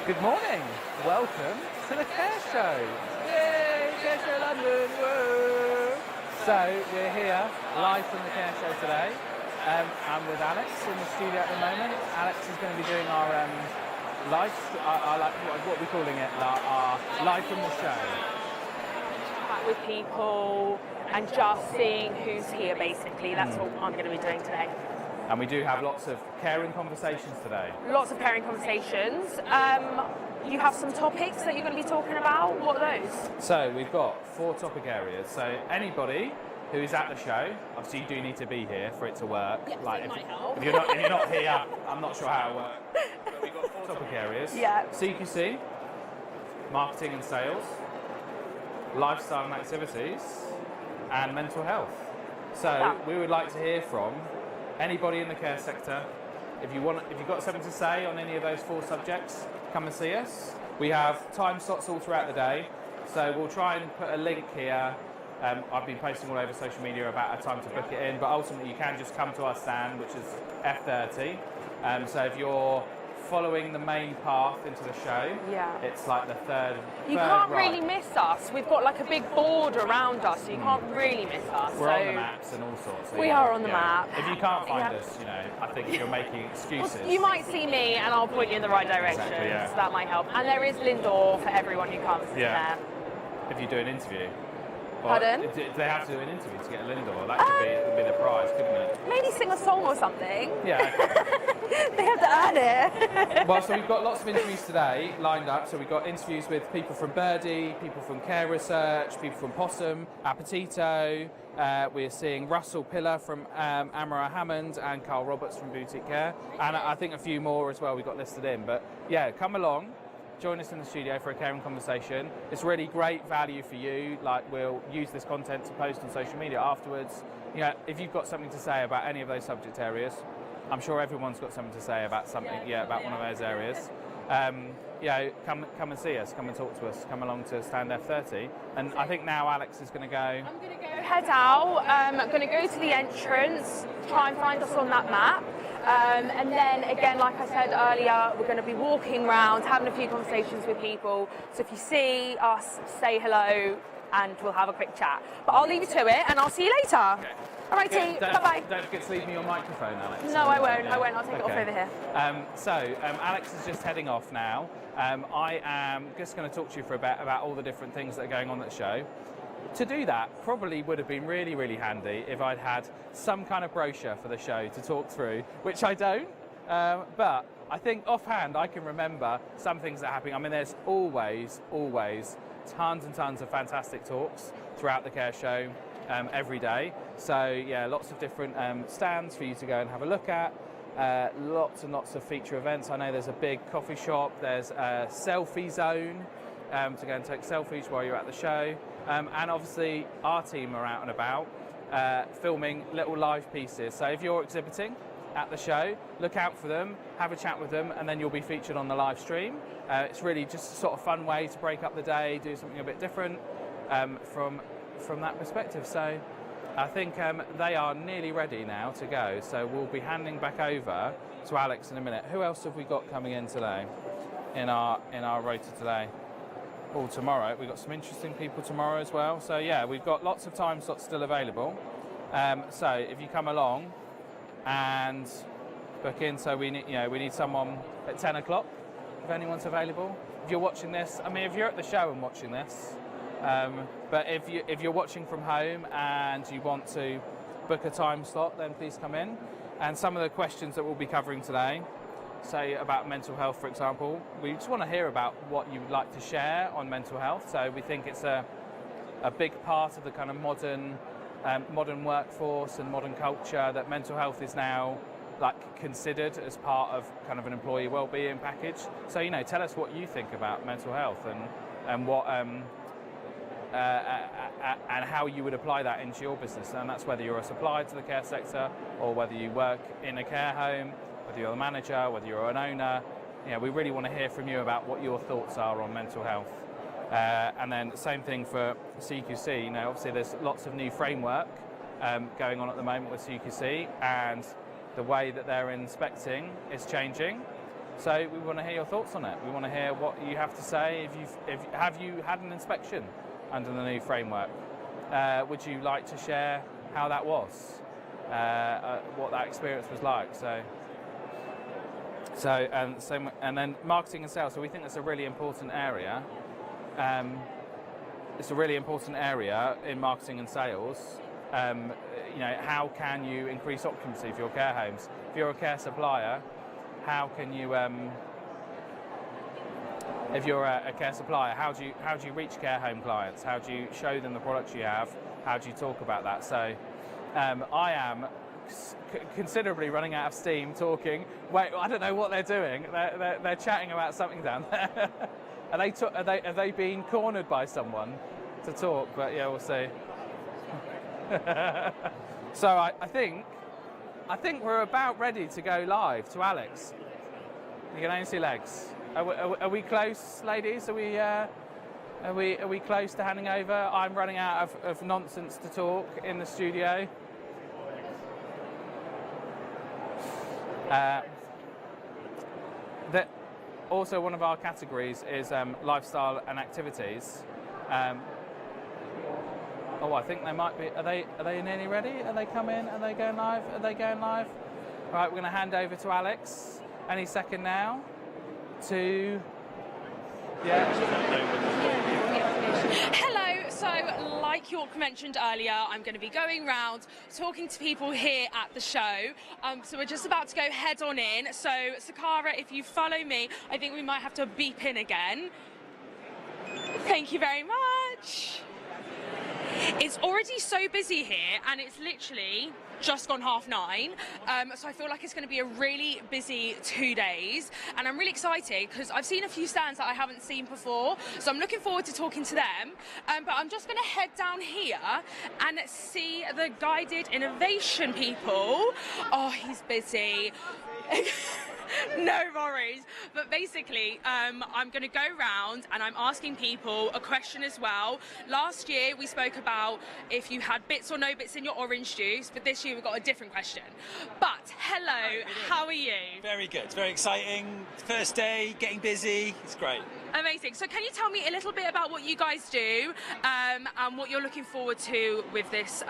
Good morning. Welcome to the Care Show. Yay, Care Show London. Whoa. So we're here live from the Care Show today. I'm with Alex in the studio at the moment. Alex is going to be doing our live, what are we calling it? Our live from the show. Chat with people and just seeing who's here, basically. That's what I'm going to be doing today. And we do have lots of caring conversations today. Lots of caring conversations. You have some topics that you're going to be talking about. What are those? So we've got 4 topic areas. So anybody who is at the show, obviously you do need to be here for it to work. Yes, like it might help. If you're not here, I'm not sure how it works. But we've got 4 topic areas. Yeah. CQC, marketing and sales, lifestyle and activities, and mental health. So we would like to hear from anybody in the care sector. If you've got something to say on any of those 4 subjects, come and see us. We have time slots all throughout the day, so we'll try and put a link here. I've been posting all over social media about a time to book it in, but ultimately you can just come to our stand, which is F30. So if you're following the main path into the show, it's like the third. You can't really miss us. We've got like a big board around us, so you can't really miss us. We're on the maps and all sorts. So we are on the map. If you can't find us, I think you're making excuses. Well, you might see me and I'll point you in the right direction, so that might help. And there is Lindor for everyone who comes there. If you do an interview. Pardon? Do they have to do an interview to get a Lindor? That could be the prize, couldn't it? Maybe sing a song or something. Yeah. They have to earn it. Well, so we've got lots of interviews today lined up. So we've got interviews with people from Birdie, people from Care Research, people from Possum, Appetito. We're seeing Russell Pillar from Amara Hammond and Carl Roberts from Boutique Care. And I think a few more as well we've got listed in. But yeah, come along. Join us in the studio for a caring conversation. It's really great value for you. Like, we'll use this content to post on social media afterwards. If you've got something to say about any of those subject areas, I'm sure everyone's got something to say about something, about one of those areas. Come and see us, come and talk to us, come along to Stand F30. And I think now Alex is going to go. I'm going to go head out. I'm going to go to the entrance, try and find us on that map. And then again, like I said earlier, we're going to be walking around, having a few conversations with people. So if you see us, say hello and we'll have a quick chat. But I'll leave you to it and I'll see you later. Okay. All righty, bye-bye. Don't forget to leave me your microphone, Alex. No, I won't. I'll take it off over here. Alex is just heading off now. I am just going to talk to you for a bit about all the different things that are going on at the show. To do that probably would have been really, really handy if I'd had some kind of brochure for the show to talk through, which I don't. But I think offhand I can remember some things that are happening. I mean, there's always tons and tons of fantastic talks throughout the Care Show every day. So yeah, lots of different stands for you to go and have a look at. Lots and lots of feature events. I know there's a big coffee shop. There's a selfie zone to go and take selfies while you're at the show. And obviously our team are out and about filming little live pieces. So if you're exhibiting at the show, look out for them, have a chat with them, and then you'll be featured on the live stream. It's really just a sort of fun way to break up the day, do something a bit different from that perspective. So I think they are nearly ready now to go. So we'll be handing back over to Alex in a minute. Who else have we got coming in today in our rota today? All tomorrow. We've got some interesting people tomorrow as well. So yeah, we've got lots of time slots still available. So if you come along and book in, so we need someone at 10 o'clock if anyone's available. If you're watching this, I mean, if you're at the show and watching this, but if you're watching from home and you want to book a time slot, then please come in. And some of the questions that we'll be covering today, say about mental health, for example, we just want to hear about what you would like to share on mental health. So we think it's a big part of the kind of modern workforce and modern culture, that mental health is now considered as part of kind of an employee wellbeing package. So tell us what you think about mental health and what and how you would apply that into your business. And that's whether you're a supplier to the care sector or whether you work in a care home, whether you're a manager, whether you're an owner. We really want to hear from you about what your thoughts are on mental health. And then same thing for CQC. Obviously there's lots of new framework going on at the moment with CQC, and the way that they're inspecting is changing. So we want to hear your thoughts on it. We want to hear what you have to say. Have you had an inspection under the new framework? Would you like to share how that was, what that experience was like? And then marketing and sales. So we think that's a really important area. It's a really important area in marketing and sales. How can you increase occupancy for your care homes? If you're a care supplier, how can you? If you're a care supplier, how do you reach care home clients? How do you show them the products you have? How do you talk about that? So, I am considerably running out of steam talking. Wait, I don't know what they're doing. They're chatting about something down there. Have they been cornered by someone to talk? But yeah, we'll see. So I think we're about ready to go live to Alex. You can only see legs. Are we close, ladies? Are we close to handing over? I'm running out of nonsense to talk in the studio. Also, one of our categories is lifestyle and activities. I think they might be. Are they nearly ready? Are they coming? Are they going live? Are they going live? All right, we're going to hand over to Alex any second now. Hello, so like York mentioned earlier, I'm going to be going around talking to people here at the show. So we're just about to go head on in. So Sakara, if you follow me, I think we might have to beep in again. Thank you very much. It's already so busy here, and it's literally just gone 9:30, so I feel like it's going to be a really busy 2 days, and I'm really excited because I've seen a few stands that I haven't seen before, so I'm looking forward to talking to them. But I'm just going to head down here and see the guided innovation people. Oh, he's busy. No worries. But basically, I'm going to go round and I'm asking people a question as well. Last year, we spoke about if you had bits or no bits in your orange juice, but this year we've got a different question. But hello, how are you? Very good, very exciting. First day, getting busy, it's great. Amazing. So can you tell me a little bit about what you guys do and what you're looking forward to with this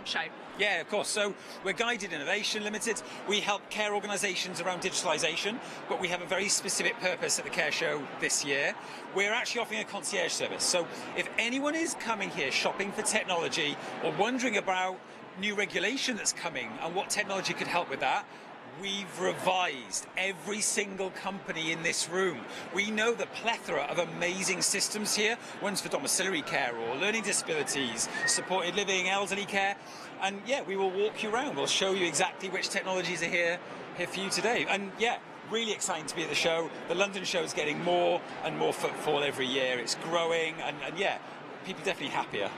show? Yeah, of course. So we're Guided Innovation Limited. We help care organisations around digitalisation, but we have a very specific purpose at the Care Show this year. We're actually offering a concierge service. So if anyone is coming here shopping for technology or wondering about new regulation that's coming and what technology could help with that, we've revised every single company in this room. We know the plethora of amazing systems here, ones for domiciliary care or learning disabilities, supported living, elderly care. And yeah, we will walk you around. We'll show you exactly which technologies are here for you today. And yeah, really exciting to be at the show. The London show is getting more and more footfall every year. It's growing and yeah, people are definitely happier.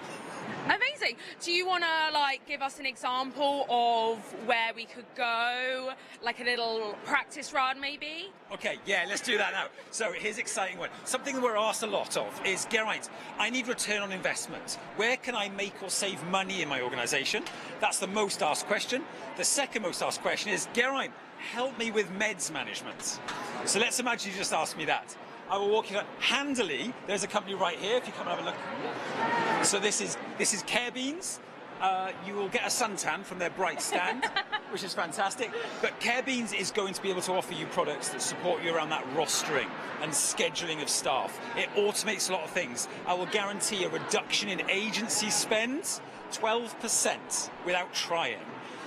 Amazing. Do you want to give us an example of where we could go, like a little practice run maybe? Okay, yeah, let's do that now. So here's an exciting one. Something that we're asked a lot of is, Geraint, I need return on investment. Where can I make or save money in my organisation? That's the most asked question. The second most asked question is, Geraint, help me with meds management. So let's imagine you just asked me that. I will walk you handily. There's a company right here, if you come and have a look. So this is Care Beans. You will get a suntan from their bright stand, which is fantastic. But Care Beans is going to be able to offer you products that support you around that rostering and scheduling of staff. It automates a lot of things. I will guarantee a reduction in agency spend, 12% without trying.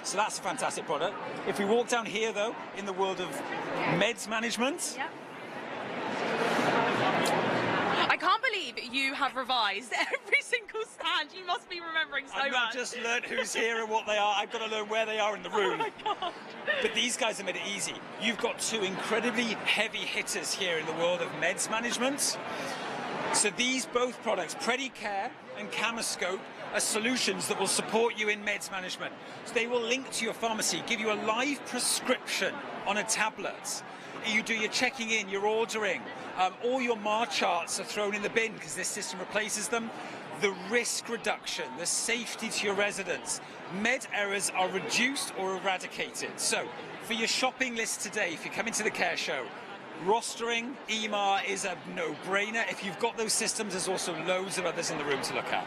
So that's a fantastic product. If we walk down here, though, in the world of meds management, yep. I can't believe you have revised every single stand. You must be remembering so much. I've not just learned who's here and what they are. I've got to learn where they are in the room. Oh my God. But these guys have made it easy. You've got two incredibly heavy hitters here in the world of meds management. So these both products, Predicare and Camascope, are solutions that will support you in meds management. So they will link to your pharmacy, give you a live prescription on a tablet. You do your checking in, your ordering, all your MAR charts are thrown in the bin because this system replaces them. The risk reduction, the safety to your residents, med errors are reduced or eradicated. So for your shopping list today, if you're coming to the Care Show, Rostering, EMAR is a no-brainer. If you've got those systems, there's also loads of others in the room to look at.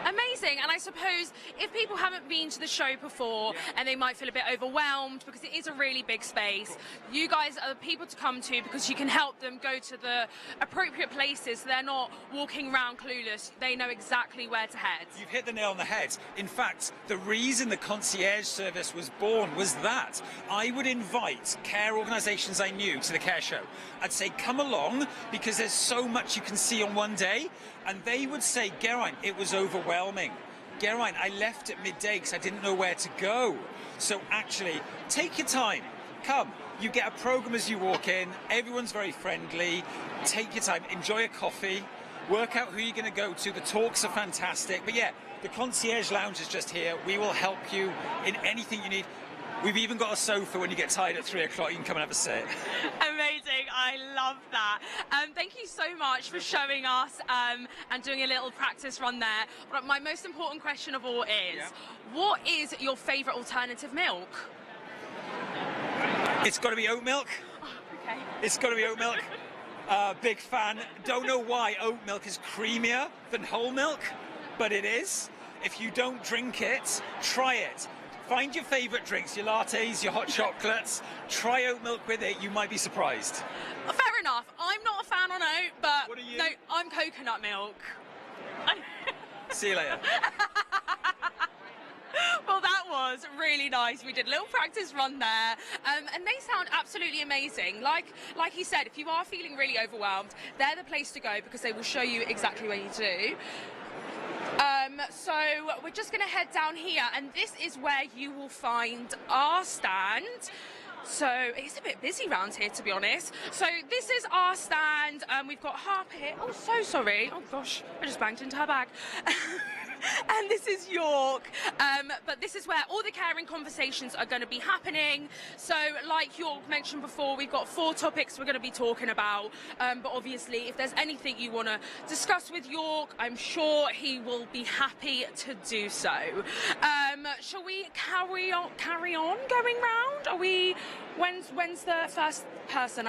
Amazing. And I suppose if people haven't been to the show before and they might feel a bit overwhelmed because it is a really big space, you guys are the people to come to because you can help them go to the appropriate places so they're not walking around clueless. They know exactly where to head. You've hit the nail on the head. In fact, the reason the concierge service was born was that I would invite care organisations I knew to the care show. I'd say, come along because there's so much you can see on one day. And they would say, Geraint, it was overwhelming. Geraint, I left at midday because I didn't know where to go. So actually, take your time. Come. You get a programme as you walk in. Everyone's very friendly. Take your time. Enjoy a coffee. Work out who you're going to go to. The talks are fantastic. But yeah, the concierge lounge is just here. We will help you in anything you need. We've even got a sofa when you get tired at 3 o'clock. You can come and have a sit. Amazing. I love that. Thank you so much for showing us and doing a little practice run there. But my most important question of all is, what is your favourite alternative milk? It's got to be oat milk. Oh, okay. It's got to be oat milk. Big fan. Don't know why oat milk is creamier than whole milk, but it is. If you don't drink it, try it. Find your favourite drinks, your lattes, your hot chocolates. Try oat milk with it. You might be surprised. Fair enough. I'm not a fan on oat, but What are you? no, I'm coconut milk. See you later. Well, that was really nice. We did a little practice run there, and they sound absolutely amazing. Like you said, if you are feeling really overwhelmed, they're the place to go because they will show you exactly what you do. So we're just going to head down here, and this is where you will find our stand. So it's a bit busy around here, to be honest. So this is our stand. We've got Harp here. Oh, so sorry. Oh gosh, I just banged into her bag. And this is York, but this is where all the caring conversations are going to be happening. So like York mentioned before, we've got 4 topics we're going to be talking about, but obviously if there's anything you want to discuss with York, I'm sure he will be happy to do so. Shall we carry on going round? Are we, when's the first person?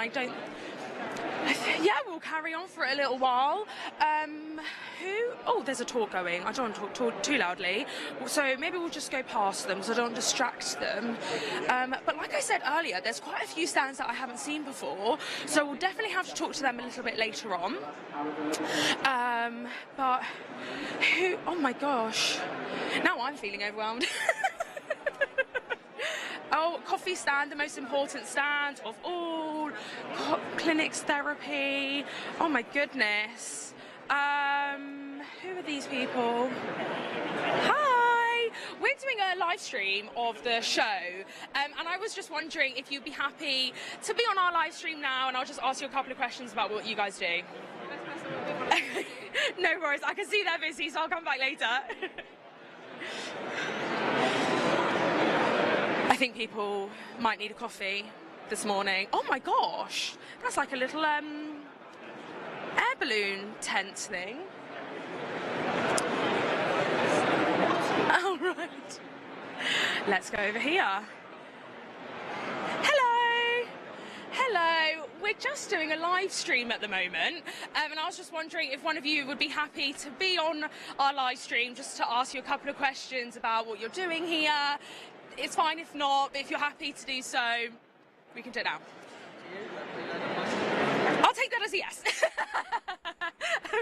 Yeah, we'll carry on for a little while. Oh, there's a talk going. I don't want to talk too loudly. So maybe we'll just go past them so I don't distract them. But like I said earlier, there's quite a few stands that I haven't seen before. So we'll definitely have to talk to them a little bit later on. But who, oh my gosh. Now I'm feeling overwhelmed. Oh, coffee stand, the most important stand of all. Clinics, therapy. Oh my goodness. Who are these people? Hi! We're doing a live stream of the show, and I was just wondering if you'd be happy to be on our live stream now, and I'll just ask you a couple of questions about what you guys do. No worries, I can see they're busy, so I'll come back later. I think people might need a coffee this morning. Oh my gosh, that's like a little air balloon tent thing. All right, let's go over here. Hello, we're just doing a live stream at the moment, and I was just wondering if one of you would be happy to be on our live stream just to ask you a couple of questions about what you're doing here. It's fine if not, but if you're happy to do so, we can do it now. I'll take that as a yes.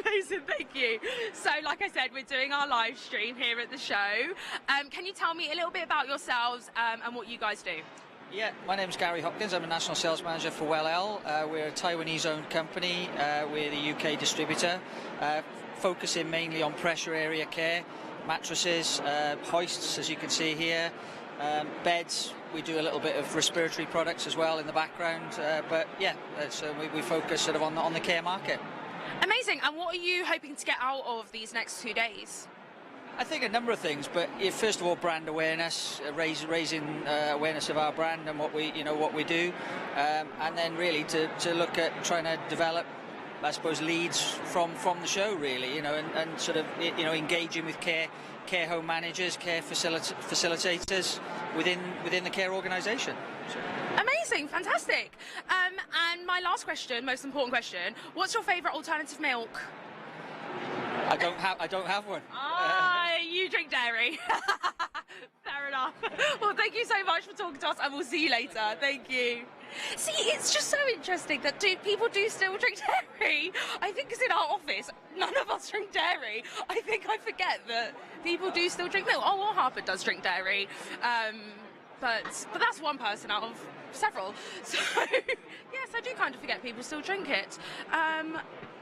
Amazing, thank you. So, like I said, we're doing our live stream here at the show. Can you tell me a little bit about yourselves and what you guys do? Yeah, my name's Gary Hopkins. I'm a National Sales Manager for Well. We're a Taiwanese-owned company. We're the UK distributor, focusing mainly on pressure area care, mattresses, hoists, as you can see here, beds. We do a little bit of respiratory products as well in the background, but yeah, we focus sort of on the care market. Amazing. And what are you hoping to get out of these next 2 days? I think a number of things, but first of all, brand awareness, raising awareness of our brand and what we do, and then really to look at trying to develop, I suppose, leads from the show, really, and sort of engaging with care home managers, care facilitators within the care organisation. Amazing, fantastic. And my last question, most important question, what's your favourite alternative milk? I don't have one. You drink dairy. Fair enough. Well, thank you so much for talking to us, and we'll see you later. Thank you. See, it's just so interesting that people do still drink dairy. I think because in our office, none of us drink dairy. I think I forget that people do still drink milk. Oh, well, Harper does drink dairy. But that's one person out of several. So, yes, I do kind of forget people still drink it.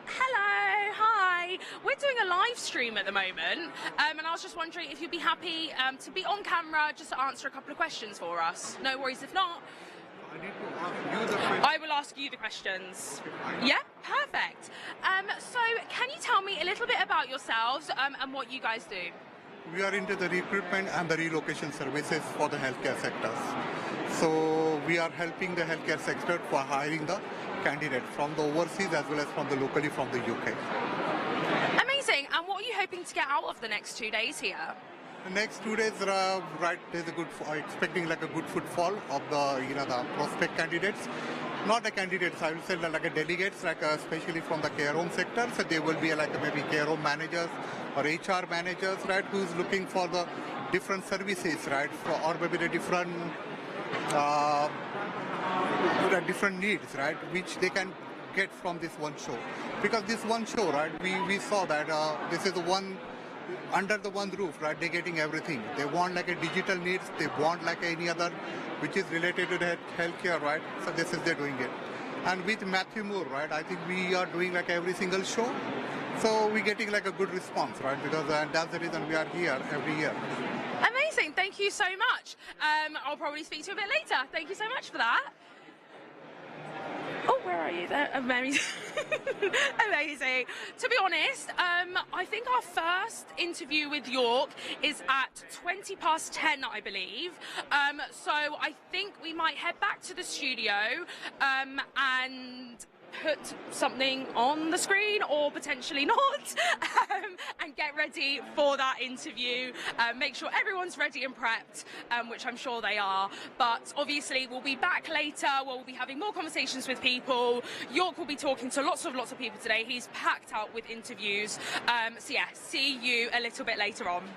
Hello, hi. We're doing a live stream at the moment, and I was just wondering if you'd be happy to be on camera just to answer a couple of questions for us. No worries if not. I need to ask you the question. I will ask you the questions. Yeah, perfect. So can you tell me a little bit about yourselves and what you guys do? We are into the recruitment and the relocation services for the healthcare sectors. So we are helping the healthcare sector for hiring the candidate from the overseas as well as from the locally from the UK. Amazing. And what are you hoping to get out of the next 2 days here? The next 2 days, there's a good, expecting like a good footfall of the prospect candidates. Not the candidates, I will say like a delegates, especially from the care home sector. So they will be maybe care home managers or HR managers, right, who's looking for the different services, right, or maybe the different needs, right, which they can get from this one show. Because this one show, right, we saw that this is the one, under the one roof, right, they're getting everything. They want like a digital needs, they want like any other which is related to the healthcare, right, so this is they're doing it. And with Matthew Moore, right, I think we are doing like every single show, so we're getting like a good response, right, because that's the reason we are here every year. Amazing, thank you so much. I'll probably speak to you a bit later. Thank you so much for that. Oh, where are you? There, amazing. Amazing. To be honest, I think our first interview with York is at 10:20, I believe. So I think we might head back to the studio and put something on the screen, or potentially not, and get ready for that interview. Make sure everyone's ready and prepped, which I'm sure they are. But obviously we'll be back later, we'll be having more conversations with people. York will be talking to lots of people today. He's packed out with interviews. So yeah, see you a little bit later on.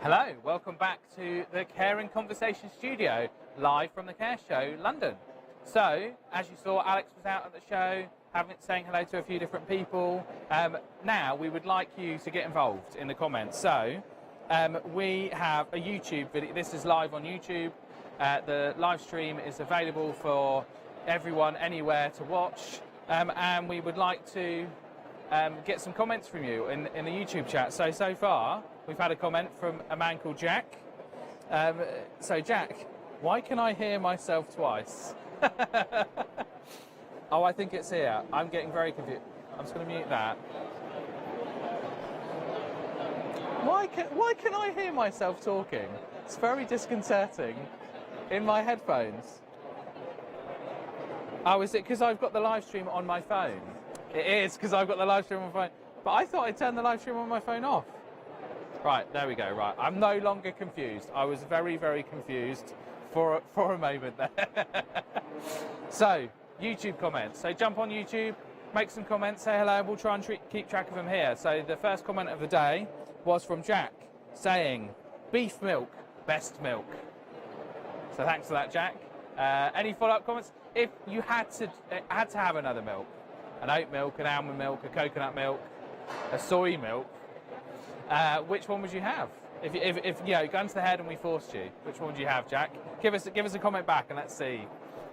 Hello, welcome back to the Care and Conversation studio, live from the Care Show, London. So, as you saw, Alex was out at the show, saying hello to a few different people. Now, we would like you to get involved in the comments. So, we have a YouTube video. This is live on YouTube. The live stream is available for everyone, anywhere to watch. And we would like to get some comments from you in the YouTube chat. So far, we've had a comment from a man called Jack. So, Jack, why can I hear myself twice? Oh, I think it's here. I'm getting very confused. I'm just going to mute that. Why can I hear myself talking? It's very disconcerting in my headphones. Oh, is it because I've got the live stream on my phone? It is because I've got the live stream on my phone. But I thought I'd turn the live stream on my phone off. Right, there we go. Right, I'm no longer confused. I was very, very confused for a moment there. So, YouTube comments. So jump on YouTube, make some comments, say hello, and we'll try and keep track of them here. So the first comment of the day was from Jack, saying, beef milk, best milk. So thanks for that, Jack. Any follow-up comments? If you had to have another milk, an oat milk, an almond milk, a coconut milk, a soy milk, which one would you have? If you know, gun to the head and we forced you, which one would you have, Jack? Give us a comment back and let's see.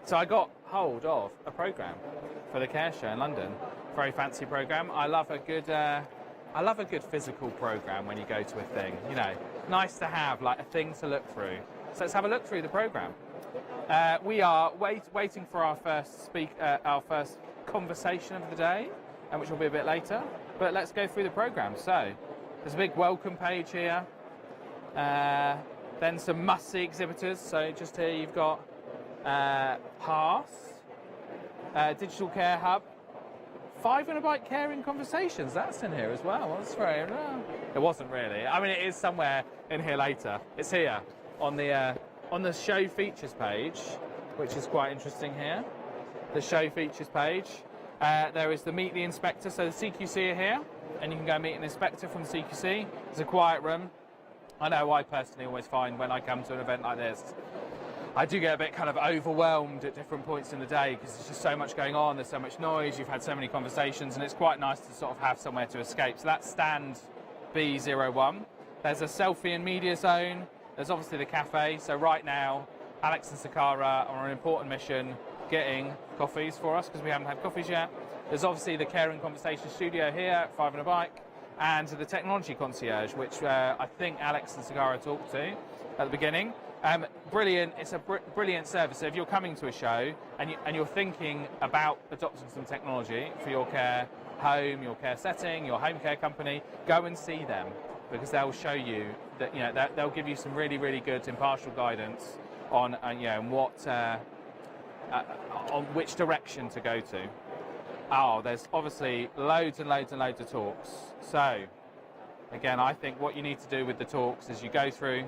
So I got hold of a program for the Care Show in London. Very fancy program. I love a good physical program when you go to a thing. You know, nice to have like a thing to look through. So let's have a look through the program. We are waiting for our first conversation of the day, which will be a bit later. But let's go through the program. So there's a big welcome page here. Then some must-see exhibitors. So just here you've got Pass, Digital Care Hub, 5 and a Bike Caring Conversations. That's in here as well. That's very. It wasn't really. I mean, it is somewhere in here later. It's here on the show features page, which is quite interesting here. The show features page. There is the Meet the Inspector. So the CQC are here, and you can go meet an inspector from the CQC. It's a quiet room. I know I personally always find when I come to an event like this, I do get a bit kind of overwhelmed at different points in the day because there's just so much going on, there's so much noise, you've had so many conversations, and it's quite nice to sort of have somewhere to escape. So that's stand B01. There's a selfie and media zone. There's obviously the cafe. So right now, Alex and Sakara are on an important mission getting coffees for us because we haven't had coffees yet. There's obviously the Care and Conversation studio here at 5 and a Bike, and the Technology Concierge, which I think Alex and Sakara talked to at the beginning. Brilliant. It's a brilliant service. So if you're coming to a show and you're thinking about adopting some technology for your care home, your care setting, your home care company, go and see them because they'll show you that, you know, they'll give you some really, really good impartial guidance on you know, what on which direction to go to. Oh, there's obviously loads and loads and loads of talks. So again, I think what you need to do with the talks is you go through.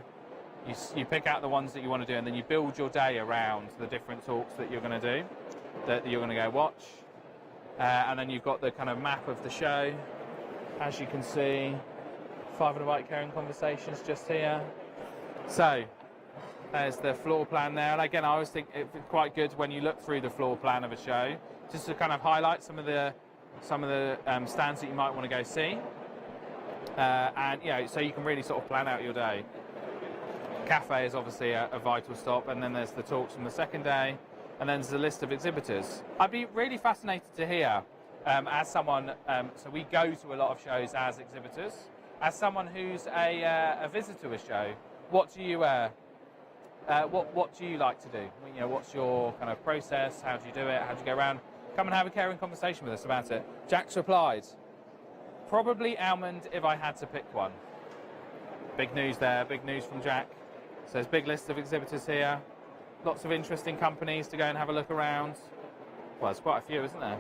You pick out the ones that you want to do, and then you build your day around the different talks that you're going to do, that you're going to go watch. And then you've got the kind of map of the show. As you can see, 5 and a Bike Caring Conversations just here. So there's the floor plan there. And again, I always think it's quite good when you look through the floor plan of a show, just to kind of highlight some of the stands that you might want to go see. And you know, so you can really sort of plan out your day. Cafe is obviously a vital stop, and then there's the talks from the second day, and then there's a list of exhibitors. I'd be really fascinated to hear, as someone, so we go to a lot of shows as exhibitors, as someone who's a visitor to a show, what do you like to do? You know, what's your kind of process? How do you do it? How do you go around? Come and have a caring conversation with us about it. Jack's replied, probably almond if I had to pick one. Big news there, big news from Jack. So there's a big list of exhibitors here. Lots of interesting companies to go and have a look around. Well, there's quite a few, isn't there?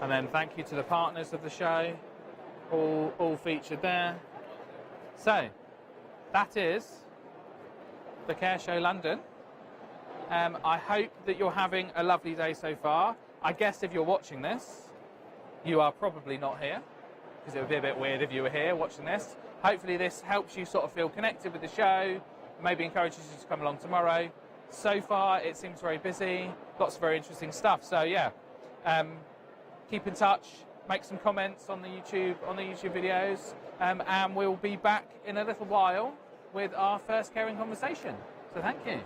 And then thank you to the partners of the show, all featured there. So that is the Care Show London. I hope that you're having a lovely day so far. I guess if you're watching this, you are probably not here. because it would be a bit weird if you were here watching this. Hopefully this helps you sort of feel connected with the show, maybe encourages you to come along tomorrow. So far, it seems very busy, lots of very interesting stuff. So yeah, keep in touch, make some comments on the YouTube videos, and we'll be back in a little while with our first caring conversation. So thank you.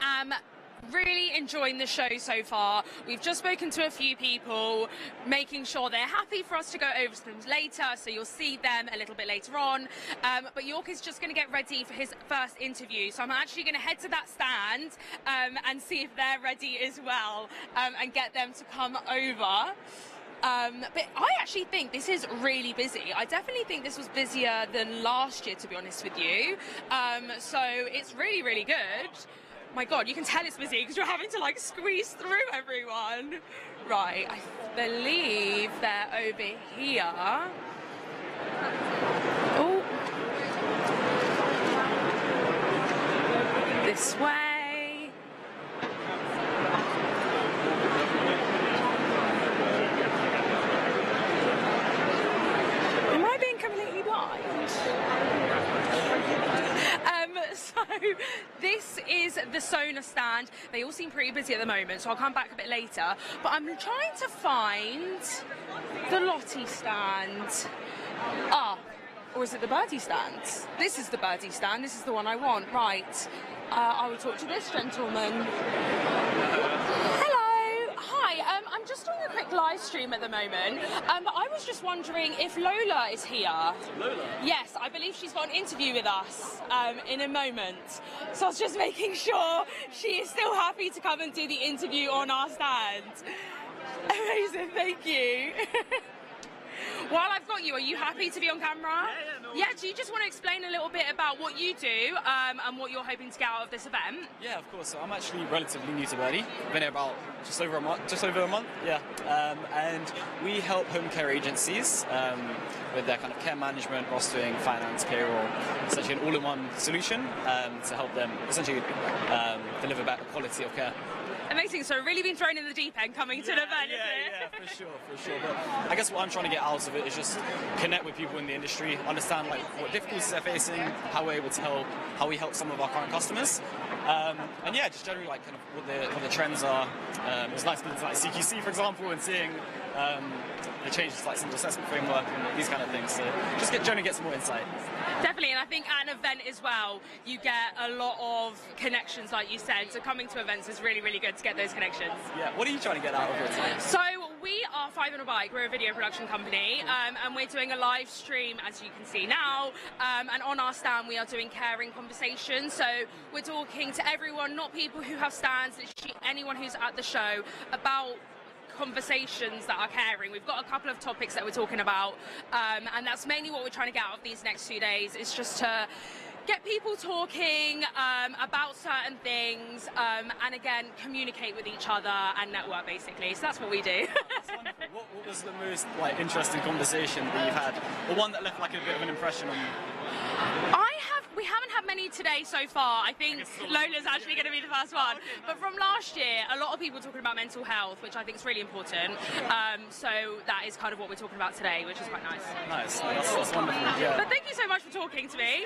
am really enjoying the show so far. We've just spoken to a few people, making sure they're happy for us to go over to them later, so you'll see them a little bit later on. But York is just going to get ready for his first interview, so I'm actually going to head to that stand and see if they're ready as well, and get them to come over. But I actually think this is really busy. I definitely think this was busier than last year, to be honest with you. So it's really, really good. My God, you can tell it's busy because you're having to like squeeze through everyone. Right, I believe they're over here. Oh. This way. Am I being completely blind? So this is the Sona stand. They all seem pretty busy at the moment, so I'll come back a bit later. But I'm trying to find the Lottie stand. Or is it the Birdie stand? This is the Birdie stand. This is the one I want. Right. I will talk to this gentleman. Hello. Hi. I'm just doing a quick live stream at the moment. But I was just wondering if Lola is here. Lola? Yes, I believe she's got an interview with us in a moment. So I was just making sure she is still happy to come and do the interview on our stand. Amazing, thank you. While I've got you, are you happy to be on camera? Yeah, do you just want to explain a little bit about what you do and what you're hoping to get out of this event? Yeah, of course. So I'm actually relatively new to Birdie. I've been here about just over a month. Yeah. And we help home care agencies with their kind of care management, rostering, finance, payroll, essentially an all-in-one solution to help them essentially deliver better quality of care. Amazing, so really been thrown in the deep end coming to an event, Yeah, for sure. But I guess what I'm trying to get out of it is just connect with people in the industry, understand like what difficulties they're facing, how we're able to help, how we help some of our current customers. And yeah, just generally like kind of what the trends are. It's nice to be like CQC, for example, and seeing the changes to like some assessment framework and these kind of things. So just generally get some more insight. Definitely, and I think at an event as well, you get a lot of connections, like you said. So coming to events is really, really good to get those connections. Yeah, what are you trying to get out of it today? So we are Five on a Bike. We're a video production company, and we're doing a live stream, as you can see now. And on our stand, we are doing caring conversations. So we're talking to everyone, not people who have stands, literally anyone who's at the show, about conversations that are caring. We've got a couple of topics that we're talking about, and that's mainly what we're trying to get out of these next 2 days, is just to get people talking about certain things, and again, communicate with each other and network, basically. So that's what we do. That's wonderful. What was the most interesting conversation that you've had, or one that left like a bit of an impression on you? We haven't had many today so far. I think Lola's actually going to be the first one. But from last year, a lot of people talking about mental health, which I think is really important. So that is kind of what we're talking about today, which is quite nice. Nice. That's wonderful. Yeah. But thank you so much for talking to me.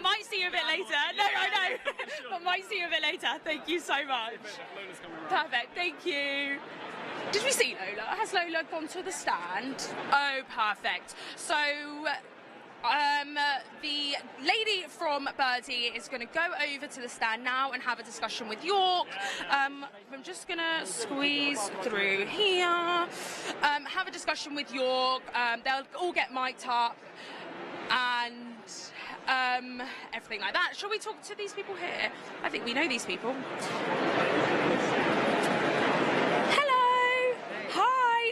Might see you a bit later. No, I know. But might see you a bit later. Thank you so much. Perfect. Thank you. Did we see Lola? Has Lola gone to the stand? Oh, perfect. So the lady from Birdie is going to go over to the stand now and have a discussion with York. I'm just going to squeeze through here, have a discussion with York. They'll all get mic'd up and everything like that. Shall we talk to these people here? I think we know these people.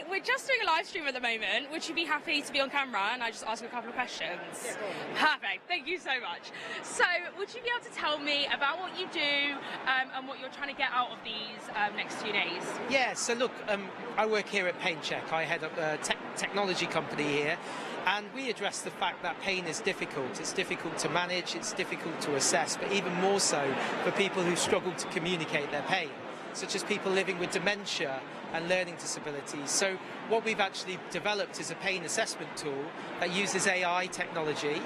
We're just doing a live stream at the moment. Would you be happy to be on camera and I just ask you a couple of questions? Yeah, perfect. Thank you so much. So, would you be able to tell me about what you do and what you're trying to get out of these next 2 days? Yeah, so look, I work here at PainCheck. I head up a technology company here, and we address the fact that pain is difficult. It's difficult to manage, it's difficult to assess, but even more so for people who struggle to communicate their pain, such as people living with dementia and learning disabilities. So what we've actually developed is a pain assessment tool that uses AI technology,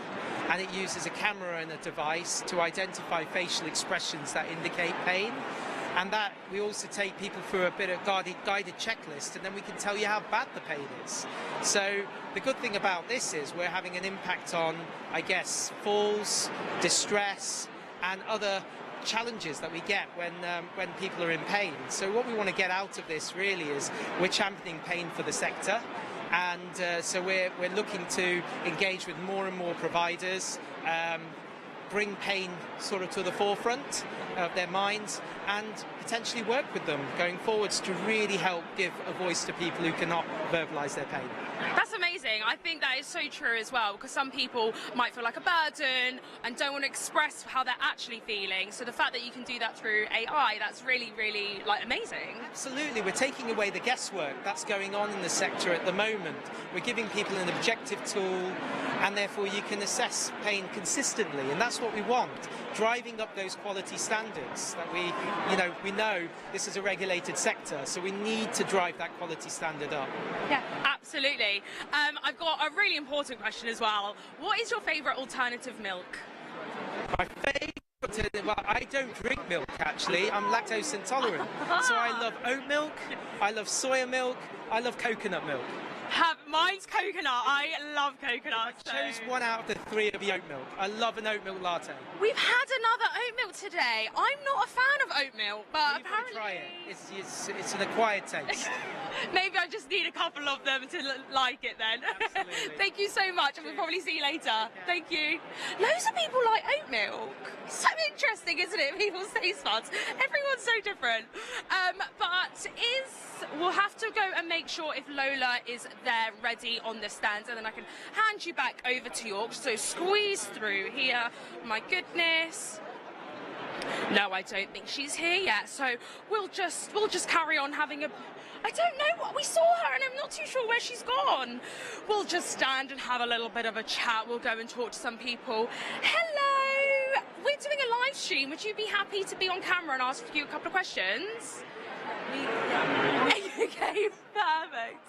and it uses a camera and a device to identify facial expressions that indicate pain. And that we also take people through a bit of guided checklist, and then we can tell you how bad the pain is. So the good thing about this is we're having an impact on, I guess, falls, distress, and other challenges that we get when people are in pain. So what we want to get out of this really is we're championing pain for the sector. And so we're looking to engage with more and more providers, bring pain sort of to the forefront of their minds, and potentially work with them going forwards to really help give a voice to people who cannot verbalise their pain. That's amazing. I think that is so true as well, because some people might feel like a burden and don't want to express how they're actually feeling. So the fact that you can do that through AI, that's really, really amazing. Absolutely. We're taking away the guesswork that's going on in the sector at the moment. We're giving people an objective tool, and therefore you can assess pain consistently, and that's what we want, driving up those quality standards that we know this is a regulated sector, so we need to drive that quality standard up. Yeah, absolutely. I've got a really important question as well. What is your favourite alternative milk? My favourite, well, I don't drink milk actually. I'm lactose intolerant, so I love oat milk, I love soya milk, I love coconut milk. Mine's coconut. I love coconut. I chose one out of the three of the oat milk. I love an oat milk latte. We've had another oat milk today. I'm not a fan of oat milk, but You've got to try it. It's an acquired taste. Maybe I just need a couple of them to like it then. Absolutely. Thank you so much, and we'll probably see you later. Yeah. Thank you. Loads of people like oat milk. So interesting, isn't it? People's taste buds. Everyone's so different. We'll have to go and make sure if Lola is there ready on the stand, and then I can hand you back over to York. So squeeze through here. My goodness. No, I don't think she's here yet. So we'll just carry on having a. I don't know what we saw her, and I'm not too sure where she's gone. We'll just stand and have a little bit of a chat. We'll go and talk to some people. Hello. We're doing a live stream. Would you be happy to be on camera and ask you a couple of questions? Okay, perfect.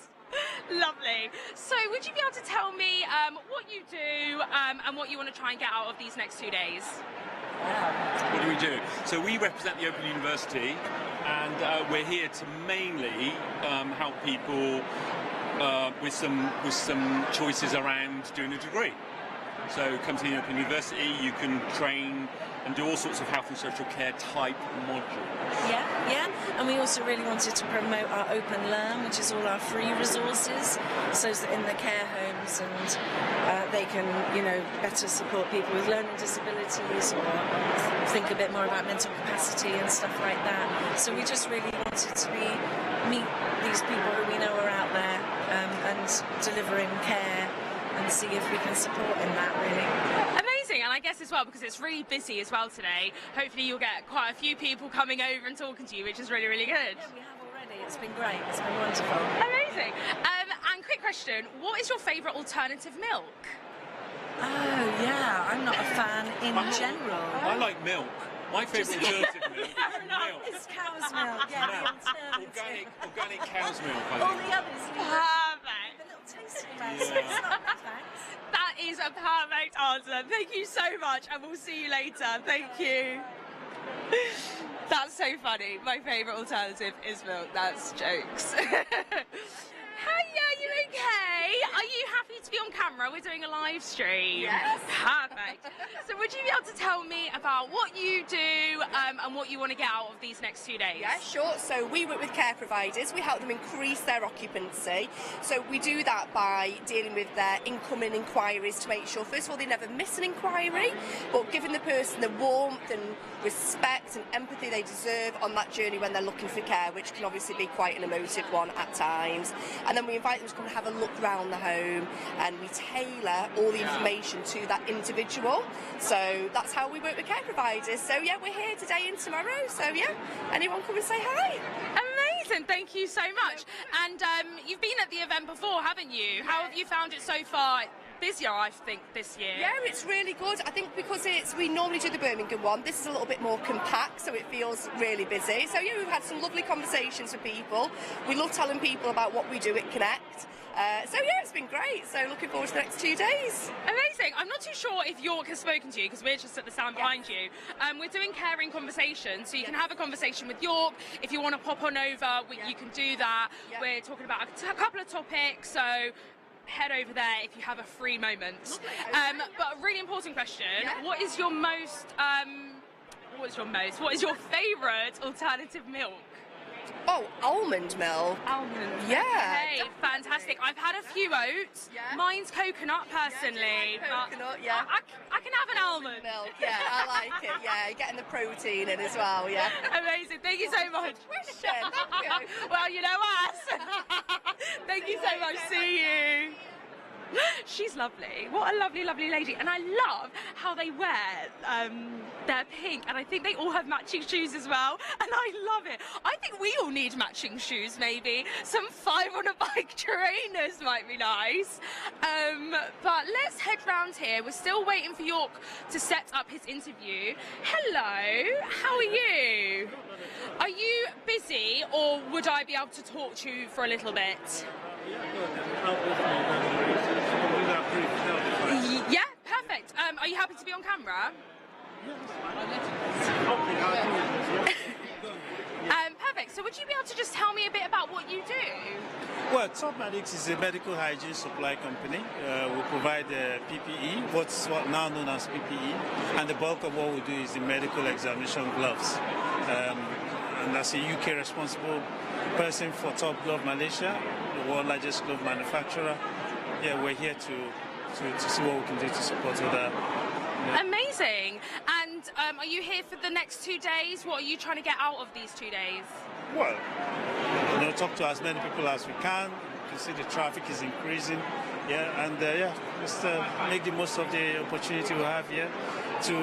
Lovely. So would you be able to tell me what you do and what you want to try and get out of these next 2 days? What do we do? So we represent the Open University, and we're here to mainly help people with some choices around doing a degree. So come to the Open University, you can train and do all sorts of health and social care type modules. Yeah, and we also really wanted to promote our Open Learn, which is all our free resources, so that in the care homes and they can, better support people with learning disabilities or think a bit more about mental capacity and stuff like that. So we just really wanted to meet these people who we know are out there and delivering care, and see if we can support in that, really. Amazing, and I guess as well, because it's really busy as well today, hopefully you'll get quite a few people coming over and talking to you, which is really, really good. Yeah, we have already. It's been great. It's been wonderful. Amazing. And quick question, what is your favourite alternative milk? Oh, yeah, I'm not a fan in general. I like milk. My favourite alternative milk is milk. It's cow's milk, yeah. Organic cow's milk. All the others. Perfect. A little tasty taste. It's not bad, thanks. That is a perfect answer. Thank you so much, and we'll see you later. Thank you. That's so funny. My favourite alternative is milk. That's jokes. Hiya, you okay? Are you happy to be on camera? We're doing a live stream. Yes. Perfect. So would you be able to tell me about what you do and what you want to get out of these next 2 days? Yeah, sure. So we work with care providers. We help them increase their occupancy. So we do that by dealing with their incoming inquiries to make sure, first of all, they never miss an inquiry, but giving the person the warmth and respect and empathy they deserve on that journey when they're looking for care, which can obviously be quite an emotive one at times. And then we invite them to come and have a look around the home, and we tailor all the information to that individual. So that's how we work with care providers. So yeah, we're here today and tomorrow. So yeah, anyone come and say hi. Amazing, thank you so much. And you've been at the event before, haven't you? How have you found it so far? Busier, I think, this year. Yeah, it's really good. I think because we normally do the Birmingham one, this is a little bit more compact, so it feels really busy. So yeah, we've had some lovely conversations with people. We love telling people about what we do at Connect. So yeah, it's been great. So looking forward to the next 2 days. Amazing. I'm not too sure if York has spoken to you, because we're just at the stand behind you. We're doing caring conversations, so you can have a conversation with York. If you want to pop on over, you can do that. We're talking about a couple of topics, so head over there if you have a free moment. But a really important question, what is your most What's your most? What is your favourite alternative milk? Oh, almond milk. Almond. Yeah. Hey, fantastic. I've had a few oats. Yeah. Mine's coconut, personally. Yeah, coconut, yeah. I can have an almond. Milk, yeah, I like it. Yeah, you're getting the protein in as well. Yeah. Amazing. Thank you so much. Question. Thank you. Well, you know us. Thank you so much. See you. She's lovely. What a lovely, lovely lady. And I love how they wear their pink. And I think they all have matching shoes as well. And I love it. I think we all need matching shoes, maybe. Some 5 on a bike trainers might be nice. But let's head round here. We're still waiting for York to set up his interview. Hello. How are you? Are you busy, or would I be able to talk to you for a little bit? Yeah, perfect. Are you happy to be on camera? Perfect. So would you be able to just tell me a bit about what you do? Well, Top Medics is a medical hygiene supply company. We provide PPE, what's now known as PPE, and the bulk of what we do is the medical examination gloves. And as a UK responsible person for Top Glove Malaysia, the world's largest glove manufacturer, yeah, we're here to see what we can do to support other. Amazing. And are you here for the next 2 days? What are you trying to get out of these 2 days? Well, talk to as many people as we can. You can see the traffic is increasing. Yeah, and just make the most of the opportunity we have here to,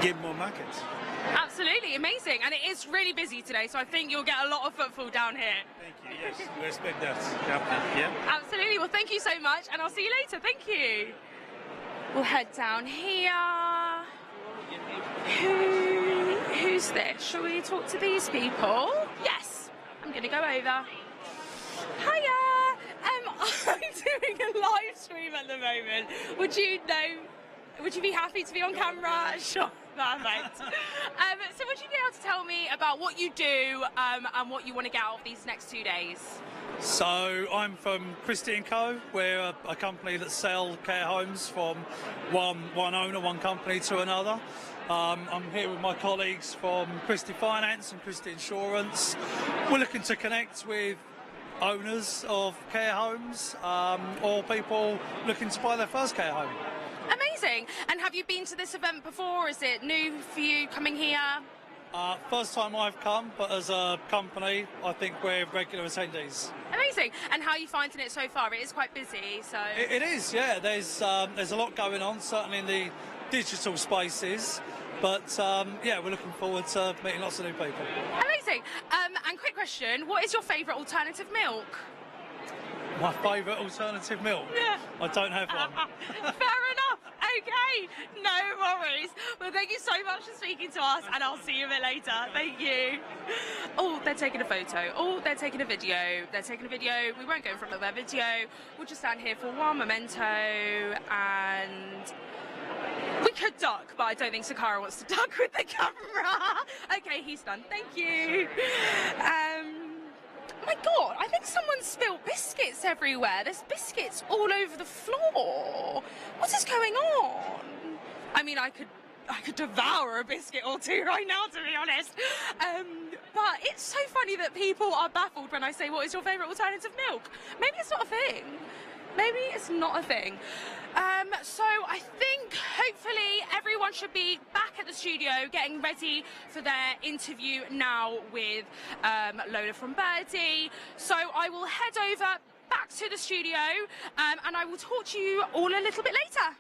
gain more markets. Absolutely, amazing. And it is really busy today, so I think you'll get a lot of footfall down here. Thank you, yes, we expect that to happen, yeah? Absolutely, well thank you so much, and I'll see you later, thank you. We'll head down here. Who's this? Shall we talk to these people? Yes, I'm gonna go over. Hiya, I'm doing a live stream at the moment. Would you be happy to be on camera? Sure. Perfect. So would you be able to tell me about what you do and what you want to get out of these next 2 days? So I'm from Kirsty Co. We're a company that sells care homes from one owner, one company to another. I'm here with my colleagues from Kirsty Finance and Kirsty Insurance. We're looking to connect with owners of care homes or people looking to buy their first care home. Amazing. And have you been to this event before? Is it new for you coming here? First time I've come, but as a company, I think we're regular attendees. Amazing. And how are you finding it so far? It is quite busy, so... It is, yeah. There's a lot going on, certainly in the digital spaces. But, yeah, we're looking forward to meeting lots of new people. Amazing. And quick question, what is your favourite alternative milk? My favourite alternative milk? Yeah. I don't have one. Fair enough. Okay. No worries. Well, thank you so much for speaking to us, and I'll see you a bit later. Thank you. Oh, they're taking a photo. Oh, they're taking a video. They're taking a video. We won't go in front of their video. We'll just stand here for one memento, and we could duck, but I don't think Sakara wants to duck with the camera. Okay, he's done. Thank you. My God, I think someone spilled biscuits everywhere. There's biscuits all over the floor. What is going on? I mean, I could devour a biscuit or two right now, to be honest. But it's so funny that people are baffled when I say, what is your favourite alternative milk? Maybe it's not a thing. Maybe it's not a thing. So I think hopefully everyone should be back at the studio getting ready for their interview now with Lola from Birdie. So I will head over back to the studio and I will talk to you all a little bit later.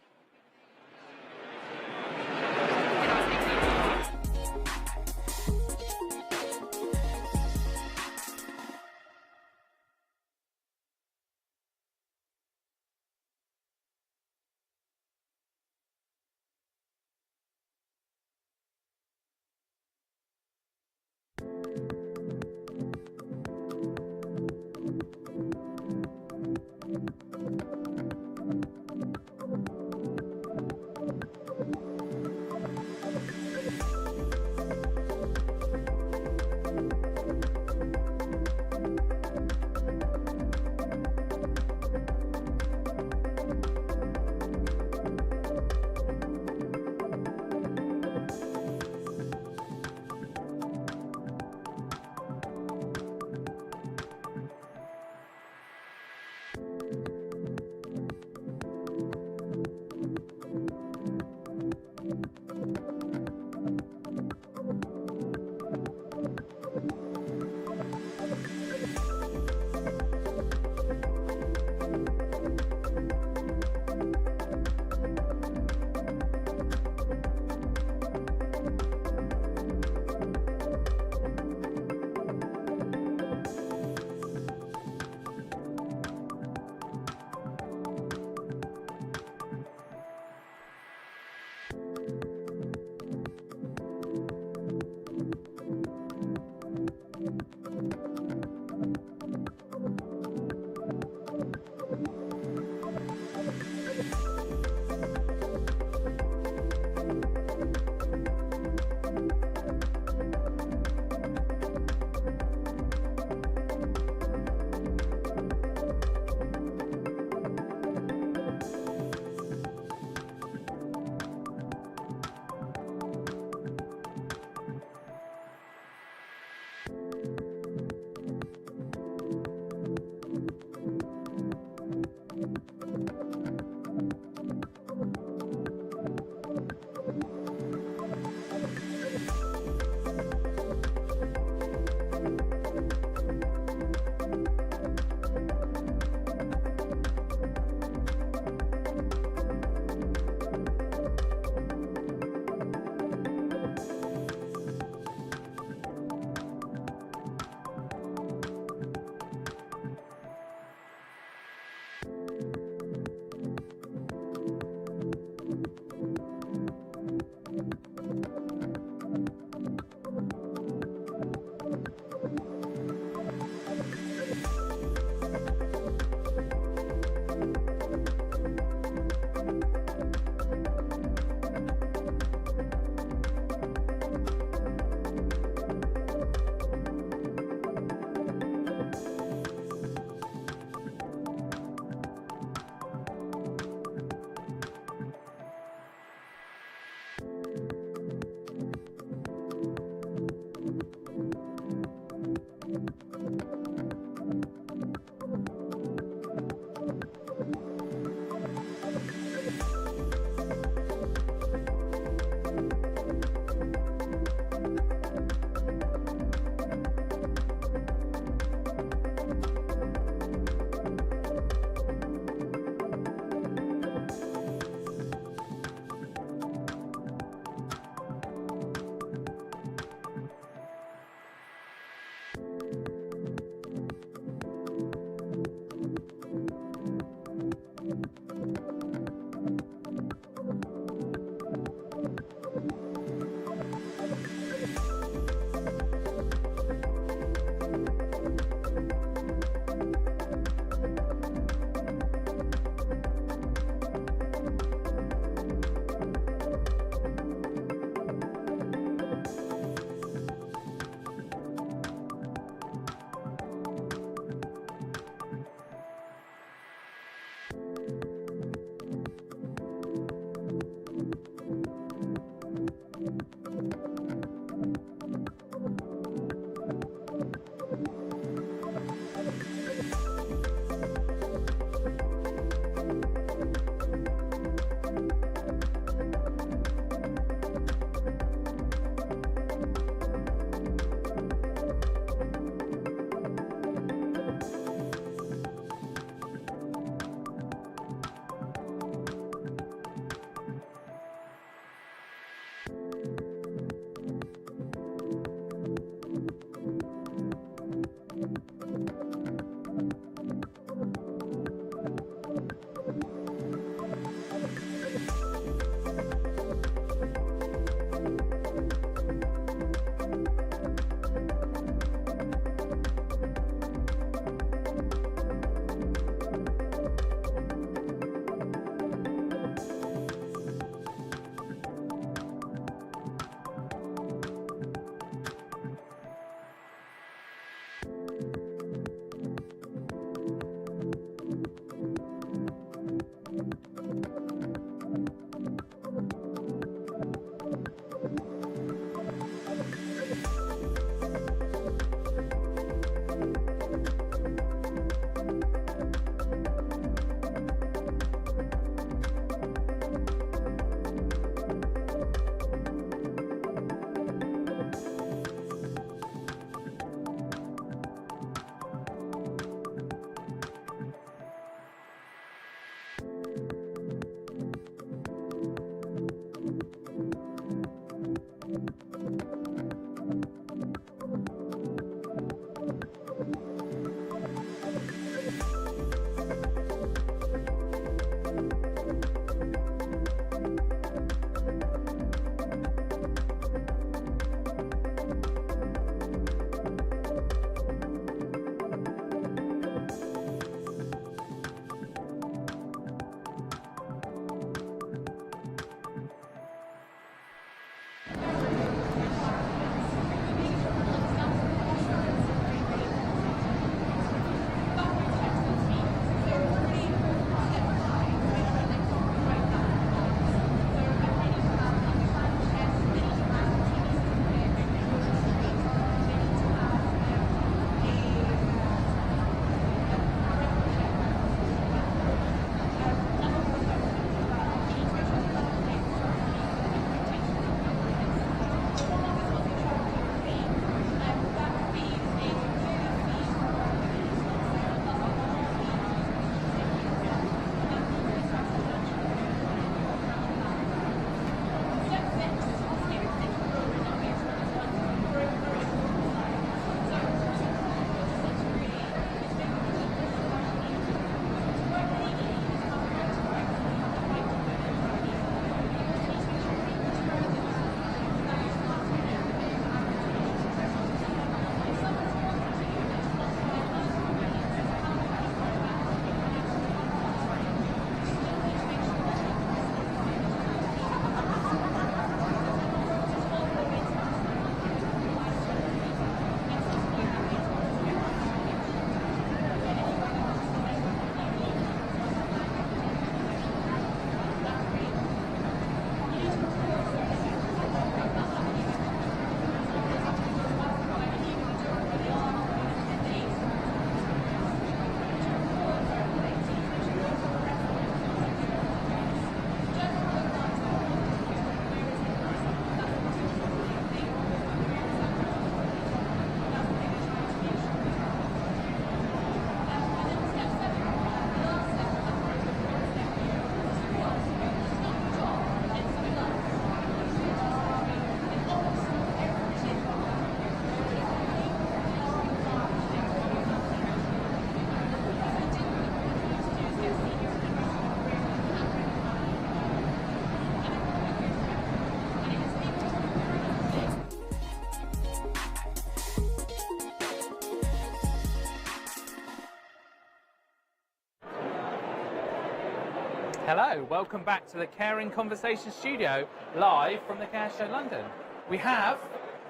Hello, welcome back to the Caring Conversation studio, live from the Care Show London. We have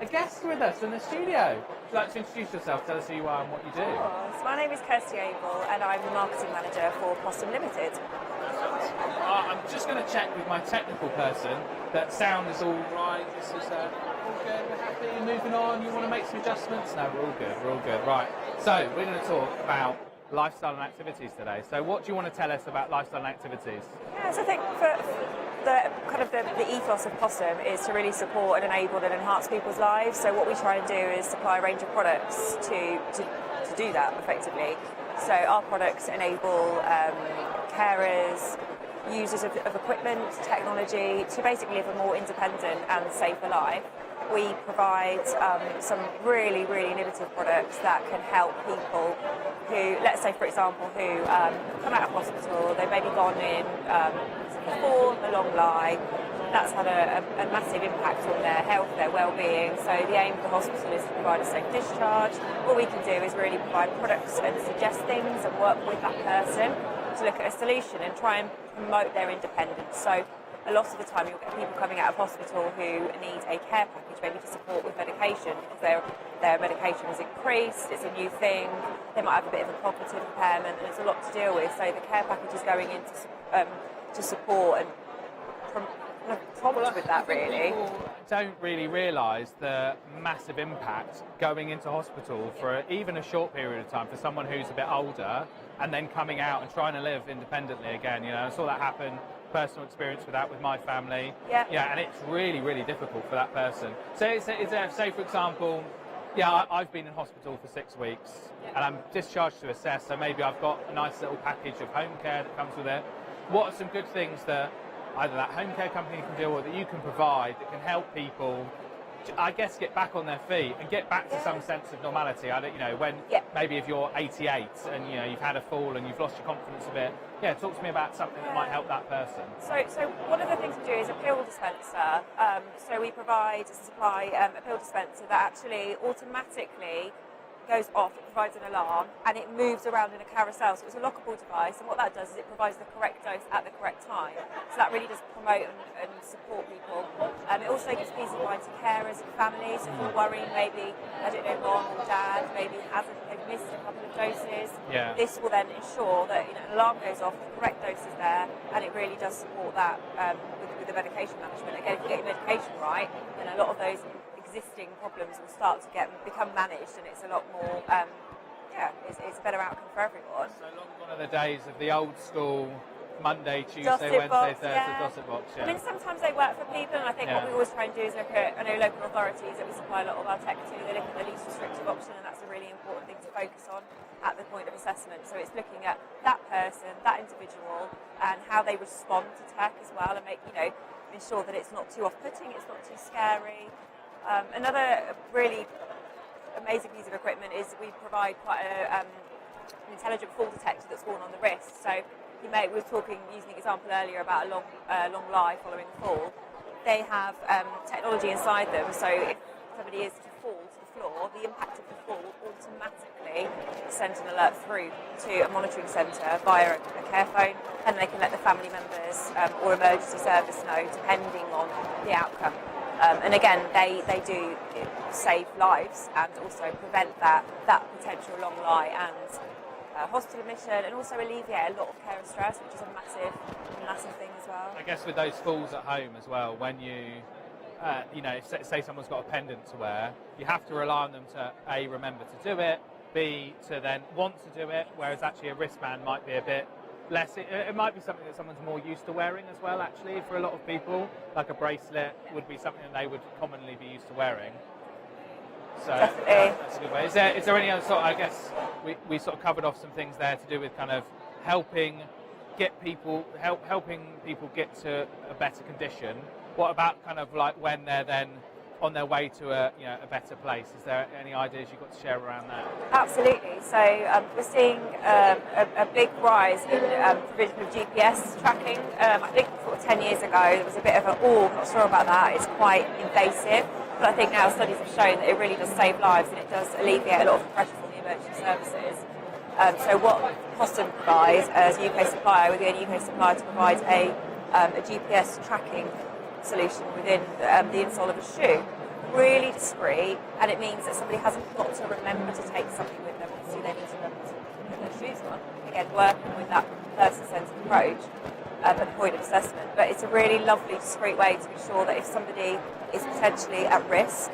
a guest with us in the studio. Would you like to introduce yourself, tell us who you are and what you do? So my name is Kirsty Able and I'm the marketing manager for Possum Limited. I'm just going to check with my technical person that sound is all right. This is all good, we're happy, moving on, you want to make some adjustments? No, we're all good. Right, so we're going to talk about lifestyle and activities today. So what do you want to tell us about lifestyle and activities? Yes, I think for the ethos of Possum is to really support and enable and enhance people's lives. So what we try and do is supply a range of products to do that effectively. So our products enable carers, users of equipment, technology, to basically live a more independent and safer life. We provide some really, really innovative products that can help people who, let's say for example, who come out of hospital, they've maybe gone in before a long lie. That's had a massive impact on their health, their well-being. So the aim of the hospital is to provide a safe discharge. What we can do is really provide products and suggest things and work with that person to look at a solution and try and promote their independence. So a lot of the time you'll get people coming out of hospital who need a care package, maybe to support with medication, because their medication has increased, it's a new thing, they might have a bit of a cognitive impairment, and it's a lot to deal with. So the care package is going in to support and prompt with that, really. People don't really realise the massive impact going into hospital for even a short period of time for someone who's a bit older and then coming out and trying to live independently again. You know, I saw that happen, personal experience with that with my family. Yeah, and it's really, really difficult for that person. So say for example, I've been in hospital for 6 weeks and I'm discharged to assess, so maybe I've got a nice little package of home care that comes with it. What are some good things that either that home care company can do or that you can provide that can help people, I guess, get back on their feet and get back to some sense of normality? I don't, when maybe if you're 88 and you've had a fall and you've lost your confidence a bit. Yeah, talk to me about something that might help that person. So one of the things we do is a pill dispenser. So we supply a pill dispenser that actually automatically goes off, it provides an alarm, and it moves around in a carousel. So it's a lockable device, and what that does is it provides the correct dose at the correct time. So that really does promote and support people. It also gives peace of mind to carers and families. So if you're worrying maybe, mom or dad maybe they've missed a couple of doses, this will then ensure that an alarm goes off, the correct dose is there, and it really does support that with the medication management. Again, if you get your medication right, then a lot of those existing problems will start to become managed, and it's a lot more it's a better outcome for everyone. So long gone are the days of the old school Monday, Tuesday, Gossip Wednesday, box, Thursday gossip box. I mean, sometimes they work for people, and I think what we always try and do is look at, local authorities that we supply a lot of our tech to, they look at the least restrictive option, and that's a really important thing to focus on at the point of assessment. So it's looking at that person, that individual, and how they respond to tech as well, and ensure that it's not too off-putting, it's not too scary. Another really amazing piece of equipment is we provide quite an intelligent fall detector that's worn on the wrist. So we were using an example earlier about a long lie following a fall. They have technology inside them, so if somebody is to fall to the floor, the impact of the fall automatically sends an alert through to a monitoring centre via a care phone, and they can let the family members or emergency service know depending on the outcome. And again, they do save lives and also prevent that potential long lie and hospital admission, and also alleviate a lot of care and stress, which is a massive thing as well. I guess with those falls at home as well, when you say someone's got a pendant to wear, you have to rely on them to A, remember to do it, B, to then want to do it, whereas actually a wristband might be a bit less, it might be something that someone's more used to wearing as well, actually, for a lot of people. Like a bracelet would be something that they would commonly be used to wearing. So that's a good way. Is there any other sort, I guess, we sort of covered off some things there to do with kind of helping people get to a better condition. What about kind of like when they're then on their way to a better place? Is there any ideas you've got to share around that? Absolutely. So we're seeing a big rise in provision of GPS tracking. I think 10 years ago there was a bit of I'm not sure about that, it's quite invasive, but I think now studies have shown that it really does save lives and it does alleviate a lot of the pressure from the emergency services. So what Possum provides as a UK supplier, we're the only UK supplier to provide a GPS tracking solution within the insole of a shoe. Really discreet, and it means that somebody hasn't got to remember to take something with them. Obviously, they need to remember to put their shoes on. Again, working with that person-centred approach at the point of assessment. But it's a really lovely, discreet way to ensure that if somebody is potentially at risk,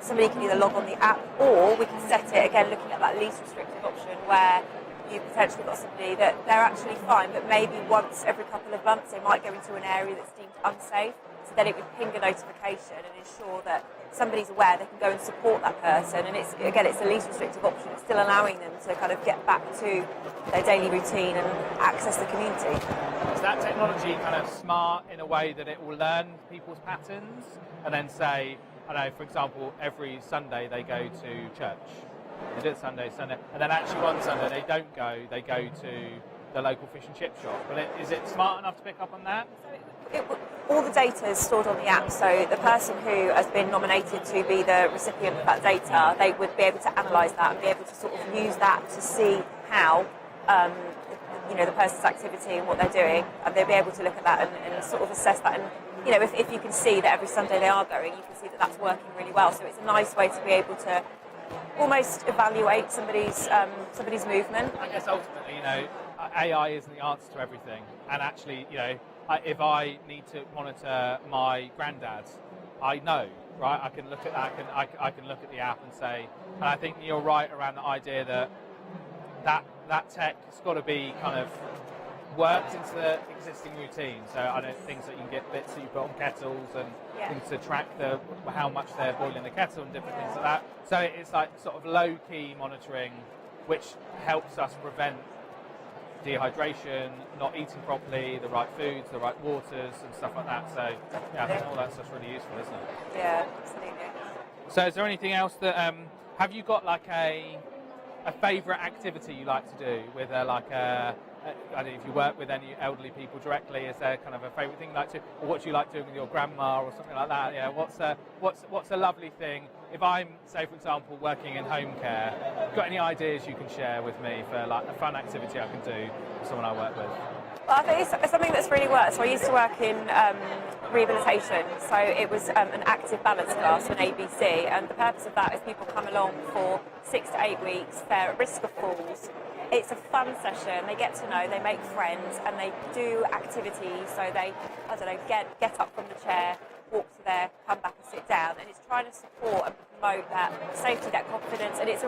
somebody can either log on the app, or we can set it, again, looking at that least restrictive option where you've potentially got somebody that they're actually fine, but maybe once every couple of months they might go into an area that's deemed unsafe. So then it would ping a notification and ensure that somebody's aware they can go and support that person. And it's the least restrictive option. It's still allowing them to kind of get back to their daily routine and access the community. Is that technology kind of smart in a way that it will learn people's patterns and then say, I don't know, for example, every Sunday they go to church. They do it Sunday, and then actually one Sunday they don't go, they go to the local fish and chip shop. But is it smart enough to pick up on that? All the data is stored on the app, so the person who has been nominated to be the recipient of that data, they would be able to analyse that and be able to sort of use that to see how the person's activity and what they're doing, and they'll be able to look at that and sort of assess that. And if you can see that every Sunday they are going, you can see that that's working really well. So it's a nice way to be able to almost evaluate somebody's movement. I guess ultimately, AI isn't the answer to everything, and actually, if I need to monitor my granddad, I know, right? I can look at that. I can look at the app and say, and I think you're right around the idea that tech has got to be kind of worked into the existing routine. So I know things that you can get bits that you put on kettles and things to track how much they're boiling the kettle and different things like that. So it's like sort of low-key monitoring, which helps us prevent dehydration, not eating properly, the right foods, the right waters and stuff like that. So I think all that stuff's really useful, isn't it? Yeah, absolutely. So is there anything else that have you got like a favourite activity you like to do with I don't know if you work with any elderly people directly, is there kind of a favourite thing you like to, or what do you like doing with your grandma or something like that? Yeah, what's a lovely thing? If I'm, say for example, working in home care, got any ideas you can share with me for like a fun activity I can do with someone I work with? Well, I think it's something that's really worked. So I used to work in rehabilitation, so it was an active balance class, an ABC, and the purpose of that is people come along for 6 to 8 weeks, they're at risk of falls. It's a fun session, they get to know, they make friends, and they do activities, so they, get up from the chair, walk to there, come back and sit down, and it's trying to support and promote that safety, that confidence, and it's a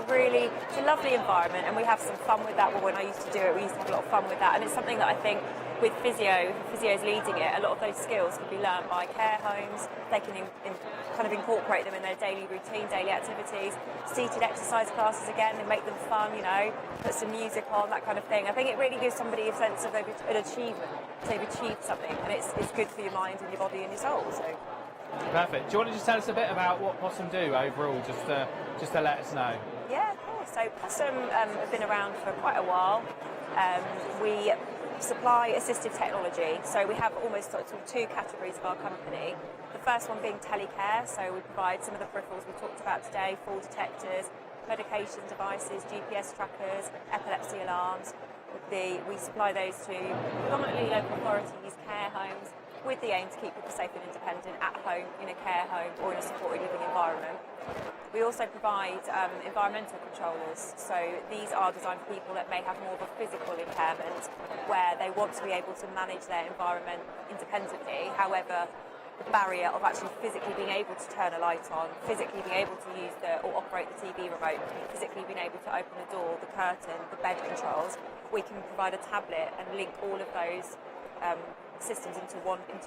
lovely environment, and we have some fun with that. Well, when I used to do it, we used to have a lot of fun with that, and it's something that I think with physio, if the physio's leading it, a lot of those skills can be learned by care homes. They can kind of incorporate them in their daily routine, daily activities. Seated exercise classes again, and make them fun, put some music on, that kind of thing. I think it really gives somebody a sense of an achievement. They've achieved something, and it's good for your mind and your body and your soul. So. Perfect. Do you want to just tell us a bit about what Possum do overall, just to let us know? Yeah, of course. So Possum have been around for quite a while. We supply assistive technology. So we have almost sort of 2 categories of our company. The first one being telecare. So we provide some of the peripherals we talked about today, fall detectors, medication devices, GPS trackers, epilepsy alarms. We supply those to predominantly local authorities, care homes, with the aim to keep people safe and independent at home, in a care home or in a supported living environment. We also provide environmental controllers, so these are designed for people that may have more of a physical impairment where they want to be able to manage their environment independently. However, the barrier of actually physically being able to turn a light on, physically being able to use or operate the TV remote, physically being able to open the door, the curtain, the bed controls, we can provide a tablet and link all of those systems into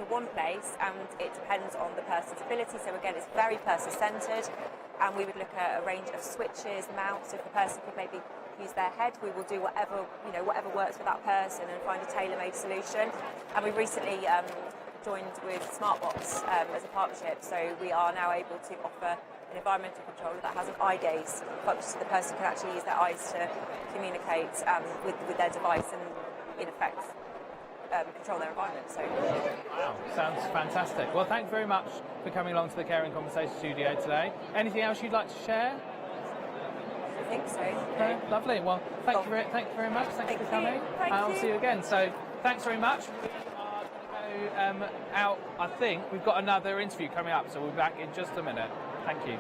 one place, and it depends on the person's ability. So again, it's very person-centred, and we would look at a range of switches, mounts. If the person could maybe use their head, we will do whatever works for that person and find a tailor-made solution. And we recently joined with Smartbox as a partnership, so we are now able to offer an environmental controller that has an eye gaze function, so the person can actually use their eyes to communicate with their device and in effect control their environment. So. Wow, sounds fantastic. Well, thanks very much for coming along to the Caring Conversation studio today. Anything else you'd like to share? think so. Okay, lovely. Well, thank you very much. Thanks for coming. Thank I'll you. see you again. So, thanks very much. We are going to go out. I think we've got another interview coming up, so we'll be back in just a minute. Thank you.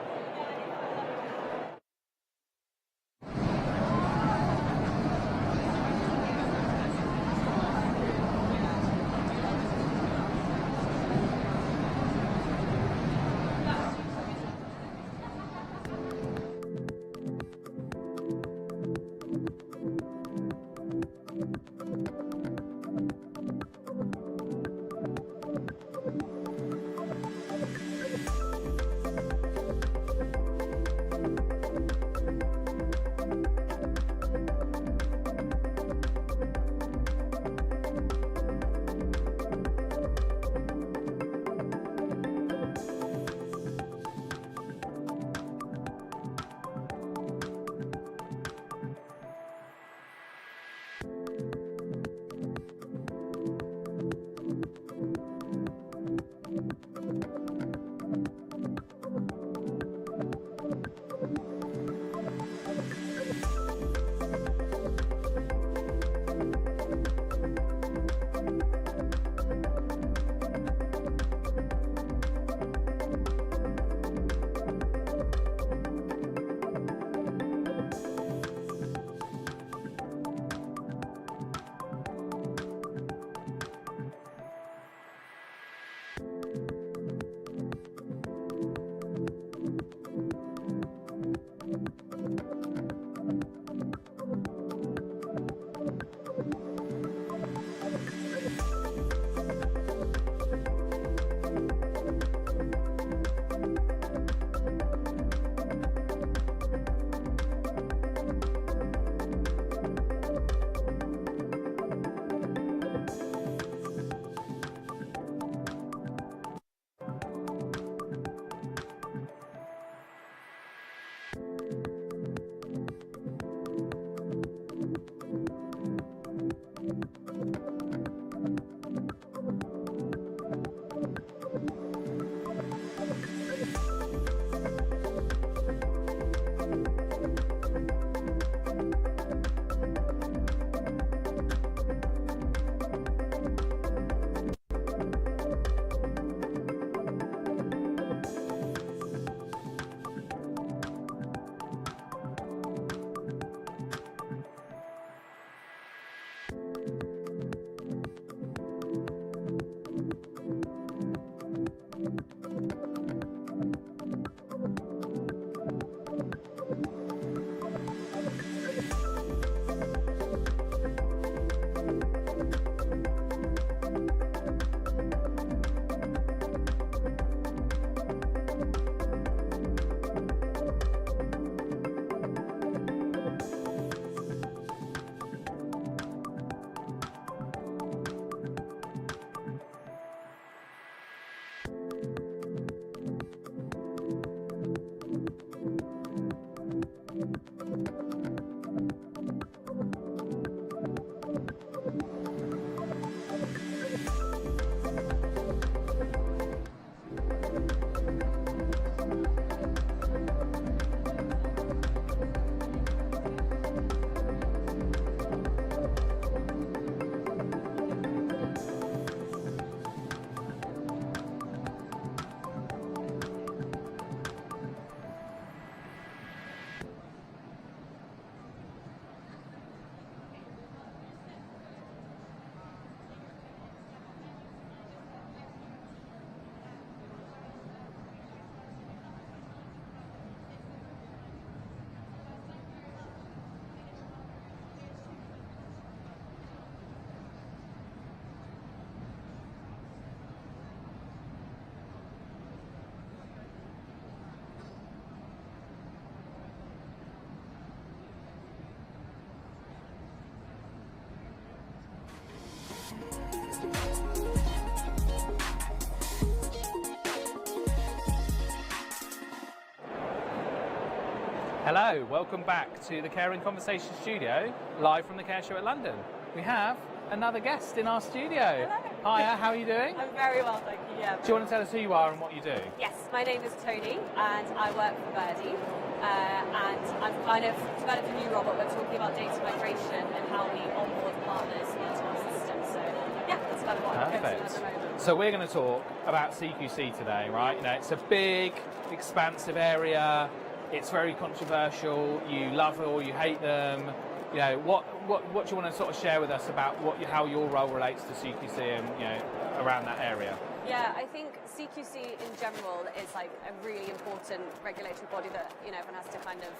Hello, welcome back to the Care and Conversation studio, live from the Care Show at London. We have another guest in our studio. Hello. Hiya, how are you doing? I'm very well, thank you. Yeah. Do you want to tell us who you are and what you do? Yes, my name is Tony and I work for Birdie. And I'm kind of developed a new role, but we're talking about data migration and how we onboard partners into our system. So yeah, that's kind of what I'm focusing on at the moment. So we're going to talk about CQC today, right? You know, it's a big, expansive area. It's very controversial. You love it or you hate them. You know, what do you want to sort of share with us about how your role relates to CQC and, you know, around that area? Yeah, I think CQC in general is like a really important regulatory body that, you know, everyone has to kind of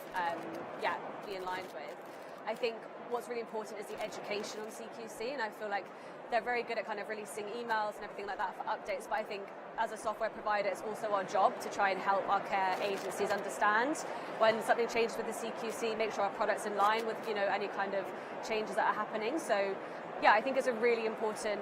be in line with. I think what's really important is the education on CQC, and I feel like they're very good at kind of releasing emails and everything like that for updates, but I think as a software provider it's also our job to try and help our care agencies understand when something changes with the CQC, make sure our product's in line with, you know, any kind of changes that are happening. So yeah, I think it's a really important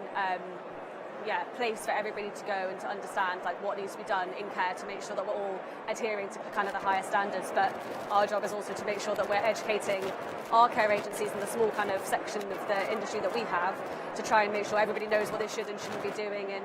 place for everybody to go and to understand like what needs to be done in care to make sure that we're all adhering to kind of the higher standards. But our job is also to make sure that we're educating our care agencies in the small kind of section of the industry that we have to try and make sure everybody knows what they should and shouldn't be doing, and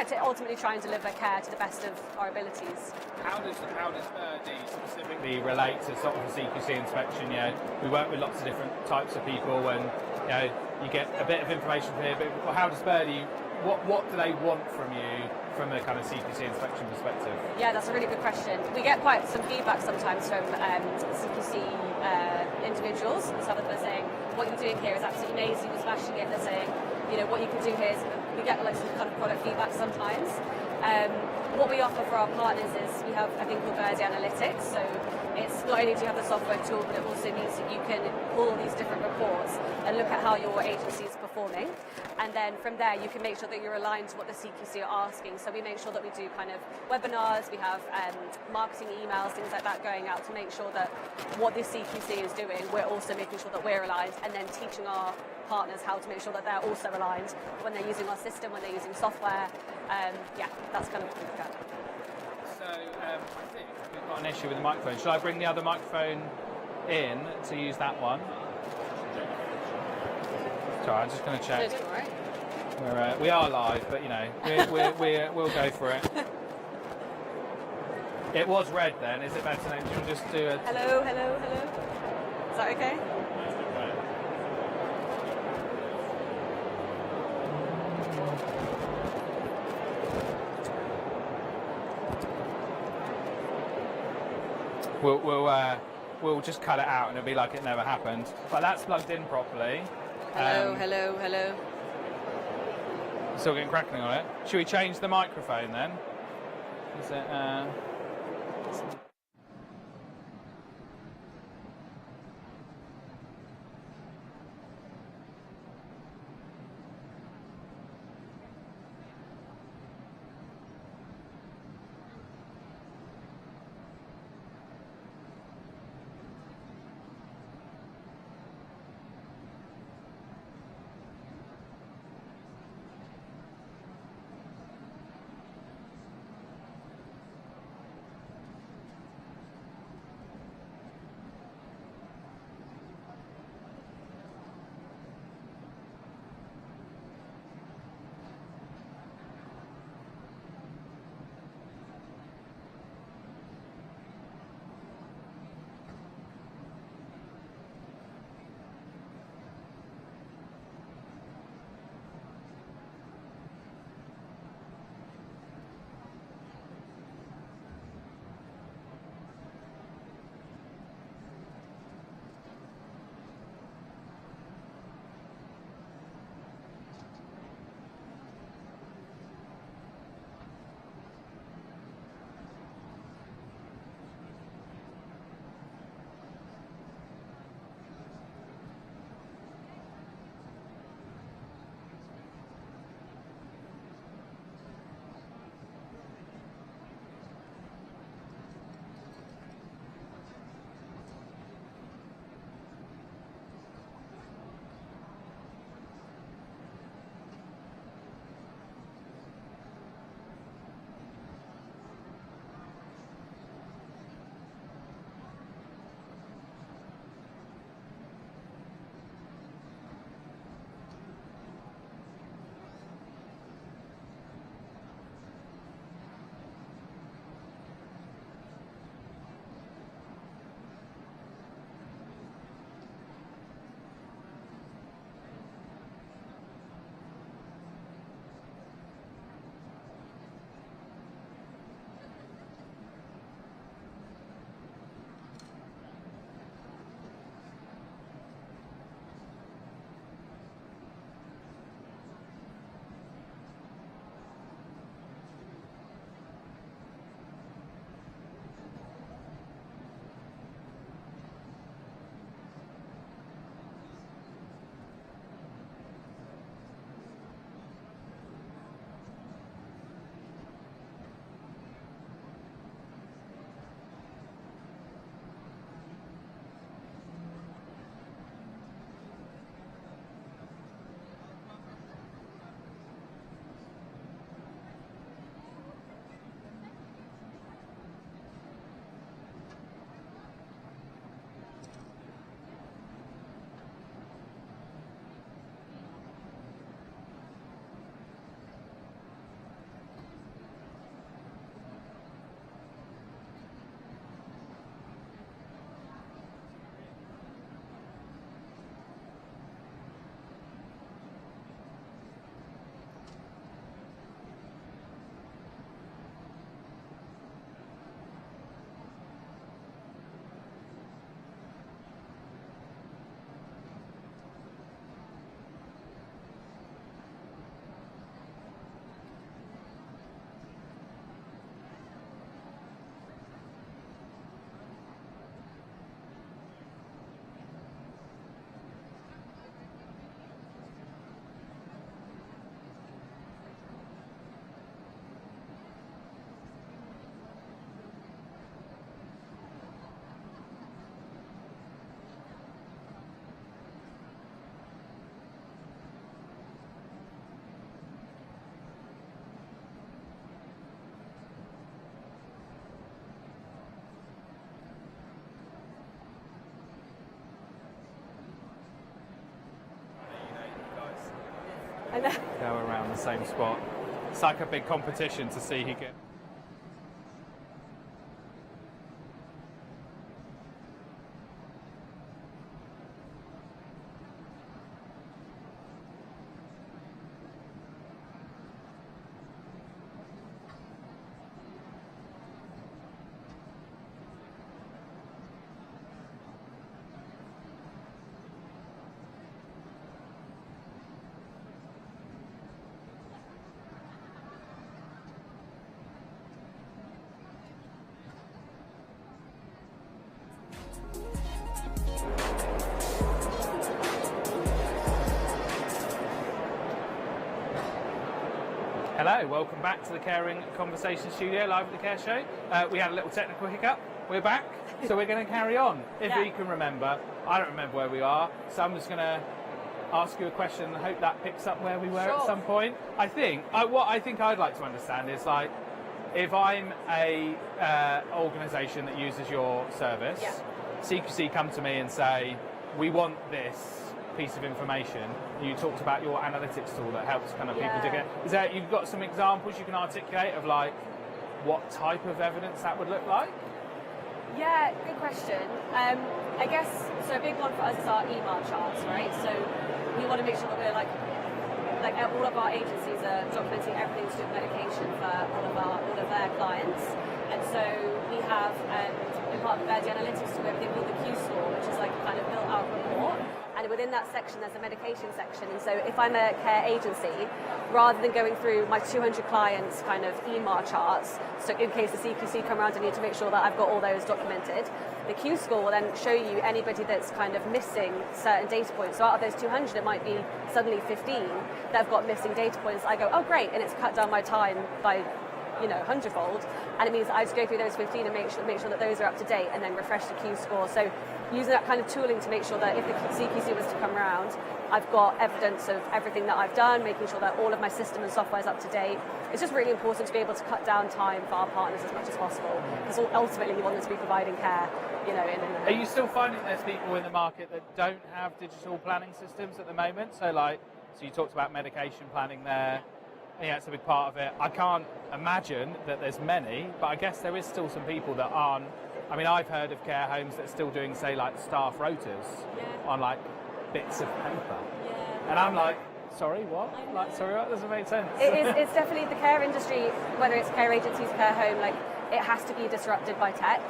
to ultimately try and deliver care to the best of our abilities. How does Birdie specifically relate to sort of the CQC inspection? You know, we work with lots of different types of people, and you know, you get a bit of information from here, but how does Birdie? What do they want from you from a kind of CQC inspection perspective? Yeah, that's a really good question. We get quite some feedback sometimes from CQC individuals. Some of them are saying, what you're doing here is absolutely amazing, you're smashing it. They're saying, you know, what you can do here is, we get like some kind of product feedback sometimes. What we offer for our partners is we have a thing called Birdie Analytics. So it's not only do you have the software tool, but it also means that you can pull all these different reports and look at how your agency is performing. And then from there, you can make sure that you're aligned to what the CQC are asking. So we make sure that we do kind of webinars, we have marketing emails, things like that going out to make sure that what the CQC is doing, we're also making sure that we're aligned, and then teaching our partners how to make sure that they're also aligned when they're using our system, when they're using software. That's kind of what we look at. So I think we've got an issue with the microphone. Should I bring the other microphone in to use that one? Sorry, I'm just going to check. We are live, but you know, we'll go for it. It was red then. Is it better then? Do you just do a... Hello. Is that okay? We'll just cut it out and it'll be like it never happened. But that's plugged in properly. Hello. Still getting crackling on it. Should we change the microphone then? Is it? And then go around the same spot. It's like a big competition to see who gets. Hello, welcome back to the Caring Conversation Studio, live at the Care Show. We had a little technical hiccup. We're back, so we're going to carry on. If you can remember, I don't remember where we are, so I'm just going to ask you a question and hope that picks up where we were at some point. I think, what I think I'd like to understand is, like, if I'm a organisation that uses your service, CQC come to me and say, we want this piece of information. You talked about your analytics tool that helps kind of people to get. Is there, you've got some examples you can articulate of like what type of evidence that would look like? Yeah, good question. I guess so. A big one for us is our email charts, right? So we want to make sure that we're like all of our agencies are documenting everything to do with medication for all of their clients, and so we have in part of the analytics tool everything called the Q score, which is like kind of built out report. And within that section, there's a medication section. And so if I'm a care agency, rather than going through my 200 clients kind of email charts, so in case the CQC come around, I need to make sure that I've got all those documented. The Q score will then show you anybody that's kind of missing certain data points. So out of those 200, it might be suddenly 15 that have got missing data points. I go, oh great, and it's cut down my time by 100-fold, and it means I just go through those 15 and make sure that those are up to date, and then refresh the Q score. So using that kind of tooling to make sure that if the CQC was to come around, I've got evidence of everything that I've done, making sure that all of my system and software is up to date. It's just really important to be able to cut down time for our partners as much as possible, because ultimately you want them to be providing care. Are you still finding there's people in the market that don't have digital planning systems at the moment? So you talked about medication planning there. Yeah, it's a big part of it. I can't imagine that there's many, but I guess there is still some people that aren't. I mean, I've heard of care homes that are still doing, say, like staff rotas on like bits of paper. And I'm like, sorry, what? Like, sorry, what? Doesn't make sense. It's definitely the care industry, whether it's care agencies, care home, like it has to be disrupted by tech.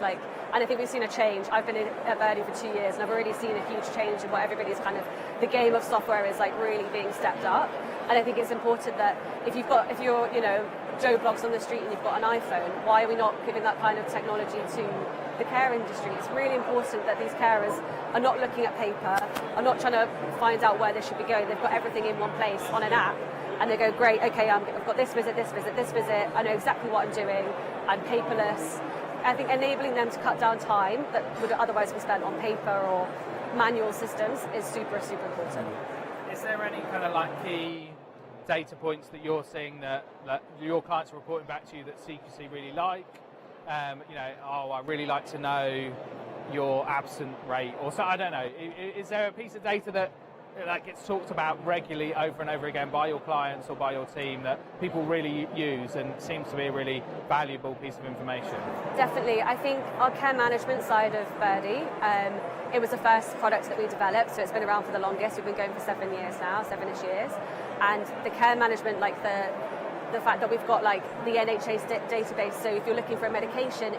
And I think we've seen a change. I've been at Verdi for 2 years, and I've already seen a huge change in what everybody's kind of, the game of software is like really being stepped up. And I think it's important that if you're Joe Blogs on the street and you've got an iPhone, why are we not giving that kind of technology to the care industry? It's really important that these carers are not looking at paper, are not trying to find out where they should be going. They've got everything in one place on an app, and they go, great, okay, I've got this visit, this visit, this visit, I know exactly what I'm doing, I'm paperless. I think enabling them to cut down time that would otherwise be spent on paper or manual systems is super, super important. Is there any kind of like key data points that you're seeing that your clients are reporting back to you that CQC really like? I really like to know your absent rate, or so, I don't know. Is there a piece of data that gets talked about regularly over and over again by your clients or by your team that people really use and seems to be a really valuable piece of information? Definitely. I think our care management side of Verdi, it was the first product that we developed, so it's been around for the longest. We've been going for 7 years now, 7-ish years. And the care management, like the fact that we've got like the NHS database, so if you're looking for a medication,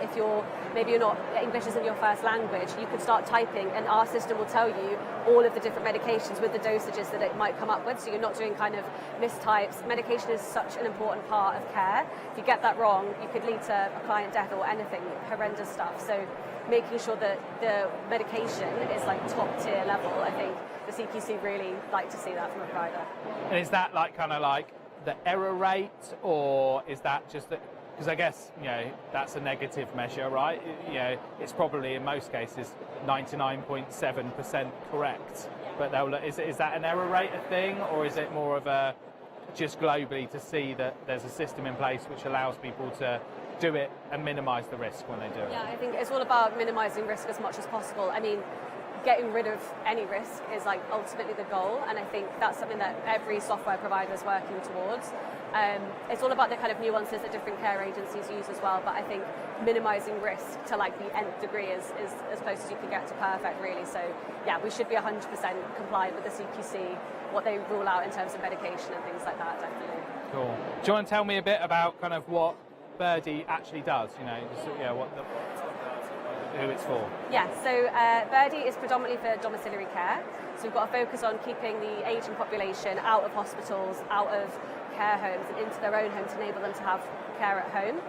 maybe you're not, English isn't your first language, you could start typing and our system will tell you all of the different medications with the dosages that it might come up with, so you're not doing kind of mistypes. Medication is such an important part of care. If you get that wrong, you could lead to a client death or anything, horrendous stuff. So making sure that the medication is like top tier level, I think the CQC really like to see that from a provider. And is that like kind of like the error rate, or is that just that? Because I guess that's a negative measure, right? It's probably in most cases 99.7% correct. But is that an error rate a thing, or is it more of a just globally to see that there's a system in place which allows people to do it and minimise the risk when they do it? Yeah, I think it's all about minimising risk as much as possible. I mean, getting rid of any risk is like ultimately the goal, and I think that's something that every software provider is working towards. It's all about the kind of nuances that different care agencies use as well, but I think minimising risk to like the nth degree is as close as you can get to perfect, really. So yeah, we should be 100% compliant with the CQC, what they rule out in terms of medication and things like that, definitely. Cool. Do you want to tell me a bit about kind of what Birdie actually does? You know, just, who it's for? Yeah, so Birdie is predominantly for domiciliary care. So we've got a focus on keeping the ageing population out of hospitals, out of care homes and into their own home to enable them to have care at home.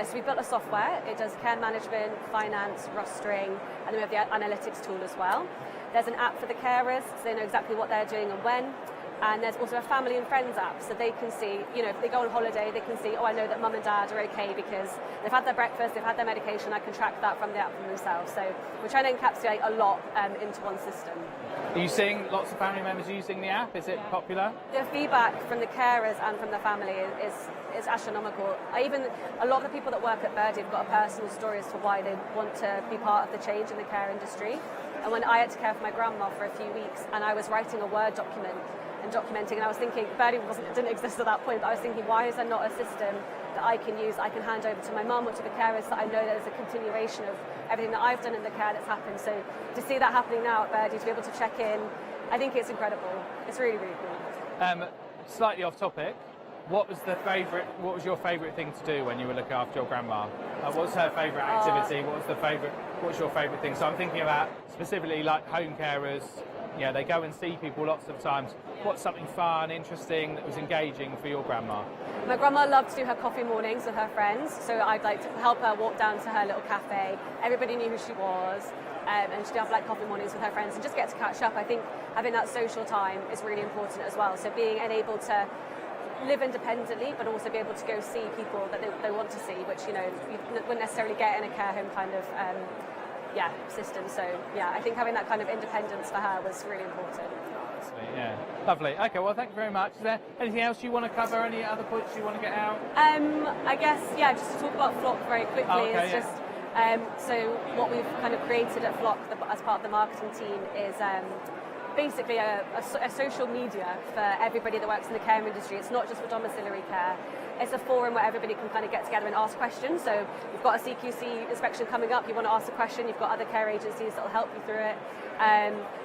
So we've built a software. It does care management, finance, rostering, and then we have the analytics tool as well. There's an app for the carers, so they know exactly what they're doing and when. And there's also a family and friends app, so they can see, you know, if they go on holiday, they can see, oh, I know that mum and dad are okay because they've had their breakfast, they've had their medication, I can track that from the app for themselves. So we're trying to encapsulate a lot into one system. Are you seeing lots of family members using the app? Is it popular? The feedback from the carers and from the family is astronomical. A lot of the people that work at Birdie have got a personal story as to why they want to be part of the change in the care industry. And when I had to care for my grandma for a few weeks and I was writing a Word document and documenting, and I was thinking, Birdie didn't exist at that point, but I was thinking, why is there not a system that I can use, I can hand over to my mum or to the carers, that I know there's a continuation of everything that I've done in the care that's happened. So to see that happening now at Birdie, to be able to check in, I think it's incredible. It's really, really cool. Slightly off topic, what was your favourite thing to do when you were looking after your grandma? What was her favourite activity? What's your favourite thing? So I'm thinking about specifically like home carers. Yeah, they go and see people lots of times. What's something fun, interesting, that was engaging for your grandma? My grandma loved to do her coffee mornings with her friends, so I'd like to help her walk down to her little cafe. Everybody knew who she was, and she'd have like coffee mornings with her friends and just get to catch up. I think having that social time is really important as well. So being able to live independently, but also be able to go see people that they want to see, which, you know, you wouldn't necessarily get in a care home kind of system. So yeah, I think having that kind of independence for her was really important. Yeah, lovely. Okay, well, thank you very much. Is there anything else you want to cover? Any other points you want to get out? I guess, yeah, just to talk about Flock very quickly. So what we've kind of created at Flock as part of the marketing team is basically a social media for everybody that works in the care industry. It's not just for domiciliary care. It's a forum where everybody can kind of get together and ask questions. So you've got a CQC inspection coming up, you want to ask a question, you've got other care agencies that will help you through it.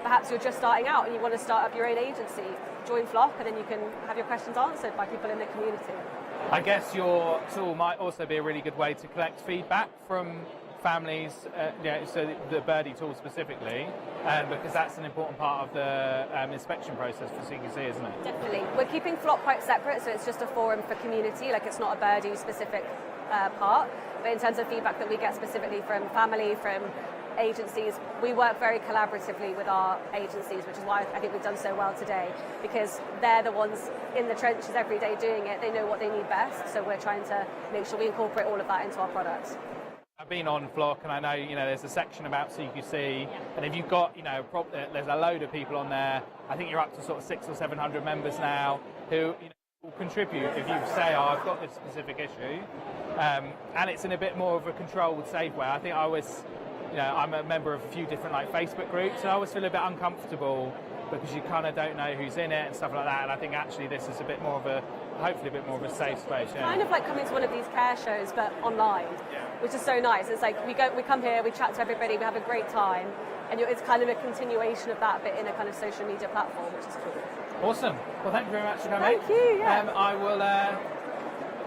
Perhaps you're just starting out and you want to start up your own agency. Join Flock and then you can have your questions answered by people in the community. I guess your tool might also be a really good way to collect feedback from families, so the Birdie tool specifically, because that's an important part of the inspection process for CQC, isn't it? Definitely. We're keeping Flock quite separate, so it's just a forum for community, like it's not a Birdie specific part, but in terms of feedback that we get specifically from family, from agencies, we work very collaboratively with our agencies, which is why I think we've done so well today, because they're the ones in the trenches every day doing it. They know what they need best, so we're trying to make sure we incorporate all of that into our products. I've been on Flock, and I know there's a section about CQC, and if you've got there's a load of people on there. I think you're up to sort of 600 or 700 members now who will contribute if you say, I've got this specific issue, and it's in a bit more of a controlled, safe way. I think I always, I'm a member of a few different Facebook groups, and I always feel a bit uncomfortable because you kind of don't know who's in it and stuff like that. And I think actually this is hopefully a bit more of a safe space. Yeah. Kind of like coming to one of these care shows, but online, which is so nice. It's like we come here, we chat to everybody, we have a great time, and it's kind of a continuation of that, but in a kind of social media platform, which is cool. Awesome. Well, thank you very much for coming. Thank you. Yeah. I will.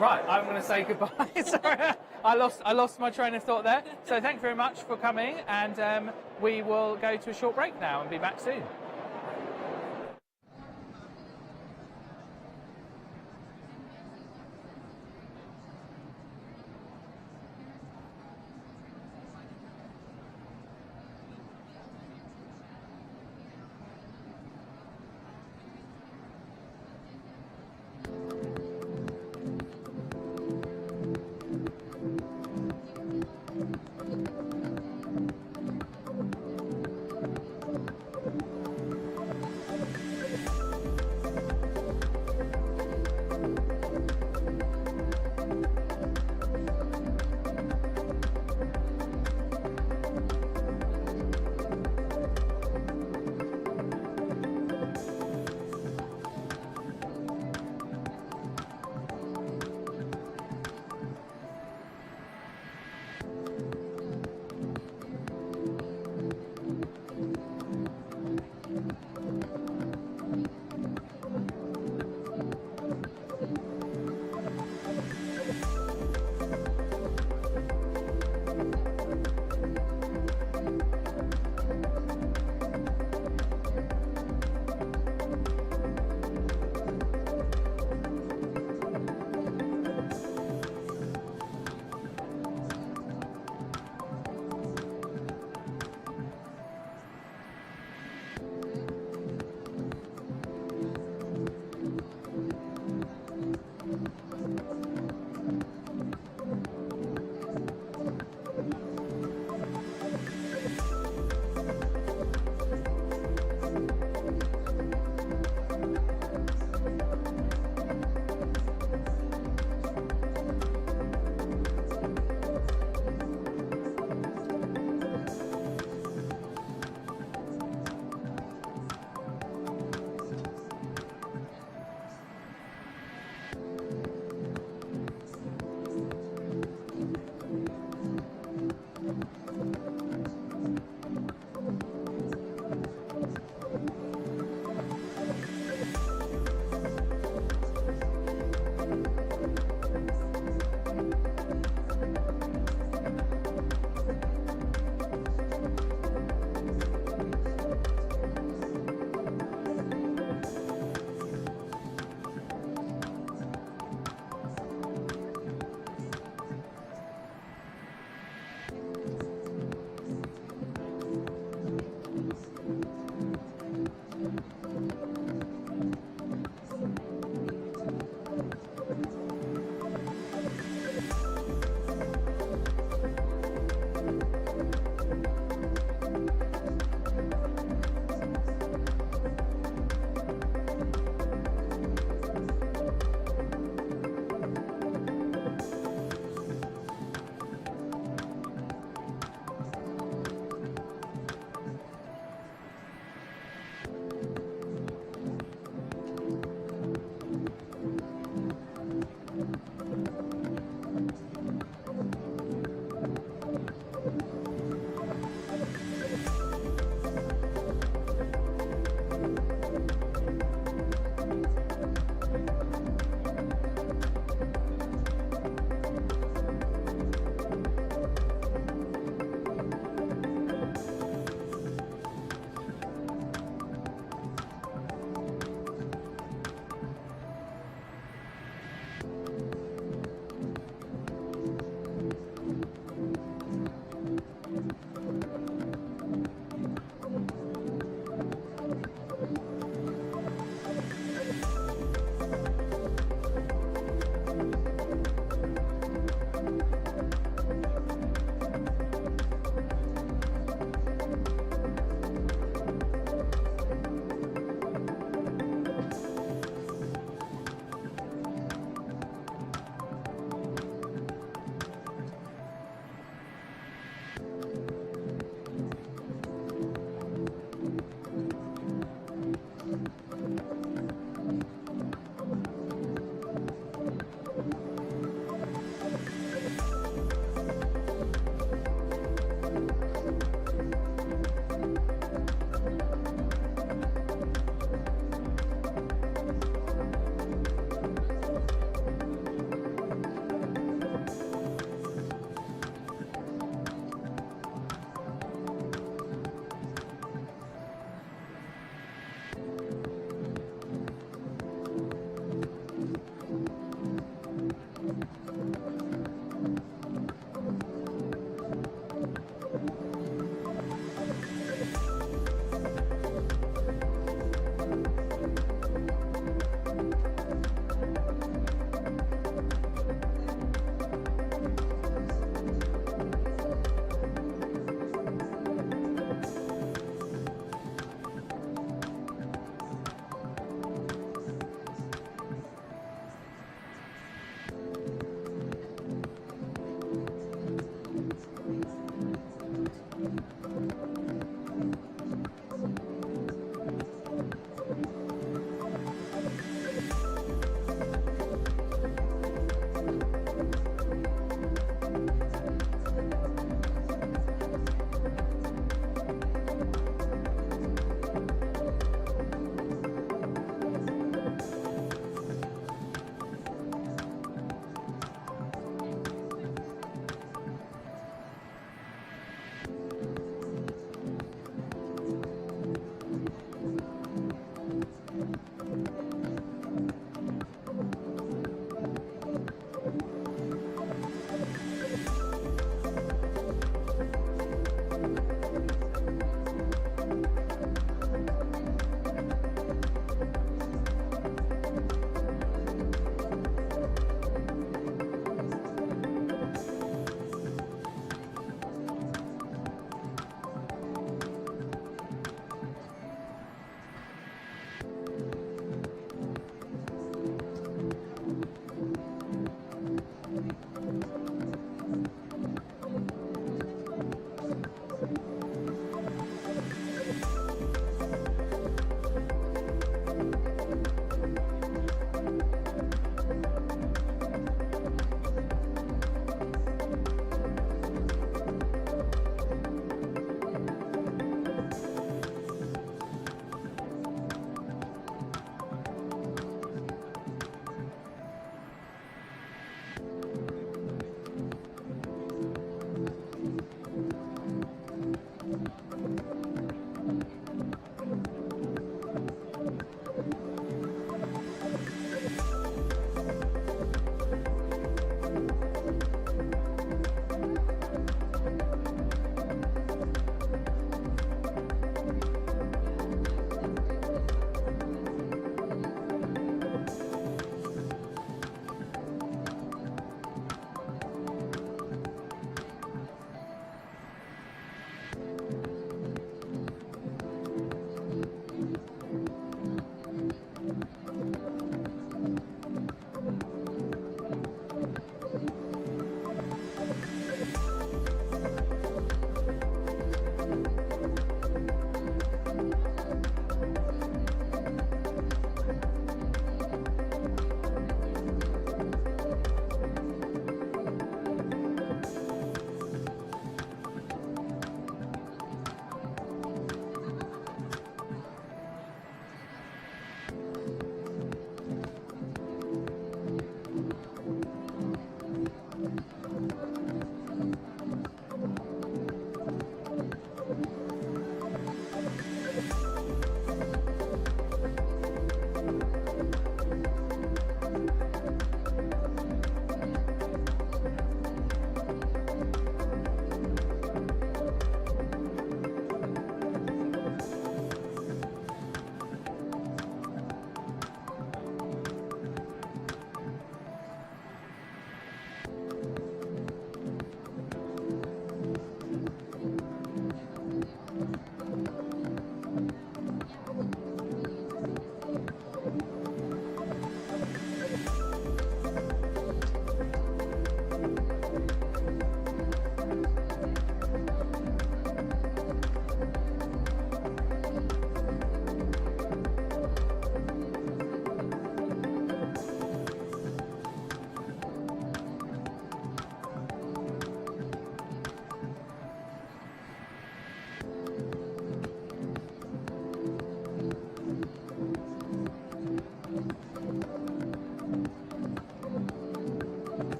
Right, I'm going to say goodbye. Sorry, I lost my train of thought there. So thank you very much for coming, and we will go to a short break now and be back soon.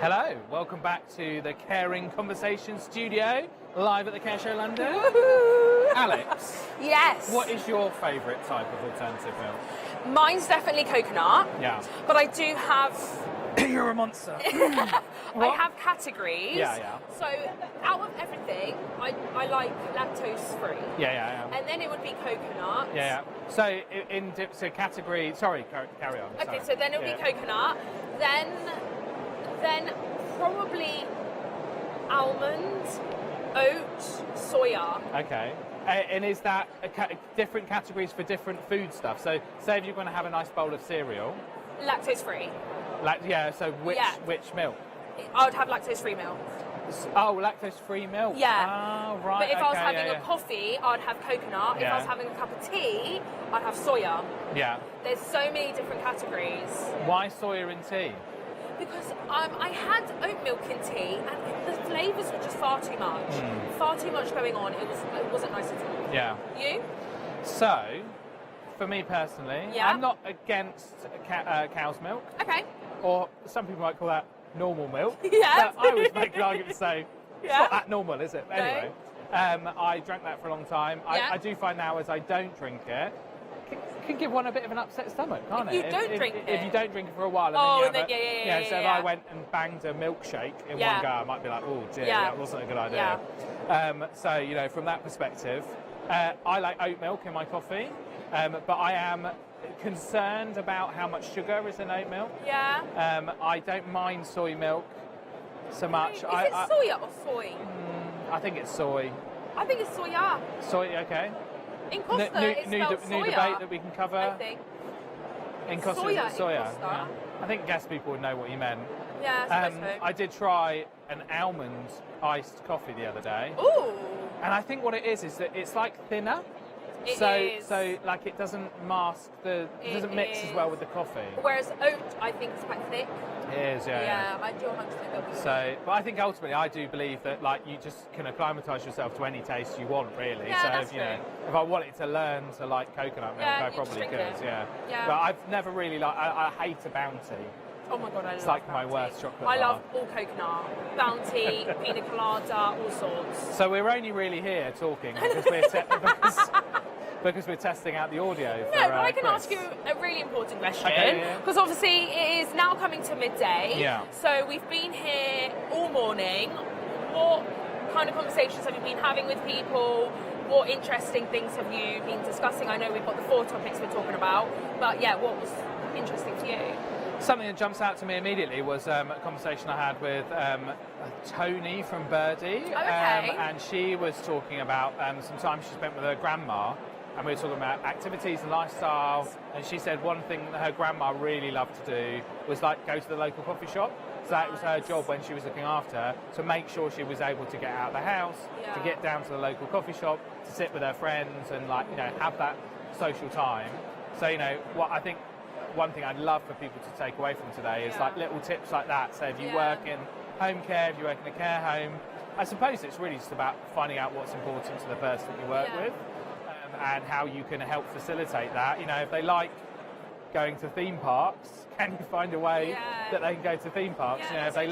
Hello, welcome back to the Caring Conversation studio, live at the Care Show London. Alex. Yes. What is your favourite type of alternative milk? Mine's definitely coconut. Yeah. But I do have... You're a monster. I have categories. Yeah. So out of everything, I like lactose free. Yeah. And then it would be coconut. Yeah. So so category. Sorry, carry on. Okay, so then it would be coconut. Then probably almond, oat, soya. Okay. And is that different categories for different food stuff? So say if you're going to have a nice bowl of cereal. Lactose free. So which milk? I would have lactose free milk. Oh, lactose free milk. Yeah. Oh, right. But if I was having a coffee, I'd have coconut. If I was having a cup of tea, I'd have soya. Yeah. There's so many different categories. Why soya in tea? Because I had oat milk in tea, and the flavours were just far too much. Far too much going on. It wasn't nice at all. Yeah. You? So, for me personally, I'm not against cow's milk. Okay. Or some people might call that normal milk. Yeah. But I always make an argument to say it's not that normal, is it? No. Anyway, I drank that for a long time. I do find now as I don't drink it, can give one a bit of an upset stomach, can't it? If you don't drink it. If you don't drink it for a while, And then so if I yeah. went and banged a milkshake in one go, I might be like, oh dear, that wasn't a good idea. Yeah. So from that perspective, I like oat milk in my coffee, but I am concerned about how much sugar is in oat milk. Yeah. I don't mind soy milk so much. Is it soya or soy? I think it's soy. I think it's soya. Soy, okay. In Costa, it's spelled soya. New debate that we can cover. I think. In Costa, soya, is it soya? in Costa. Yeah. I think guess people would know what you meant. Yeah, I suppose so. I did try an almond iced coffee the other day. Ooh. And I think what it is that it's like thinner. It is. So like it doesn't mask it doesn't mix as well with the coffee. Whereas oat, I think, is quite thick. It is, yeah. Yeah, I do 100% agree. So, but I think ultimately I do believe that like you just can acclimatise yourself to any taste you want, really. Yeah, so that's if I wanted to learn to like coconut milk, I probably could. Yeah. But I've never really I hate a Bounty. Oh my god, I love It's like Bounty. my worst chocolate I bar. love all coconut, Bounty, pina colada, all sorts. So we're only really here talking because because we're testing out the audio. No, but I can Chris. ask you a really important question. Okay, Because obviously it is now coming to midday. Yeah. So we've been here all morning. What kind of conversations have you been having with people? What interesting things have you been discussing? I know we've got the 4 topics we're talking about, but what was interesting to you? Something that jumps out to me immediately was a conversation I had with Tony from Birdie. Oh, okay. And she was talking about some time she spent with her grandma, and we were talking about activities and lifestyle, and she said one thing that her grandma really loved to do was like go to the local coffee shop. So that was her job when she was looking after her, to make sure she was able to get out of the house, to get down to the local coffee shop, to sit with her friends and have that social time. So what I think one thing I'd love for people to take away from today is like little tips like that. So if you work in home care, if you work in a care home, I suppose it's really just about finding out what's important to the person that you work with, and how you can help facilitate that. If they like going to theme parks, can you find a way that they can go to theme parks? If they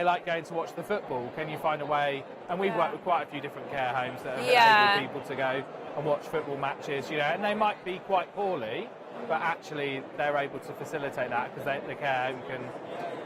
like going to watch the football, can you find a way? And we've worked with quite a few different care homes that have enabled people to go and watch football matches, and they might be quite poorly, but actually they're able to facilitate that because the care home can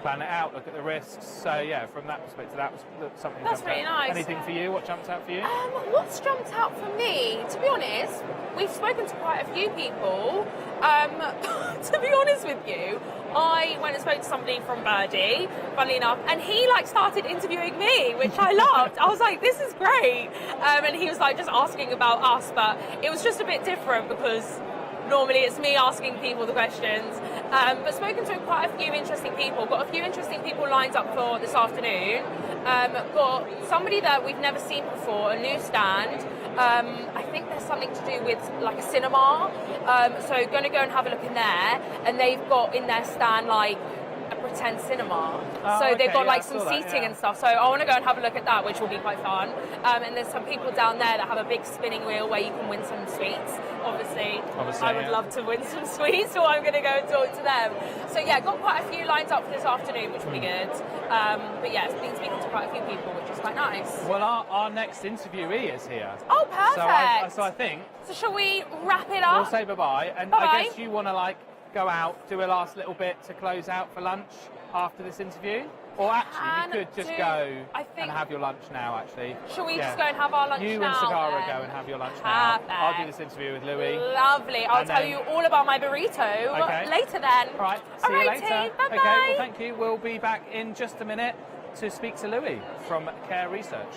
plan it out, look at the risks. So from that perspective, that was something. That's really nice. Anything for you? What jumped out for you? What's jumped out for me? To be honest, we've spoken to quite a few people. To be honest with you, I went and spoke to somebody from Birdie, funnily enough, and he started interviewing me, which I loved. I was like, this is great. And he was just asking about us, but it was just a bit different because normally it's me asking people the questions. But spoken to quite a few interesting people. Got a few interesting people lined up for this afternoon. Got somebody that we've never seen before, a new stand. I think there's something to do with a cinema. So going to go and have a look in there. And they've got in their stand a pretend cinema. Oh, So okay, they've got yeah, like I some saw that, seating yeah. and stuff. So I want to go and have a look at that, which will be quite fun. And there's some people down there that have a big spinning wheel where you can win some sweets. Obviously I would yeah. love to win some sweets, so I'm going to go and talk to them. So yeah, got quite a few lines up for this afternoon, which will be good. But yeah, been speaking to quite a few people, which is quite nice. Well, our next interviewee is here. Oh, perfect. So I think So shall we wrap it up? we'll say bye-bye. And Bye-bye. I guess you want to like go out, do a last little bit to close out for lunch after this interview? Or actually, you could just go and have your lunch now, actually. Shall we just go and have our lunch you now? and Sagara then? go and have your lunch now. Perfect. I'll do this interview with Louie. Lovely. I'll And tell then- you all about my burrito Okay. later then. All right, see you later. Bye-bye. Okay, well, thank you. We'll be back in just a minute to speak to Louie from Care Research.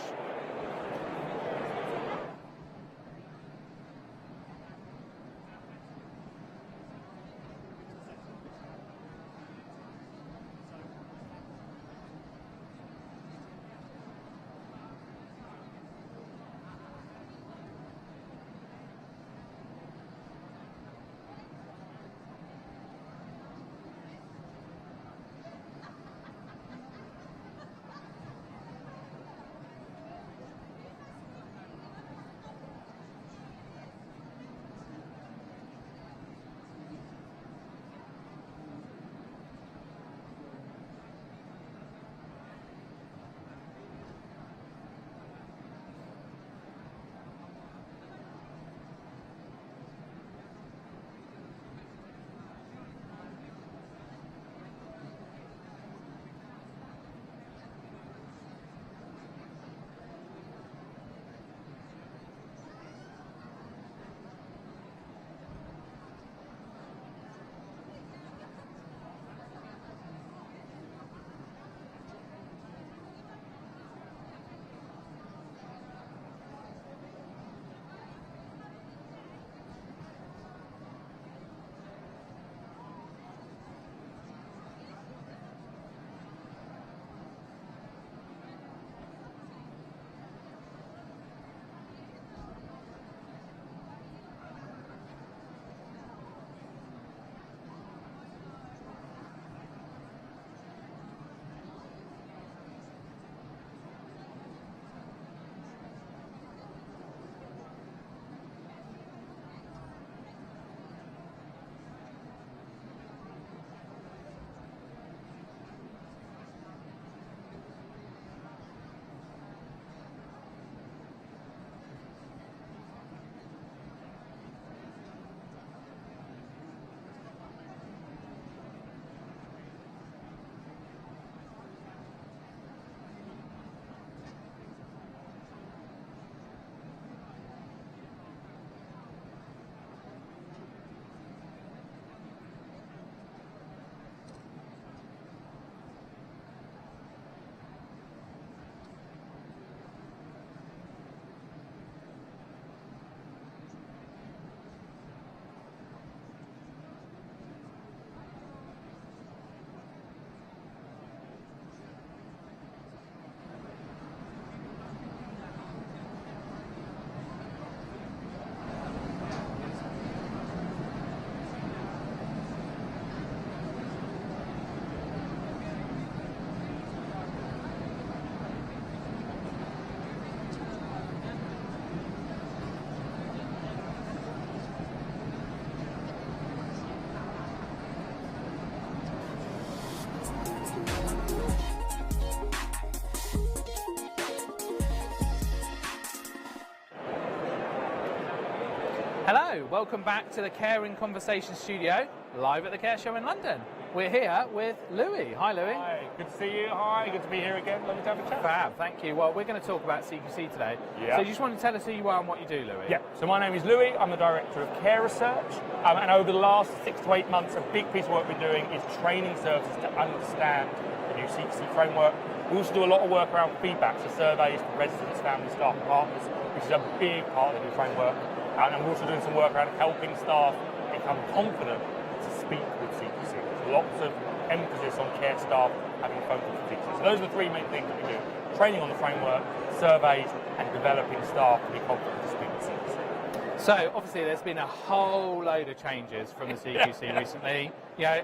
Hello, welcome back to the Care in Conversation studio, live at the Care Show in London. We're here with Louie. Hi, Louie. Hi, good to see you. Hi, good to be here again. Lovely to have a chat. Fab, thank you. Well, we're going to talk about CQC today. Yeah. So you just want to tell us who you are and what you do, Louie? Yeah, so my name is Louie. I'm the Director of Care Research. And over the last 6 to 8 months, a big piece of work we're doing is training services to understand the new CQC framework. We also do a lot of work around feedback, so surveys to residents, family, staff and partners, which is a big part of the new framework. And we're also doing some work around helping staff become confident to speak with CQC. There's lots of emphasis on care staff having phone calls with CQC. So those are the three main things that we do. Training on the framework, surveys, and developing staff to be confident to speak with CQC. So obviously there's been a whole load of changes from the CQC recently. You know,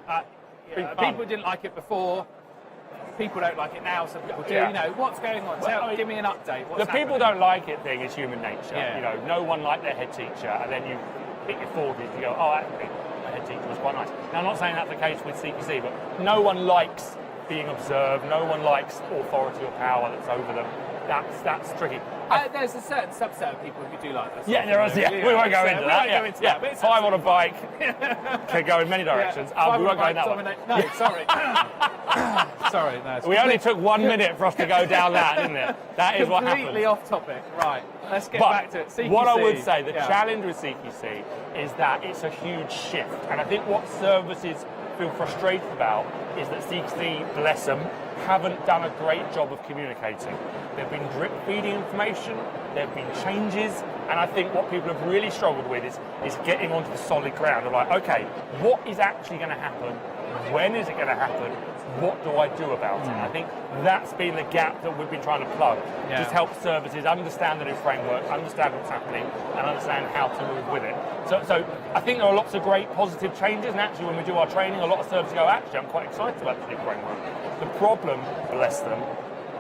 people didn't like it before. People don't like it now, some people do. Yeah. You know, what's going on? Give me an update. What's The people happening? don't like it thing is human nature. Yeah. You know, no one liked their head teacher, and then you hit your 40s and you go, oh, actually, my head teacher was quite nice. Now, I'm not saying that's the case with CQC, but no one likes being observed. No one likes authority or power that's over them. That's tricky. There's a certain subset of people who do like this. Yeah, there is. Yeah, we won't go into that. Yeah, but it's five on a bike can go in many directions. We won't go in that one. No, sorry. Sorry, no. We only took 1 minute for us to go down that, didn't it? That is what happened. Completely off topic. Right, let's get back to it. CQC, what I would say, the challenge with CQC is that it's a huge shift. And I think what services feel frustrated about is that CQC, bless them, haven't done a great job of communicating. They've been drip feeding information, there have been changes, and I think what people have really struggled with is getting onto the solid ground of like, okay, what is actually going to happen? When is it going to happen? What do I do about it? I think that's been the gap that we've been trying to plug. Just help services understand the new framework, understand what's happening, and understand how to move with it. So I think there are lots of great positive changes, and actually when we do our training, a lot of services go, actually, I'm quite excited about the new framework. The problem, bless them,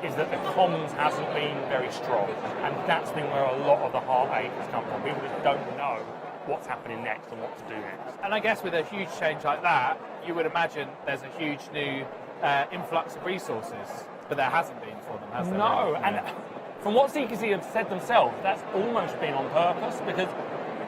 is that the comms hasn't been very strong, and that's been where a lot of the heartache has come from. People just don't know what's happening next and what to do next. And I guess with a huge change like that, you would imagine there's a huge new influx of resources, but there hasn't been for them, has there? No, and from what CQC have said themselves, that's almost been on purpose, because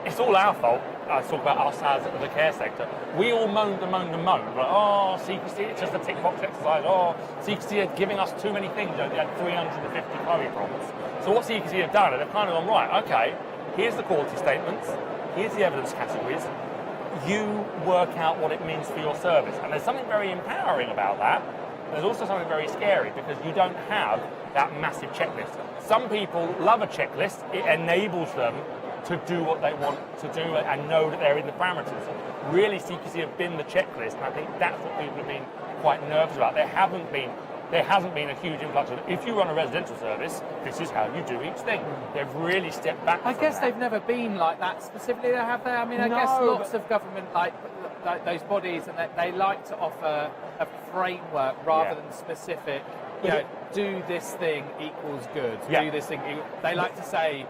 it's all our fault. I talk about us as the care sector. We all moaned and moaned and moaned. Like, oh, CQC, it's just a tick box exercise. Oh, CQC are giving us too many things. They had 350 Chloe problems. So what CQC have done, they've kind of gone, right, okay, here's the quality statements, here's the evidence categories, you work out what it means for your service. And there's something very empowering about that. There's also something very scary, because you don't have that massive checklist. Some people love a checklist. It enables them to do what they want to do and know that they're in the parameters. Really, CQC have been the checklist, and I think that's what people have been quite nervous about. There hasn't been a huge influx of, if you run a residential service, this is how you do each thing. They've really stepped back. I guess they've never been like that specifically, have they? I mean, I guess lots of government, like those bodies, and they like to offer a framework rather than specific, you know, do this thing equals good, do this thing. They like to say,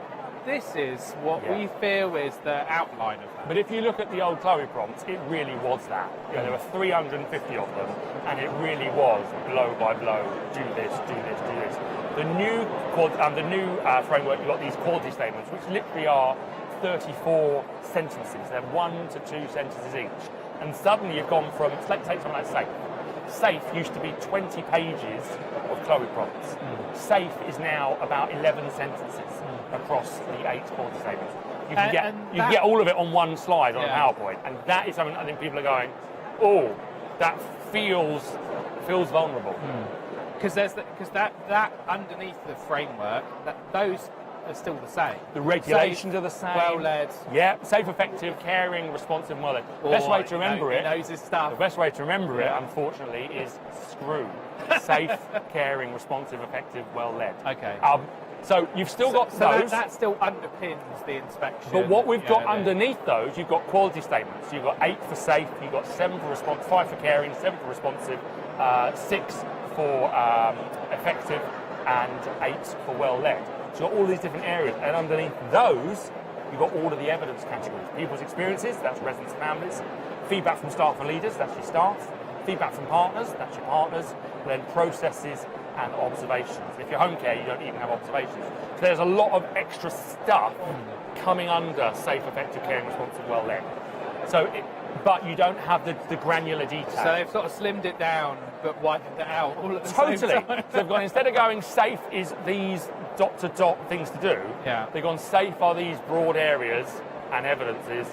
this is what we feel is the outline of that. But if you look at the old Chloe prompts, it really was that. You know, there were 350 of them, and it really was blow by blow, do this, do this, do this. The new framework, you've got these quality statements, which literally are 34 sentences. They're 1 to 2 sentences each. And suddenly you've gone from, let's take something like SAFE. SAFE used to be 20 pages of Chloe prompts. SAFE is now about 11 sentences across the 8 quality statements. You can get all of it on one slide on a PowerPoint, and that is something I think people are going, oh, that feels vulnerable. Because that underneath the framework, those are still the same. The regulations are the same. Well led. Yeah, safe, effective, caring, responsive, and well led. The best way to remember it. He knows his stuff. The best way to remember it, unfortunately, is SCREW. Safe, caring, responsive, effective, well led. Okay. So you've still got those. That still underpins the inspection. But what we've got underneath those, you've got quality statements. You've got 8 for safe, you've got 7 for response, 5 for caring, 7 for responsive, 6 for effective, and 8 for well led. So you've got all these different areas, and underneath those, you've got all of the evidence categories. People's experiences, that's residents and families. Feedback from staff and leaders, that's your staff. Feedback from partners, that's your partners. Then processes and observations. If you're home care, you don't even have observations. So there's a lot of extra stuff coming under safe, effective, caring, responsive, well led. But you don't have the granular detail. So they've sort of slimmed it down, but widened it out all at the same time. So they've gone, instead of going safe is these dot things to do, they've gone safe are these broad areas, and evidence is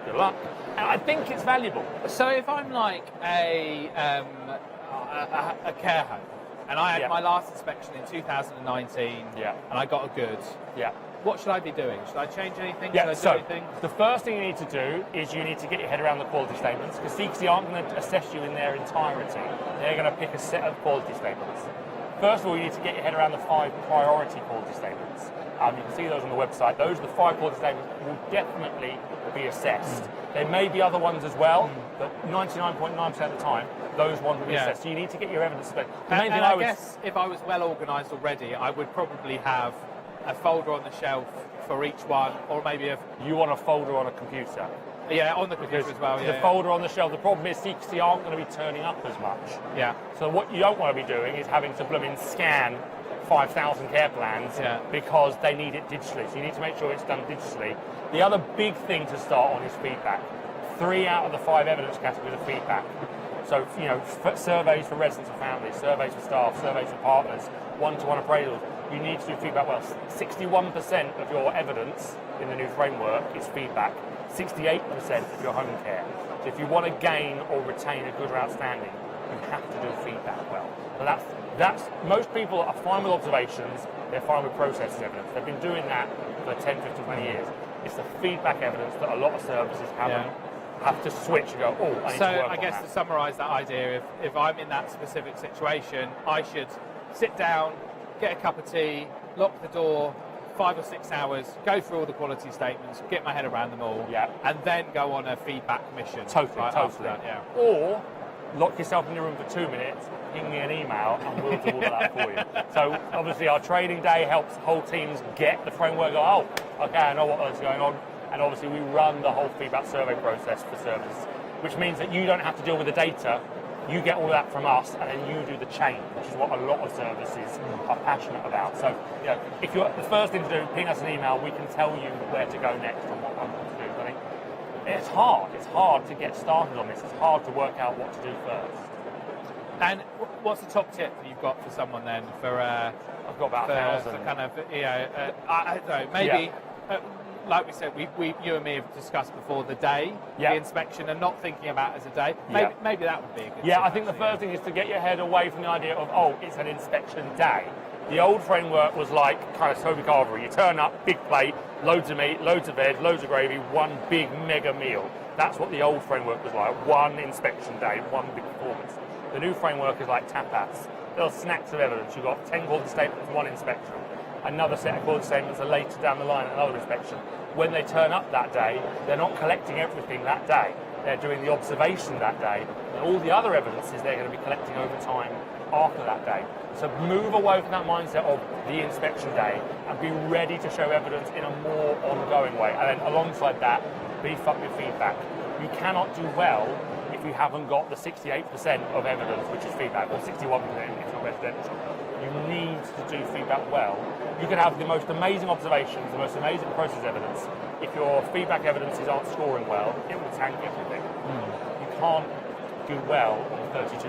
good luck. And I think it's valuable. So if I'm like a care home, and I had my last inspection in 2019, and I got a good. What should I be doing? Should I change anything? Should I do anything? The first thing you need to do is you need to get your head around the quality statements, because CQC aren't going to assess you in their entirety. They're going to pick a set of quality statements. First of all, you need to get your head around the 5 priority quality statements. You can see those on the website. Those are the 5 quality statements that will definitely be assessed. There may be other ones as well, but 99.9% of the time, those ones will be assessed. So you need to get your evidence split. And I guess if I was well organised already, I would probably have a folder on the shelf for each one, or maybe you want a folder on a computer. Yeah, on the computer as well. The folder on the shelf. The problem is CQC aren't going to be turning up as much. Yeah. So what you don't want to be doing is having to scan 5,000 care plans because they need it digitally. So you need to make sure it's done digitally. The other big thing to start on is feedback. 3 out of the 5 evidence categories are feedback. So, surveys for residents and families, surveys for staff, surveys for partners, one-to-one appraisals. You need to do feedback well. 61% of your evidence in the new framework is feedback. 68% of your home care. So if you want to gain or retain a good or outstanding, you have to do feedback well. So that's most people are fine with observations, they're fine with processes evidence. They've been doing that for 10, 15, 20 years. It's the feedback evidence that a lot of services have to switch and go, I need to work So on I guess that. to summarise that idea, if I'm in that specific situation, I should sit down, get a cup of tea, lock the door, 5 or 6 hours, go through all the quality statements, get my head around them all, and then go on a feedback mission. Totally. That, Or lock yourself in your room for 2 minutes, ping me an email, and we'll do all of that for you. So obviously our training day helps whole teams get the framework, go, okay, I know what's going on. And obviously we run the whole feedback survey process for services, which means that you don't have to deal with the data. You get all of that from us, and then you do the change, which is what a lot of services are passionate about. So, if you're the first thing to do, ping us an email. We can tell you where to go next and what to do. I think it's hard. It's hard to get started on this. It's hard to work out what to do first. And what's the top tip that you've got for someone then? For I've got about 1,000. For kind of I don't know, maybe. Like we said, you and me have discussed before the day, the inspection, and not thinking about it as a day. Maybe that would be a good tip, I think the first thing is to get your head away from the idea of, it's an inspection day. The old framework was like kind of Toby Carvery. You turn up, big plate, loads of meat, loads of veg, loads of gravy, one big mega meal. That's what the old framework was like. One inspection day, one big performance. The new framework is like tapas. Little snacks of evidence. You've got 10 quality statements, 1 inspection. Another set of quality statements are later down the line, another inspection. When they turn up that day, they're not collecting everything that day. They're doing the observation that day, and all the other evidences they're going to be collecting over time after that day. So move away from that mindset of the inspection day and be ready to show evidence in a more ongoing way. And then alongside that, beef up your feedback. You cannot do well if you haven't got the 68% of evidence, which is feedback, or 61% if it's not residential. You need to do feedback well. You can have the most amazing observations, the most amazing process evidence. If your feedback evidences aren't scoring well, it will tank everything. You can't do well on 32%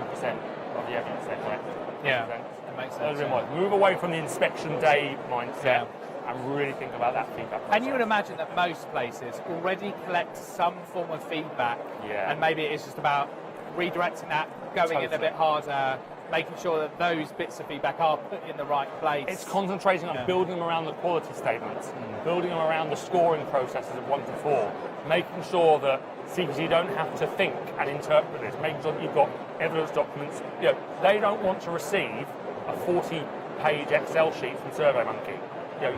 of the evidence they collect. That makes sense. Move away from the inspection day mindset and really think about that feedback process. And you would imagine that most places already collect some form of feedback, and maybe it is just about redirecting that, going in a bit harder, making sure that those bits of feedback are put in the right place. It's concentrating on building them around the quality statements, building them around the scoring processes of 1 to 4, making sure that CQC don't have to think and interpret this, making sure that you've got evidence documents. They don't want to receive a 40-page Excel sheet from SurveyMonkey.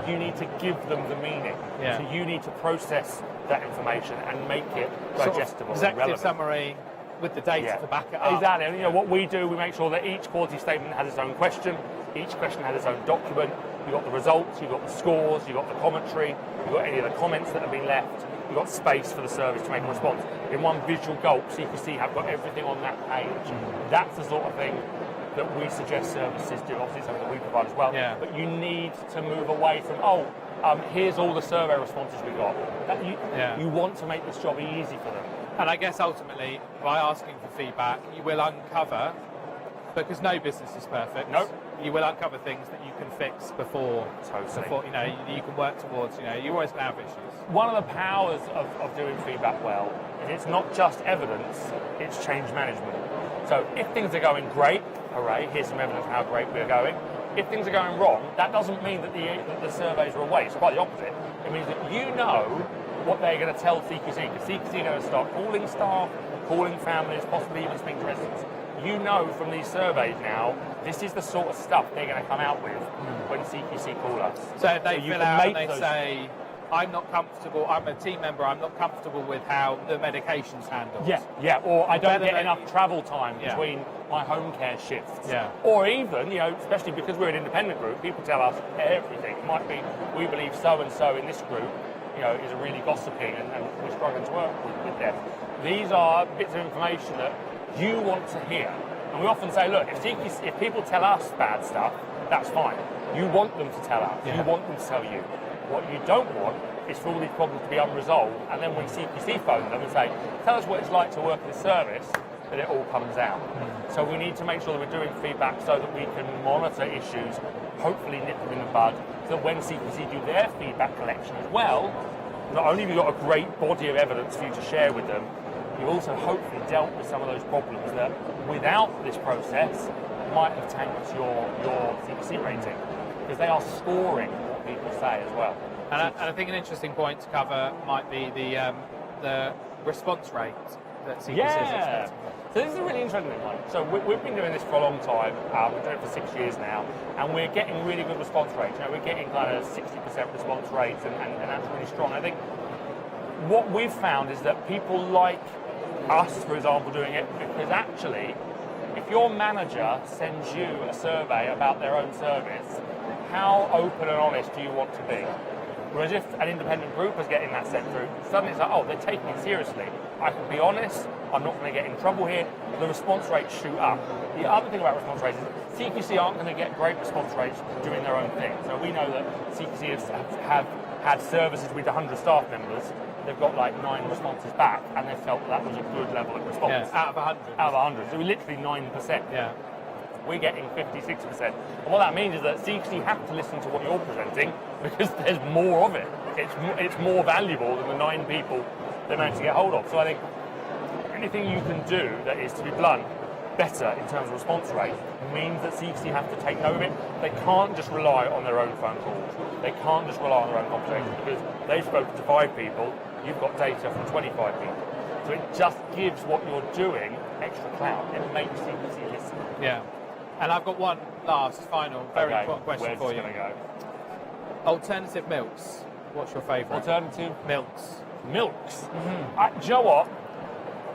You need to give them the meaning. So you need to process that information and make it digestible and relevant. Executive summary with the data to back it up. Exactly. And what we do, we make sure that each quality statement has its own question, each question has its own document. You've got the results, you've got the scores, you've got the commentary, you've got any of the comments that have been left, you've got space for the service to make a response. In one visual gulp, CQC have got everything on that page. That's the sort of thing that we suggest services do. Obviously, it's something that we provide as well. But you need to move away from, here's all the survey responses we got. You want to make this job easy for them. And I guess ultimately, by asking for feedback, you will uncover, because no business is perfect. You will uncover things that you can fix before you can work towards. You're always going to have issues. One of the powers of doing feedback well is it's not just evidence, it's change management. So if things are going great, hooray, here's some evidence of how great we're going. If things are going wrong, that doesn't mean that the surveys are a waste. Quite the opposite. It means that you know what they're going to tell CQC, because CQC are going to start calling staff, calling families, possibly even speaking to residents. you know from these surveys now, this is the sort of stuff they're going to come out with when CQC call us. So if they you fill can out and make they those- say, I'm not comfortable, I'm a team member, I'm not comfortable with how the medication's handled. Yeah, or I don't Better get than- enough travel time Yeah. between my home care shifts. Yeah. Or even, you know, especially because we're an independent group, people tell us everything. It might be, we believe so-and-so in this group, you know, is a really gossiping and we're struggling to work with them. These are bits of information that you want to hear. And we often say, look, if people tell us bad stuff, that's fine. You want them to tell us. Yeah. You want them to tell you. What you don't want is for all these problems to be unresolved, and then when CQC phone them and say, tell us what it's like to work in this service, that it all comes out. So we need to make sure that we're doing feedback so that we can monitor issues, hopefully nip them in the bud, so that when CQC do their feedback collection as well, not only have you got a great body of evidence for you to share with them, you've also hopefully dealt with some of those problems that without this process might have tanked your CQC rating, because they are scoring what people say as well. And I think an interesting point to cover might be the response rate that CQC is expecting. So this is a really interesting one. So we've been doing this for a long time. We've done it for 6 years now, and we're getting really good response rates. You know, we're getting kind of 60% response rates, and that's really strong. I think what we've found is that people like us, for example, doing it because actually, if your manager sends you a survey about their own service, how open and honest do you want to be? Whereas if an independent group is getting that sent through, suddenly it's like, oh, they're taking it seriously. I can be honest, I'm not going to get in trouble here. The response rates shoot up. The other thing about response rates is CQC aren't going to get great response rates doing their own thing. So we know that CQC have had services with 100 staff members. They've got like 9 responses back, and they felt that was a good level of response. Yeah, out of 100. Out of 100. So we're literally 9%. Yeah. We're getting 50-60%. And what that means is that CQC have to listen to what you're presenting because there's more of it. It's more valuable than the 9 people they managed to get hold of. So I think anything you can do that is, to be blunt, better in terms of response rate means that CQC have to take note of it. They can't just rely on their own phone calls. They can't just rely on their own conversations because they've spoken to 5 people, you've got data from 25 people. So it just gives what you're doing extra clout. It makes CQC listen. Yeah. And I've got one last, final, very important question where's for this you. gonna go? Alternative milks. What's your favourite? Alternative milks. Milks? Do you know what?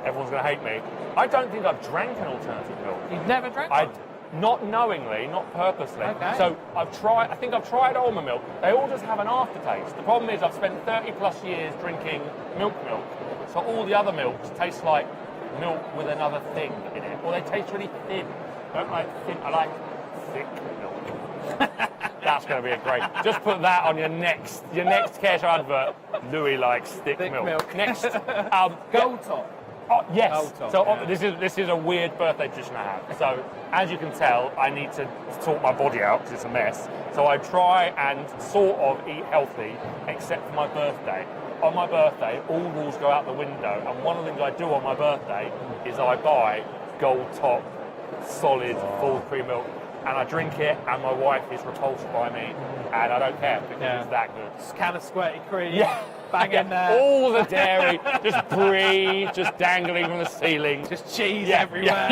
Everyone's going to hate me. I don't think I've drank an alternative milk. You've never drank one? Not knowingly, not purposely. Okay. So I think I've tried almond milk. They all just have an aftertaste. The problem is I've spent 30 plus years drinking milk. So all the other milks taste like milk with another thing in it. Or they taste really thin. I don't like thin, I like thick milk. That's going to be a great. Just put that on your next Care Show advert. Louie likes thick milk. Next, Gold Top. Oh, yes. Gold Top, So yeah. this is a weird birthday tradition I have. So as you can tell, I need to sort my body out because it's a mess. So I try and sort of eat healthy, except for my birthday. On my birthday, all rules go out the window, and one of the things I do on my birthday is I buy Gold Top solid full cream milk, and I drink it, and my wife is repulsed by me, and I don't care because it's that good. Just can of squirty cream. Yeah. Bang in there. All the dairy, just brie, just dangling from the ceiling. Just cheese everywhere.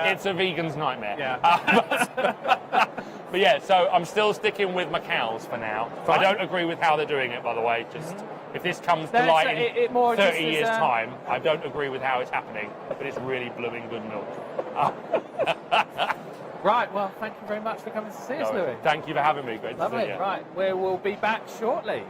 It's a vegan's nightmare. Yeah. But yeah, so I'm still sticking with my cows for now. Fine. I don't agree with how they're doing it, by the way. Just if this comes to No, light so in it more 30 just is, years' time, I don't agree with how it's happening, but it's really blooming good milk. Right, well, thank you very much for coming to see us, Louie. Thank you for having me. Great to Lovely. see you. Right, we will be back shortly.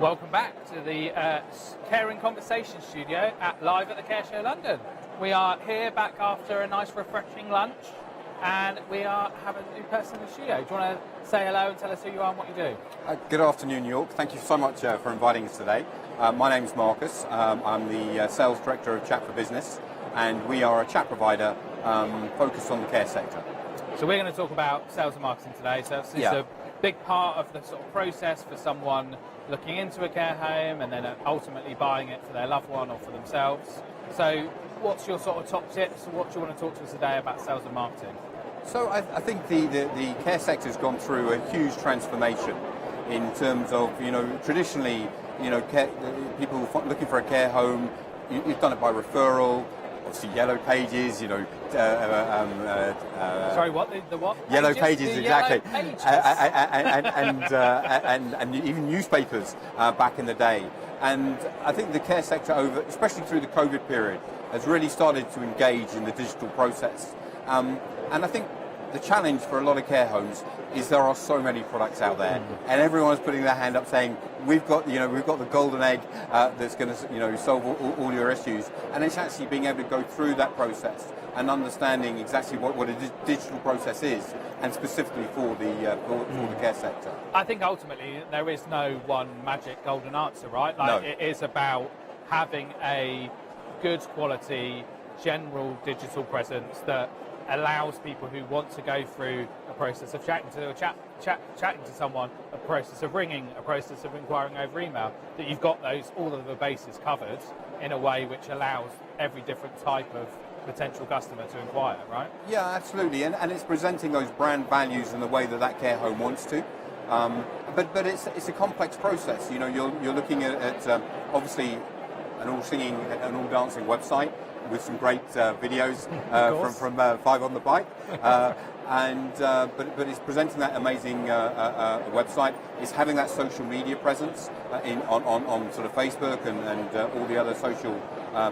Welcome back to the Caring Conversation Studio live at the Care Show London. We are here back after a nice refreshing lunch, and we have a new person in the studio. Do you want to say hello and tell us who you are and what you do? Good afternoon, New York. Thank you so much for inviting us today. My name is Marcus. I'm the Sales Director of Chat for Business, and we are a chat provider focused on the care sector. So we're going to talk about sales and marketing today. So it's a big part of the sort of process for someone looking into a care home and then ultimately buying it for their loved one or for themselves. So what's your sort of top tips? What do you want to talk to us today about sales and marketing? So I think the care sector has gone through a huge transformation in terms of, traditionally, people looking for a care home, you've done it by referral. obviously yellow pages, Sorry, what? The what? Yellow pages, The exactly. Yellow pages. And even newspapers back in the day. And I think the care sector, especially through the COVID period, has really started to engage in the digital process. And I think the challenge for a lot of care homes is there are so many products out there, and everyone's putting their hand up saying we've got the golden egg that's going to solve all your issues. And it's actually being able to go through that process and understanding exactly what a digital process is, and specifically for the care sector. I think ultimately there is no one magic golden answer, right? No. It is about having a good quality general digital presence that allows people who want to go through a process of chatting to someone, a process of ringing, a process of inquiring over email, that you've got all of the bases covered in a way which allows every different type of potential customer to inquire, right? Yeah, absolutely, and it's presenting those brand values in the way that care home wants to. But it's a complex process. You're looking at obviously an all singing and all dancing website with some great videos from Five on the Bike, but it's presenting that amazing website. It's having that social media presence on sort of Facebook and all the other social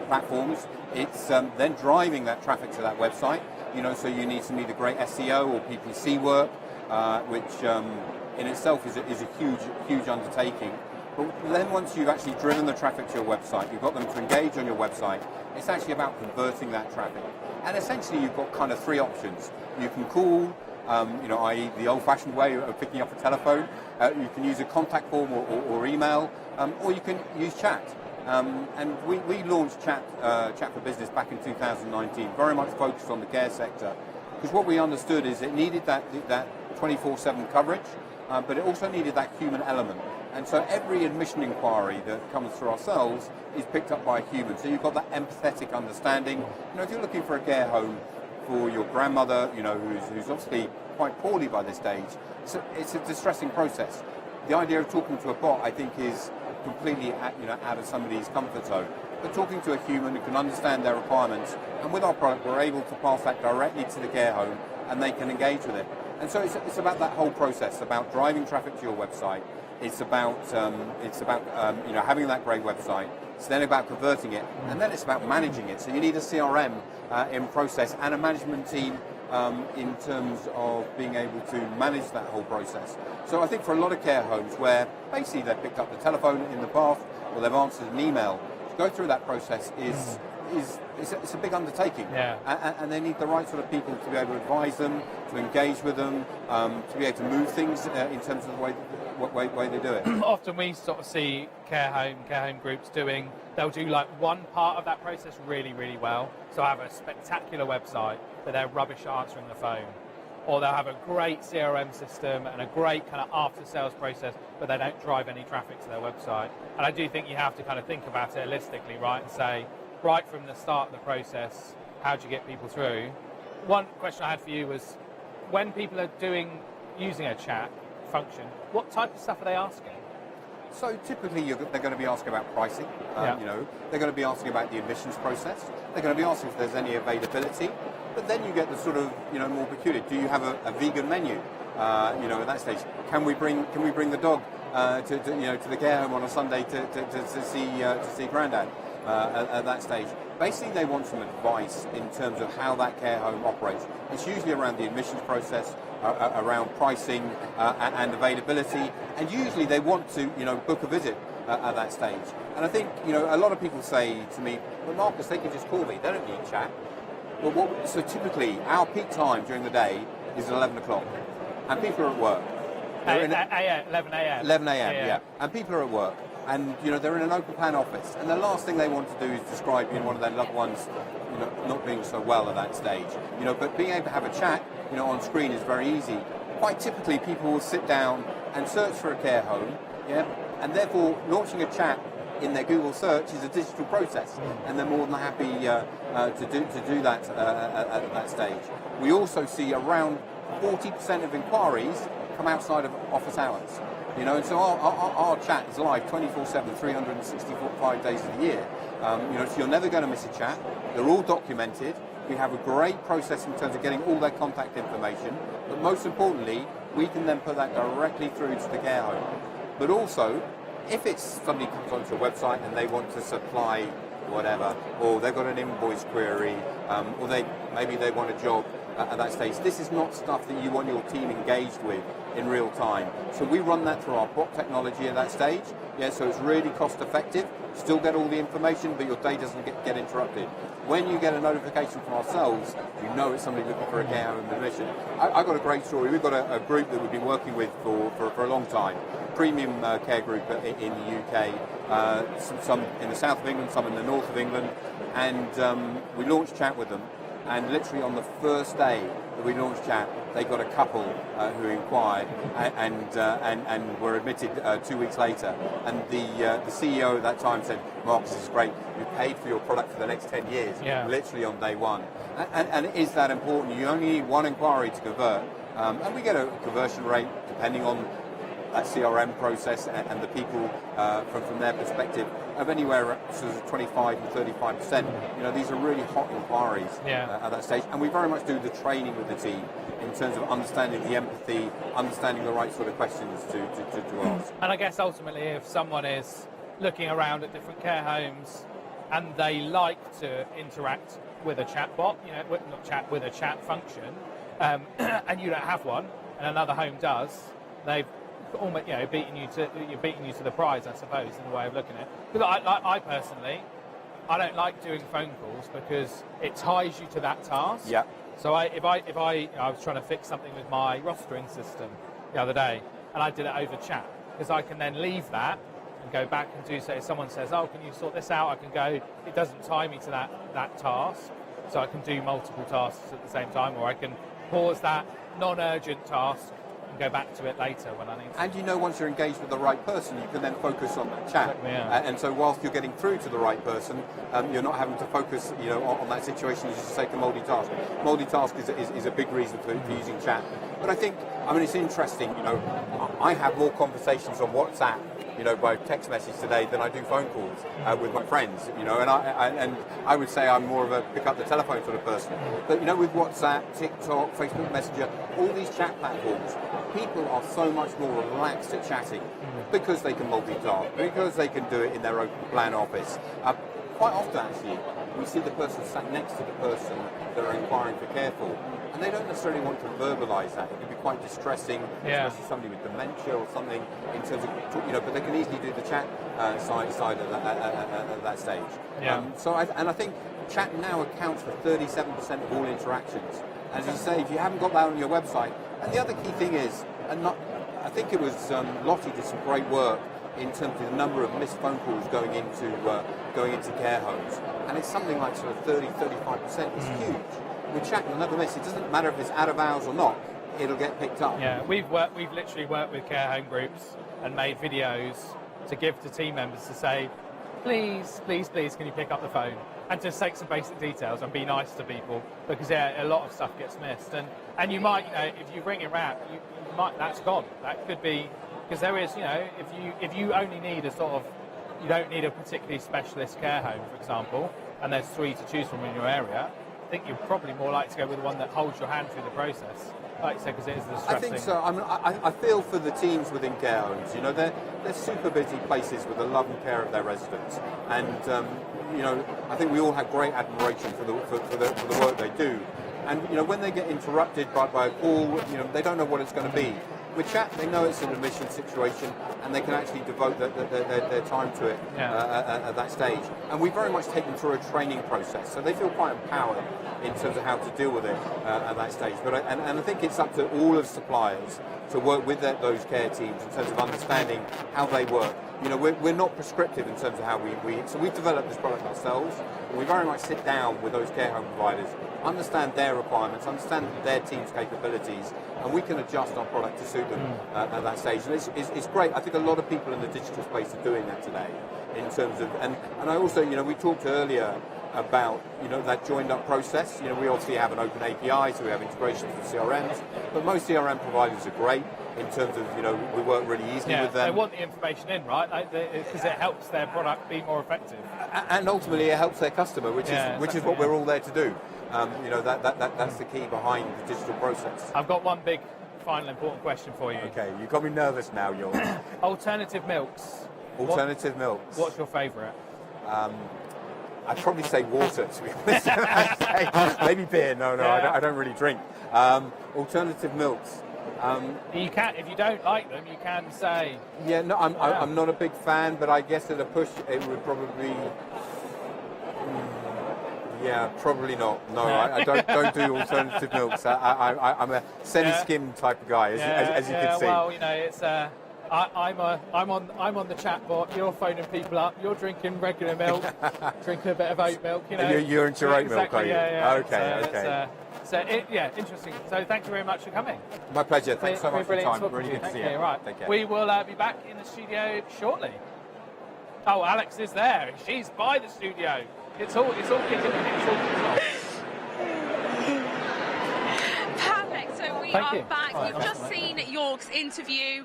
platforms. It's then driving that traffic to that website. So you need some either great SEO or PPC work, which in itself is a huge undertaking. But then once you've actually driven the traffic to your website, you've got them to engage on your website, it's actually about converting that traffic. And essentially you've got kind of three options. You can call, i.e. the old-fashioned way of picking up a telephone. You can use a contact form or email, or you can use chat. And we launched Chat for Business back in 2019, very much focused on the care sector, because what we understood is it needed that 24/7 coverage, but it also needed that human element. And so every admission inquiry that comes through ourselves is picked up by a human. So you've got that empathetic understanding. If you're looking for a care home for your grandmother, who's obviously quite poorly by this stage, it's a distressing process. The idea of talking to a bot, I think, is completely out of somebody's comfort zone. But talking to a human who can understand their requirements, and with our product, we're able to pass that directly to the care home, and they can engage with it. And so it's about that whole process, about driving traffic to your website. It's about having that great website. It's then about converting it, and then it's about managing it. So you need a CRM in process and a management team in terms of being able to manage that whole process. So I think for a lot of care homes where basically they've picked up the telephone in the past or they've answered an email, to go through that process is a big undertaking. Yeah. And they need the right sort of people to be able to advise them, to engage with them, to be able to move things in terms of the way they do it. Often we sort of see care home groups they'll do like one part of that process really, really well. So have a spectacular website, but they're rubbish at answering the phone. Or they'll have a great CRM system and a great kind of after-sales process, but they don't drive any traffic to their website. And I do think you have to kind of think about it holistically, right, and say, right from the start of the process, how do you get people through? One question I had for you was, when people are using a chat function, what type of stuff are they asking? So typically they're going to be asking about pricing, they're going to be asking about the admissions process, they're going to be asking if there's any availability, but then you get the sort of, more peculiar, do you have a vegan menu? At that stage, can we bring the dog to the care home on a Sunday to see Grandad? At that stage. Basically, they want some advice in terms of how that care home operates. It's usually around the admissions process, around pricing and availability, and usually they want to, book a visit at that stage. And I think, a lot of people say to me, "But Marcus, they can just call me. They don't need chat." Well, so typically, our peak time during the day is 11 o'clock, and people are at work. 11 a.m. 11 a.m. Yeah, and people are at work. And they're in an open plan office, and the last thing they want to do is describe one of their loved ones not being so well at that stage. But being able to have a chat on screen is very easy. Quite typically, people will sit down and search for a care home, and therefore launching a chat in their Google search is a digital process, and they're more than happy to do that at that stage. We also see around 40% of inquiries come outside of office hours. You know, and so our chat is live 24/7, 365 days of the year. You know, so you're never going to miss a chat. They're all documented. We have a great process in terms of getting all their contact information, but most importantly, we can then put that directly through to the care home. But also, if it's somebody comes onto a website and they want to supply whatever, or they've got an invoice query, or maybe they want a job at that stage, this is not stuff that you want your team engaged with in real time. So we run that through our bot technology at that stage. Yeah, so it's really cost effective. Still get all the information, but your day doesn't get interrupted. When you get a notification from ourselves, you know it's somebody looking for a care home admission. I've got a great story. We've got a group that we've been working with for a long time, premium care group in the UK, some in the south of England, some in the north of England, and we launched chat with them. And literally on the first day that we launched chat, they got a couple who inquired and were admitted 2 weeks later. And the CEO at that time said, "Mark, this is great. You paid for your product for the next 10 years, literally on day one." And it is that important. You only need one inquiry to convert. And we get a conversion rate depending on that CRM process and the people from their perspective of anywhere up to 25 and 35%. You know, these are really hot inquiries at that stage, and we very much do the training with the team in terms of understanding the empathy, understanding the right sort of questions to ask. And I guess ultimately, if someone is looking around at different care homes and they like to interact with a chat bot, you know, not chat, with a chat function, and you don't have one, and another home does, they've almost, you know, beating you to the prize, I suppose, in a way of looking at it. Because I personally, I don't like doing phone calls because it ties you to that task. Yeah. So I was trying to fix something with my rostering system the other day, and I did it over chat because I can then leave that and go back and do. So if someone says, "Oh, can you sort this out?" I can go. It doesn't tie me to that task, so I can do multiple tasks at the same time, or I can pause that non-urgent task and go back to it later when I need to. And you know, once you're engaged with the right person, you can then focus on that chat. Exactly, yeah. And so whilst you're getting through to the right person, you're not having to focus, you know, on that situation. You just take a multitask. Multitask is a big reason for using chat. But I think, I mean, it's interesting. You know, I have more conversations on WhatsApp, you know, by text message today than I do phone calls with my friends, you know, and I would say I'm more of a pick up the telephone sort of person. But, you know, with WhatsApp, TikTok, Facebook Messenger, all these chat platforms, people are so much more relaxed at chatting because they can multitask, because they can do it in their open plan office. Quite often, actually, we see the person sat next to the person they're inquiring for care for, and they don't necessarily want to verbalise that. It can be quite distressing, especially somebody with dementia or something, in terms of, you know, but they can easily do the chat side of that stage. Yeah. I think chat now accounts for 37% of all interactions. As you say, if you haven't got that on your website, and the other key thing is, I think it was Lottie did some great work in terms of the number of missed phone calls going into care homes, and it's something like sort of 30-35%. It's huge. With chat, you'll never miss. It doesn't matter if it's out of hours or not; it'll get picked up. Yeah, we've literally worked with care home groups and made videos to give to team members to say, please, can you pick up the phone and just take some basic details and be nice to people, because a lot of stuff gets missed, and you might, you know, if you ring it round, you might, that's gone. That could be, because there is, you know, if you only need you don't need a particularly specialist care home, for example, and there's 3 to choose from in your area, I think you're probably more likely to go with the one that holds your hand through the process, like you said, because it is the stressing. I think so. I mean, I feel for the teams within care homes. You know, they're super busy places with the love and care of their residents, and you know, I think we all have great admiration for the work they do. And you know, when they get interrupted by a call, you know, they don't know what it's going to be. With chat, they know it's an admission situation, and they can actually devote their time to it at that stage. And we very much take them through a training process, so they feel quite empowered in terms of how to deal with it at that stage. But I think it's up to all of suppliers to work with those care teams in terms of understanding how they work. You know, we're not prescriptive in terms of how so we've developed this product ourselves, and we very much sit down with those care home providers, understand their requirements, understand their team's capabilities, and we can adjust our product to suit them at that stage. And it's great. I think a lot of people in the digital space are doing that today in terms of, and I also, you know, we talked earlier about, you know, that joined up process. You know, we obviously have an open API, so we have integrations with CRMs, but most CRM providers are great. in terms of, you know, we work really easily with them. They want the information in, right? Because it helps their product be more effective. And ultimately it helps their customer, which is what we're all there to do. You know, that's the key behind the digital process. I've got one big, final, important question for you. Okay, you've got me nervous now, Yours. Alternative milks. Alternative milks. What's your favourite? I'd probably say water, to be honest. Maybe beer. No, I don't really drink. Alternative milks. You can, if you don't like them, you can say. Yeah, no, I'm not a big fan, but I guess at a push, it would probably. Yeah, probably not. No, I don't do alternative milks. I'm a semi-skim type of guy, as you can see. Well, you know, it's. I'm on the chat bot. You're phoning people up. You're drinking regular milk, drinking a bit of oat milk. You know, you're into oat milk, are you? Yeah. Okay. Interesting. So thank you very much for coming. My pleasure. Thanks so much for your time. Really good to see you. Right. Take care. We will be back in the studio shortly. Oh, Alex is there. She's by the studio. It's all kicking off. Perfect. So we are back. We've just seen York's interview.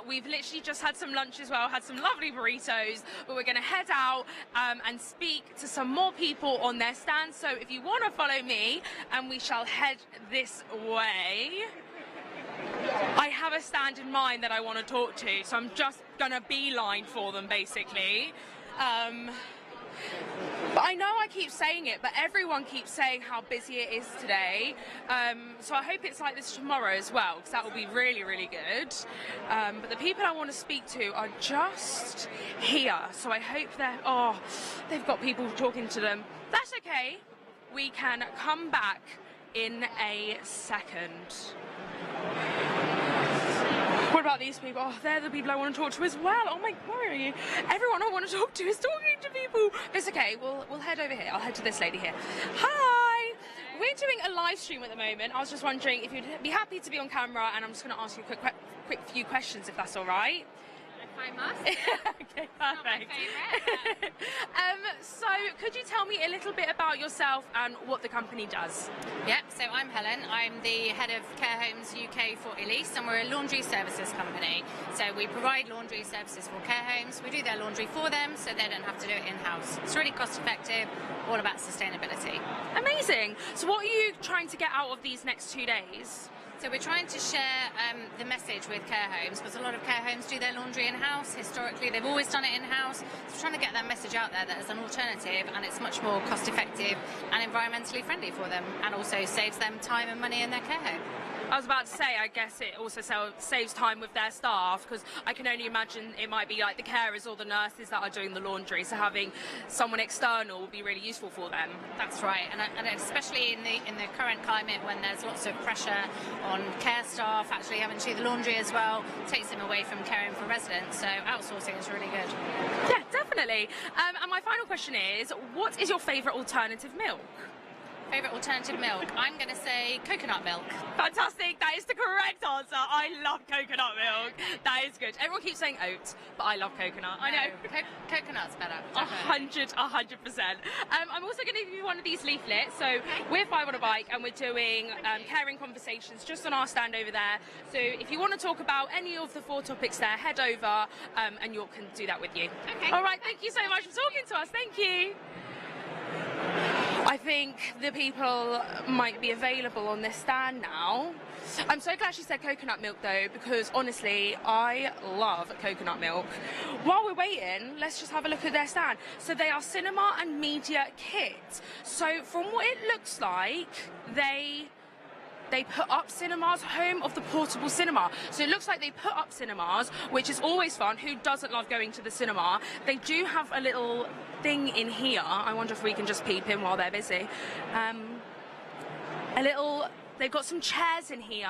We've literally just had some lunch as well, had some lovely burritos, but we're going to head out and speak to some more people on their stand. So if you want to follow me, and we shall head this way. I have a stand in mind that I want to talk to, so I'm just going to beeline for them, basically. But I know I keep saying it, but everyone keeps saying how busy it is today. So I hope it's like this tomorrow as well, because that will be really, really good. But the people I want to speak to are just here. So I hope they've got people talking to them. That's okay. We can come back in a second. What about these people? Oh, they're the people I want to talk to as well. Oh my, where are you? Everyone I want to talk to is talking to people. It's okay, we'll head over here. I'll head to this lady here. Hi! We're doing a live stream at the moment. I was just wondering if you'd be happy to be on camera, and I'm just going to ask you a quick few questions, if that's all right. I must. Okay, perfect. So, could you tell me a little bit about yourself and what the company does? Yep, so I'm Helen. I'm the head of Care Homes UK for Elise, and we're a laundry services company. So we provide laundry services for care homes. We do their laundry for them, so they don't have to do it in-house. It's really cost effective, all about sustainability. Amazing. So what are you trying to get out of these next 2 days? So we're trying to share the message with care homes, because a lot of care homes do their laundry in-house. Historically, they've always done it in-house. So we're trying to get that message out there that it's an alternative, and it's much more cost-effective and environmentally friendly for them, and also saves them time and money in their care home. I was about to say, I guess it also saves time with their staff, because I can only imagine it might be like the carers or the nurses that are doing the laundry, so having someone external will be really useful for them. That's right, and especially in the current climate, when there's lots of pressure on care staff actually having to do the laundry as well, takes them away from caring for residents, so outsourcing is really good. Yeah, definitely. And my final question is, what is your favourite alternative milk? Favourite alternative milk? I'm going to say coconut milk. Fantastic, that is the correct answer. I love coconut milk. That is good. Everyone keeps saying oat, but I love coconut. I know. Coconut's better. 100%. I'm also going to give you one of these leaflets. So we're Five on a Bike, and we're doing caring conversations just on our stand over there. So if you want to talk about any of the 4 topics there, head over and York can do that with you. Okay. All right, thank you so much for talking to us. Thank you. I think the people might be available on this stand now. I'm so glad she said coconut milk though, because honestly, I love coconut milk. While we're waiting, let's just have a look at their stand. So they are cinema and media kit. So from what it looks like, they put up cinemas, home of the portable cinema. So it looks like they put up cinemas, which is always fun. Who doesn't love going to the cinema? They do have a little thing in here. I wonder if we can just peep in while they're busy. They've got some chairs in here,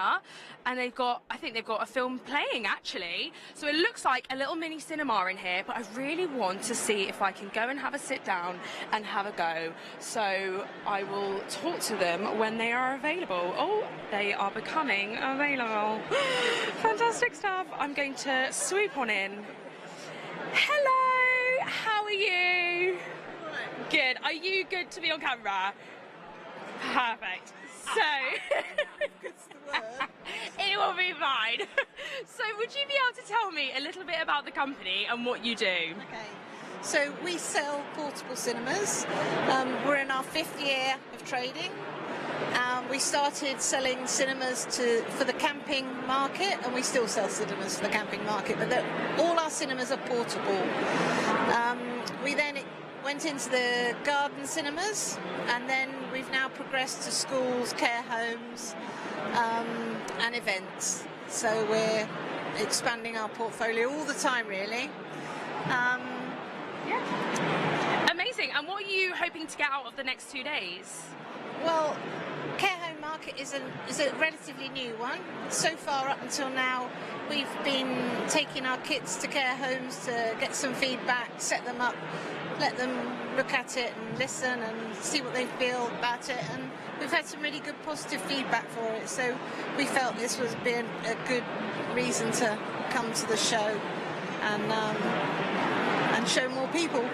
and I think they've got a film playing actually. So it looks like a little mini cinema in here, but I really want to see if I can go and have a sit down and have a go. So I will talk to them when they are available. Oh, they are becoming available. Fantastic stuff. I'm going to swoop on in. Hello, how are you? Good. Are you good to be on camera? Perfect. So, it It will be fine. So would you be able to tell me a little bit about the company and what you do? Okay. So we sell portable cinemas. We're in our 5th year of trading. We started selling cinemas for the camping market, and we still sell cinemas for the camping market, but all our cinemas are portable. We then went into the garden cinemas, and then we've now progressed to schools, care homes, and events. So we're expanding our portfolio all the time, really. Amazing. And what are you hoping to get out of the next 2 days? Well, care home market is a relatively new one. So far, up until now, we've been taking our kids to care homes to get some feedback, set them up, let them look at it and listen and see what they feel about it. And we've had some really good positive feedback for it. So we felt this was being a good reason to come to the show and show more people.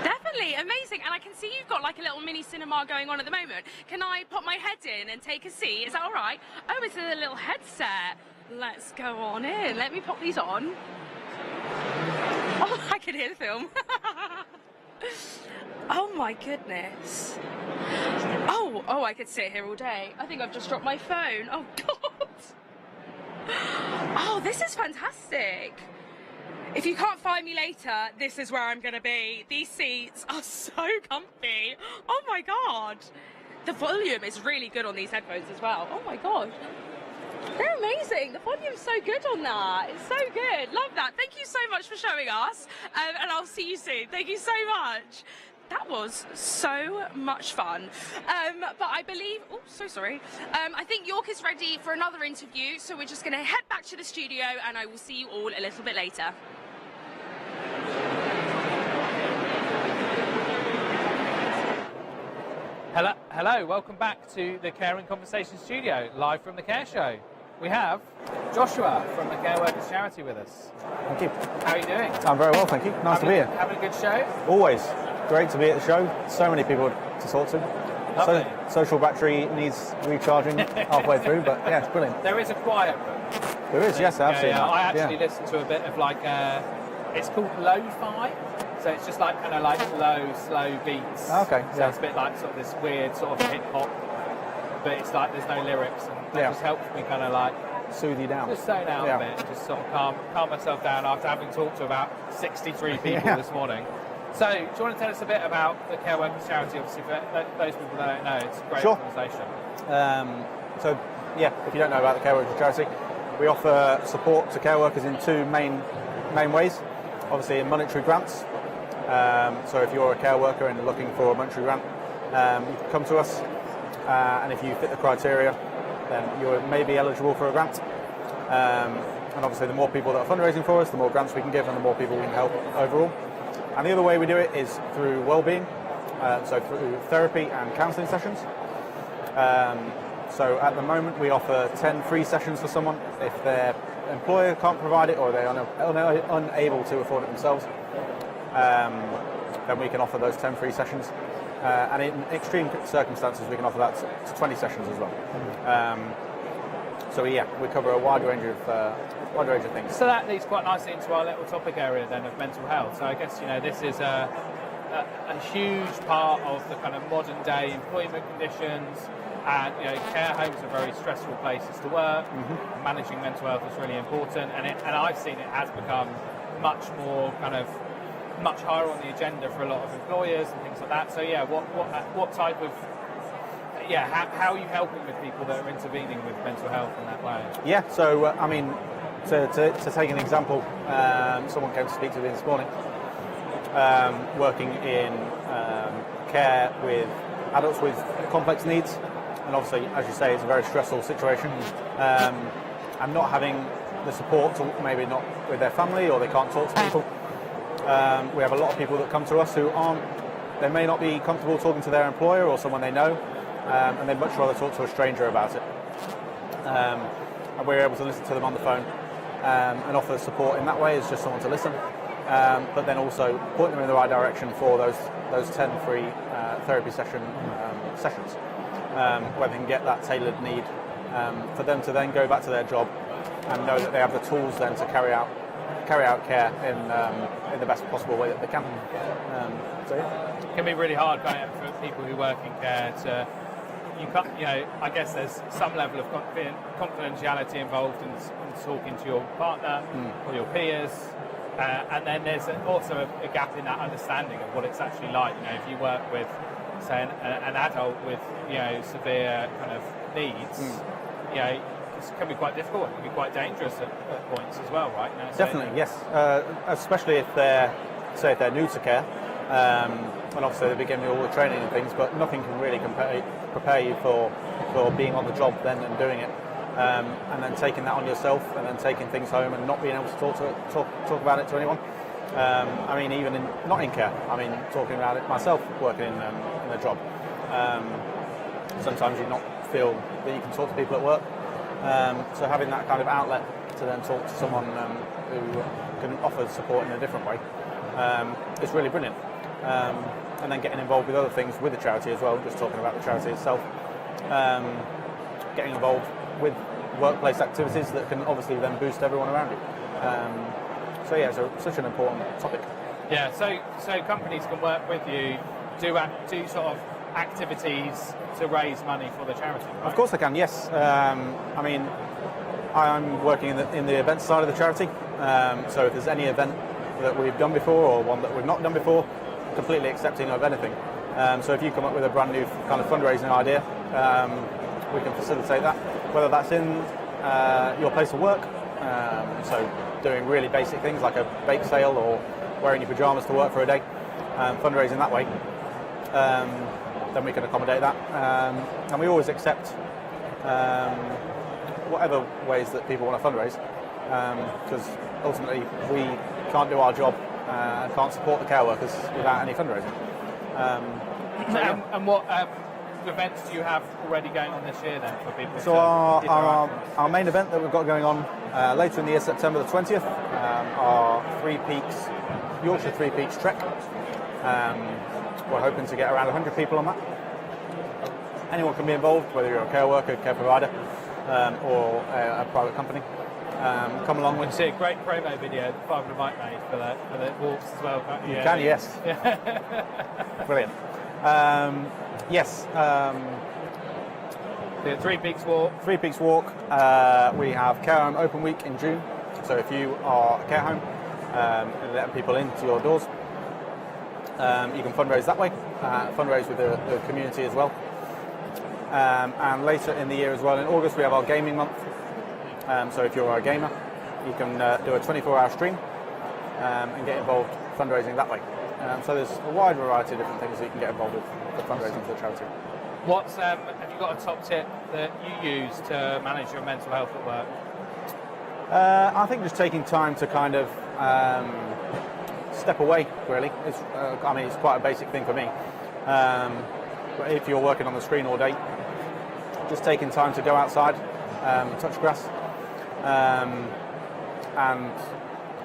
Definitely, amazing. And I can see you've got like a little mini cinema going on at the moment. Can I pop my head in and take a seat? Is that all right? Oh, it's a little headset. Let's go on in. Let me pop these on. Oh, I can hear the film. Oh my goodness. Oh, I could sit here all day. I think I've just dropped my phone. Oh God. Oh, this is fantastic. If you can't find me later, this is where I'm going to be. These seats are so comfy. Oh my God. The volume is really good on these headphones as well. Oh my God. They're amazing. The volume's so good on that. It's so good. Love that. Thank you so much for showing us. And I'll see you soon. Thank you so much. That was so much fun. But I believe, oh, so sorry. I think York is ready for another interview. So we're just going to head back to the studio and I will see you all a little bit later. Hello, welcome back to the Care and Conversation studio, live from the Care Show. We have Joshua from the Care Workers Charity with us. Thank you. How are you doing? I'm very well, thank you. Nice to be here. Having a good show? Always. Great to be at the show. So many people to talk to. Lovely. Social battery needs recharging halfway through, but yeah, it's brilliant. There is a quiet room. There is, yes, I have seen that. I actually listened to a bit of like, it's called lo-fi. So it's just like kind of like low, slow beats. Okay. So it's a bit like sort of this weird sort of hip hop, but it's like there's no lyrics, and that just helps me kind of like soothe you down. Just zone out a bit, just sort of calm myself down after having talked to about 63 people this morning. So, do you want to tell us a bit about the Care Workers Charity? Obviously, for those people that don't know, it's a great organisation. So, if you don't know about the Care Workers Charity, we offer support to care workers in two main ways. Obviously, in monetary grants. So if you're a care worker and looking for a monetary grant, you can come to us, and if you fit the criteria, then you may be eligible for a grant. And obviously the more people that are fundraising for us, the more grants we can give and the more people we can help overall. And the other way we do it is through wellbeing, so through therapy and counselling sessions. So at the moment we offer 10 free sessions for someone if their employer can't provide it or they're unable to afford it themselves. Then we can offer those 10 free sessions, and in extreme circumstances we can offer that to 20 sessions as well. So we cover a wide range of things. So that leads quite nicely into our little topic area then of mental health. So I guess this is a huge part of the kind of modern day employment conditions, and care homes are very stressful places to work. Managing mental health is really important, and I've seen it has become much higher on the agenda for a lot of employers and things like that. So what type of how are you helping with people that are intervening with mental health in that way? So I mean, to take an example, someone came to speak to me this morning, working in care with adults with complex needs, and obviously, as you say, it's a very stressful situation, and not having the support, maybe not with their family, or they can't talk to people. We have a lot of people that come to us who they may not be comfortable talking to their employer or someone they know, and they'd much rather talk to a stranger about it. And we're able to listen to them on the phone and offer support in that way as just someone to listen, but then also point them in the right direction for those 10 free therapy sessions, where they can get that tailored need for them to then go back to their job and know that they have the tools then to carry out care in the best possible way that they can. So yeah. It can be really hard for people who work in care to. I guess there's some level of confidentiality involved in talking to your partner or your peers, and then there's also a gap in that understanding of what it's actually like. If you work with, say, an adult with severe kind of needs, it can be quite difficult. It can be quite dangerous at points as well, right? Definitely, yes. Especially if they're new to care. And obviously they begin with all the training and things, but nothing can really prepare you for being on the job then and doing it, and then taking that on yourself and then taking things home and not being able to talk about it to anyone. Even not in care. Talking about it myself, working in a job. Sometimes you not feel that you can talk to people at work. So having that kind of outlet to then talk to someone who can offer support in a different way is really brilliant. And then getting involved with other things with the charity as well, just talking about the charity itself. Getting involved with workplace activities that can obviously then boost everyone around you. It's such an important topic. Yeah, so companies can work with you, do sort of activities to raise money for the charity, right? Of course I can, yes. I'm working in the events side of the charity, so if there's any event that we've done before or one that we've not done before, completely accepting of anything. So if you come up with a brand new kind of fundraising idea, we can facilitate that, whether that's in your place of work, so doing really basic things like a bake sale or wearing your pyjamas to work for a day, fundraising that way, then we can accommodate that. And we always accept whatever ways that people want to fundraise, because ultimately we can't do our job and can't support the care workers without any fundraising. And what events do you have already going on this year then for people? So our main event that we've got going on later in the year, September the 20th, our Yorkshire Three Peaks Trek. We're hoping to get around 100 people on that. Anyone can be involved, whether you're a care worker, care provider, or a private company. Come along with. See a great promo video that Father Mike made for the walks as well. You can, yes. Brilliant. Yes. The Three Peaks Walk. Three Peaks Walk. We have Care Home Open Week in June. So if you are a care home and letting people into your doors, you can fundraise that way. Fundraise with the community as well. And later in the year as well, in August, we have our gaming month. So if you're a gamer, you can do a 24-hour stream and get involved fundraising that way. So there's a wide variety of different things that you can get involved with for fundraising for the charity. Have you got a top tip that you use to manage your mental health at work? I think just taking time to kind of step away, really. It's quite a basic thing for me. But if you're working on the screen all day, just taking time to go outside, touch grass, and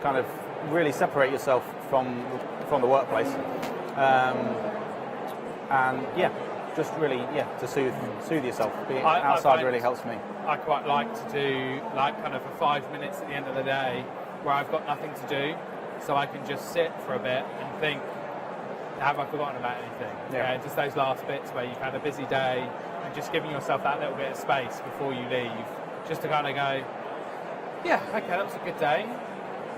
kind of really separate yourself from the workplace. And just really to soothe yourself. Being outside really helps me. I quite like to do kind of for 5 minutes at the end of the day where I've got nothing to do, so I can just sit for a bit and think, have I forgotten about anything? Yeah. Just those last bits where you've had a busy day and just giving yourself that little bit of space before you leave, just to kind of go, okay, that was a good day.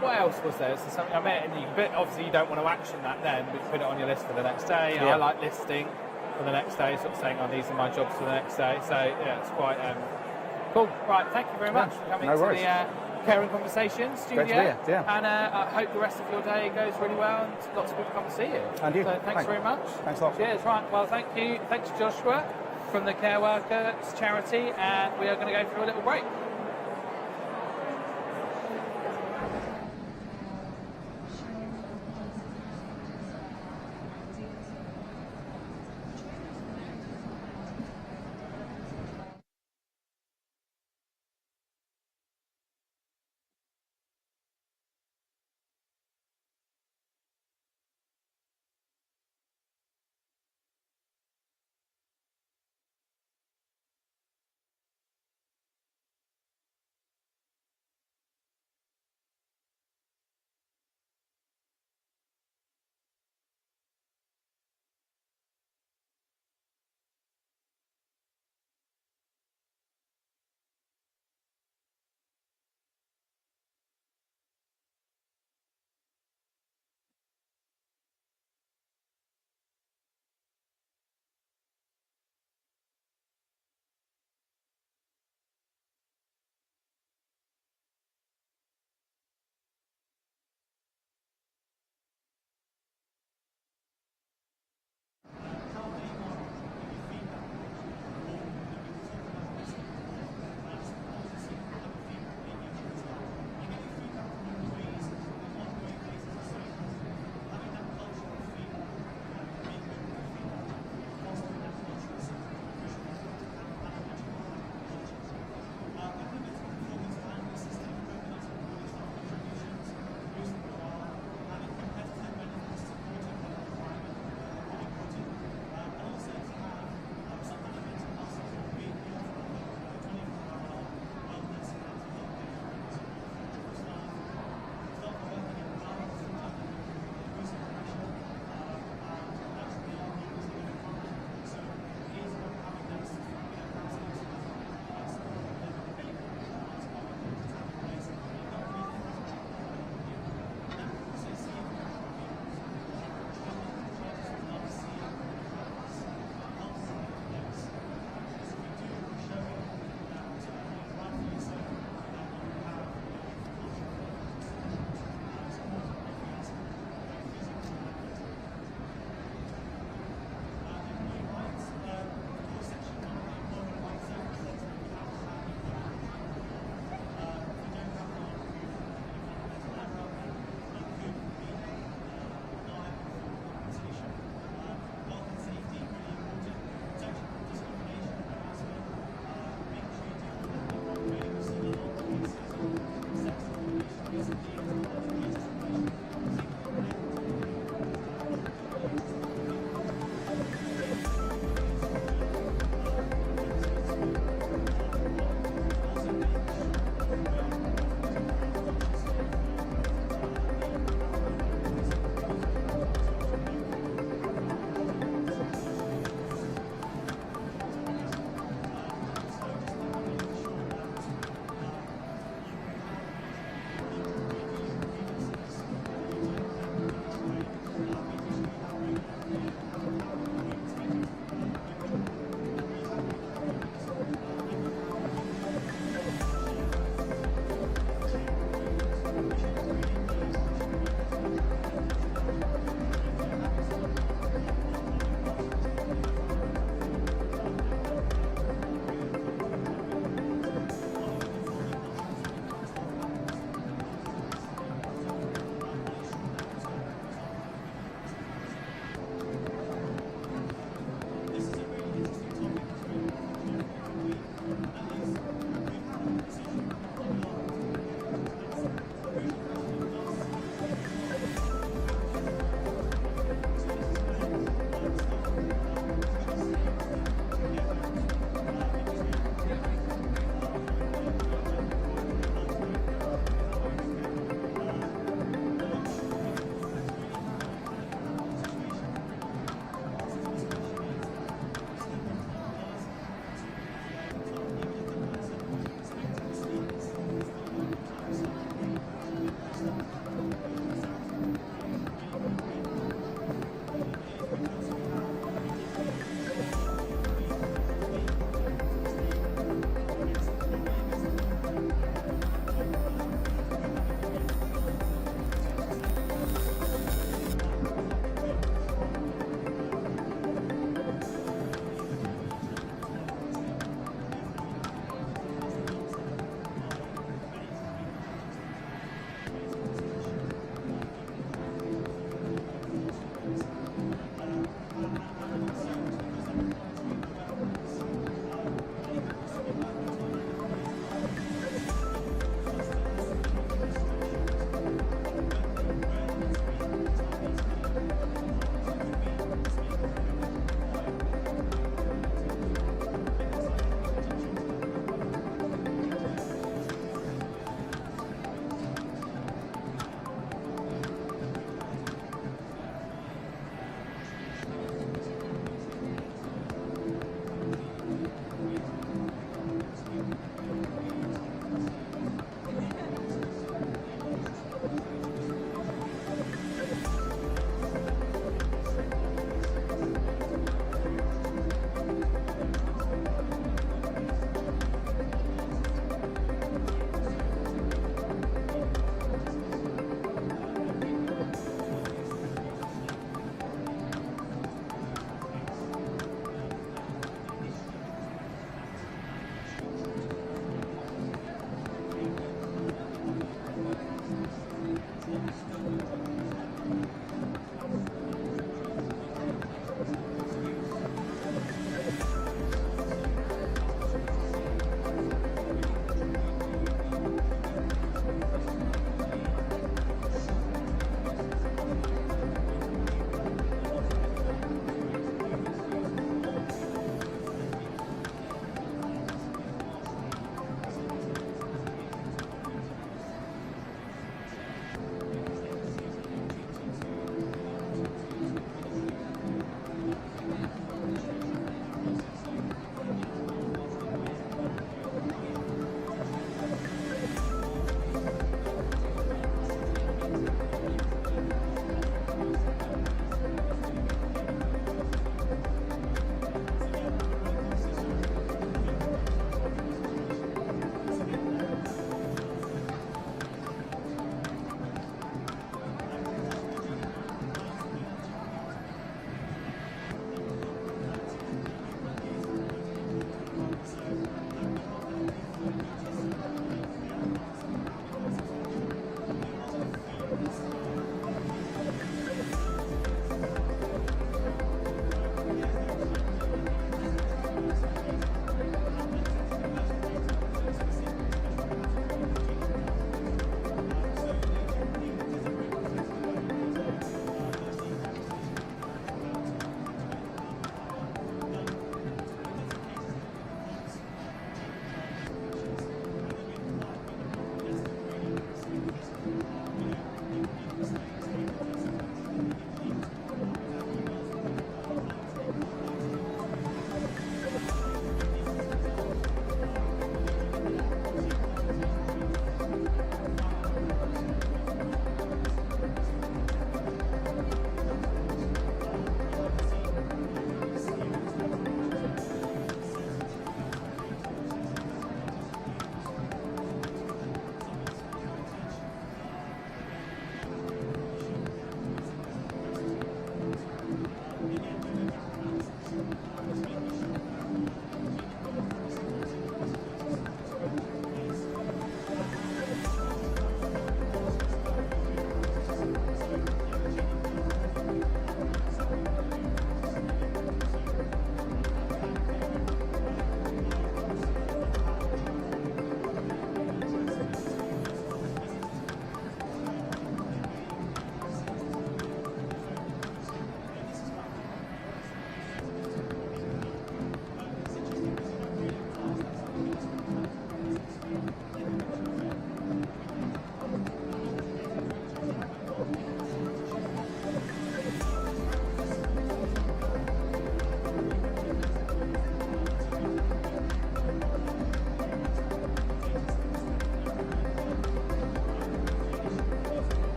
What else was there? So something obviously you don't want to action that then, but put it on your list for the next day. Yeah. I like listing for the next day, sort of saying, these are my jobs for the next day. So it's quite cool. Right, thank you very much for coming to the Caring Conversations studio. Great to be here, And I hope the rest of your day goes really well and lots of people come and see you. And you. So thanks very much. Thanks a lot. Cheers. Right, well, thank you. Thanks, Joshua, from the Care Workers Charity, and we are going to go through a little break.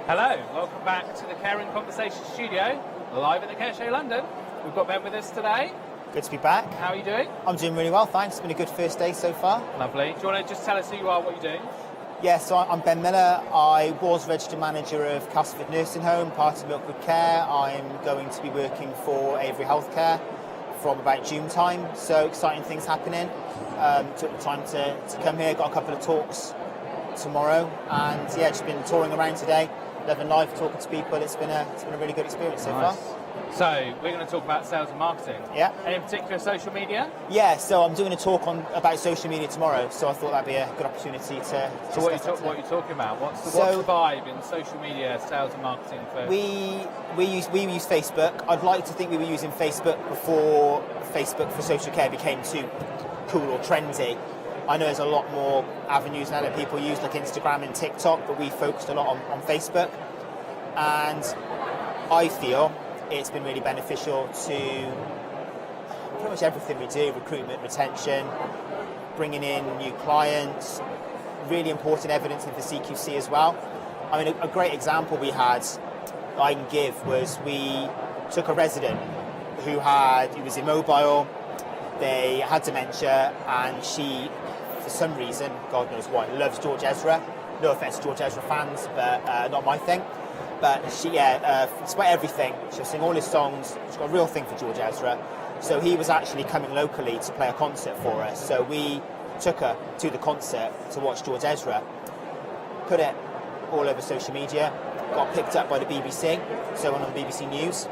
Hello, welcome back to the Caring Conversation studio, live at the Care Show London. We've got Ben with us today. Good to be back. How are you doing? I'm doing really well, thanks. It's been a good first day so far. Lovely. Do you want to just tell us who you are, what you're doing? Yeah, so I'm Ben Miller. I was registered manager of Castleford Nursing Home, part of Milkwood Care. I'm going to be working for Avery Healthcare from about June time. So exciting things happening. Took the time to come here, got a couple of talks tomorrow, and yeah, just been touring around today, living life, talking to people. It's been a really good experience so far. So we're going to talk about sales and marketing. Yeah. Any particular social media? Yeah, so I'm doing a talk about social media tomorrow, so I thought that'd be a good opportunity to. So what are you talking about? What's the vibe in social media, sales and marketing for? We use Facebook. I'd like to think we were using Facebook before Facebook for social care became too cool or trendy. I know there's a lot more avenues now that people use, like Instagram and TikTok, but we focused a lot on Facebook, and I feel it's been really beneficial to pretty much everything we do: recruitment, retention, bringing in new clients, really important evidence for CQC as well. I mean, a great example we had I can give was we took a resident who was immobile, they had dementia, and she, for some reason, God knows why, loves George Ezra. No offence to George Ezra fans, but not my thing. But she, despite everything, she'll sing all his songs. She's got a real thing for George Ezra. So he was actually coming locally to play a concert for us. So we took her to the concert to watch George Ezra, put it all over social media, got picked up by the BBC, so went on BBC News.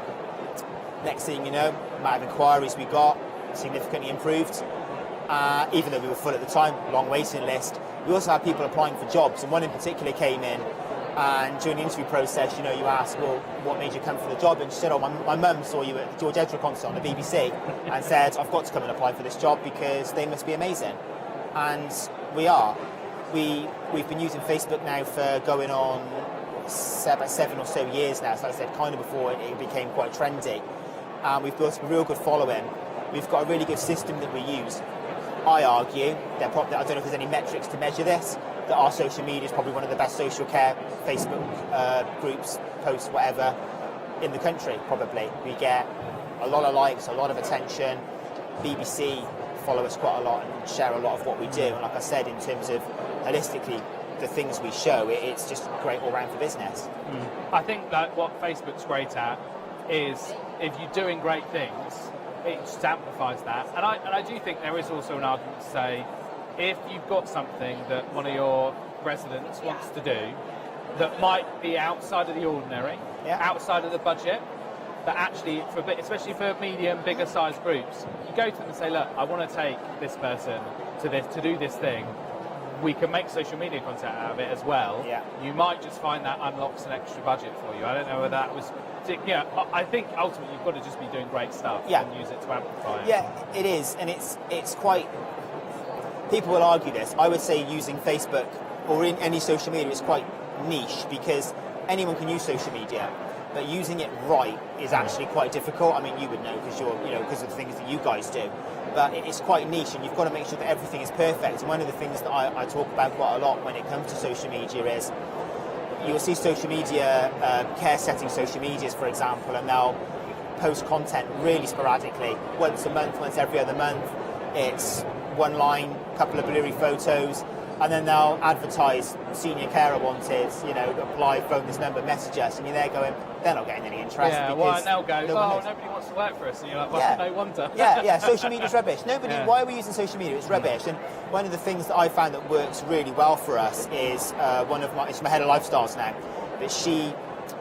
Next thing you know, the amount of inquiries we got significantly improved. Even though we were full at the time, long waiting list. We also had people applying for jobs, and one in particular came in, and during the interview process, you ask, well, what made you come for the job? And she said, oh, my mum saw you at the George Ezra concert on the BBC and said, I've got to come and apply for this job because they must be amazing. And we are. We've been using Facebook now for going on about 7 or so years now, so like I said, kind of before it became quite trendy. We've built a real good following. We've got a really good system that we use. I argue, I don't know if there's any metrics to measure this, that our social media is probably one of the best social care Facebook groups, posts, whatever, in the country, probably. We get a lot of likes, a lot of attention. BBC follow us quite a lot and share a lot of what we do. And like I said, in terms of holistically the things we show, it's just great all round for business. I think that what Facebook's great at is if you're doing great things, it just amplifies that. And I do think there is also an argument to say, if you've got something that one of your residents wants to do that might be outside of the ordinary, outside of the budget, that actually, especially for medium, bigger size groups, you go to them and say, look, I want to take this person to do this thing. We can make social media content out of it as well. Yeah. You might just find that unlocks an extra budget for you. I don't know whether that was... I think ultimately you've got to just be doing great stuff and use it to amplify it. Yeah, it is, and it's quite... People will argue this. I would say using Facebook or in any social media is quite niche because anyone can use social media, but using it right is actually quite difficult. I mean, you would know because because of the things that you guys do, but it's quite niche, and you've got to make sure that everything is perfect. And one of the things that I talk about quite a lot when it comes to social media is you'll see social media, care setting social medias, for example, and they'll post content really sporadically, once a month, once every other month. It's one line, couple of blurry photos, and then they'll advertise senior carer wanted, apply, phone this number, message us, and you're there going, they're not getting any interest. Yeah, well, and they'll go, nobody wants to work for us, and you're like, well, no wonder. Yeah, social media's rubbish. Why are we using social media? It's rubbish. And one of the things that I found that works really well for us is it's my head of lifestyles now, but she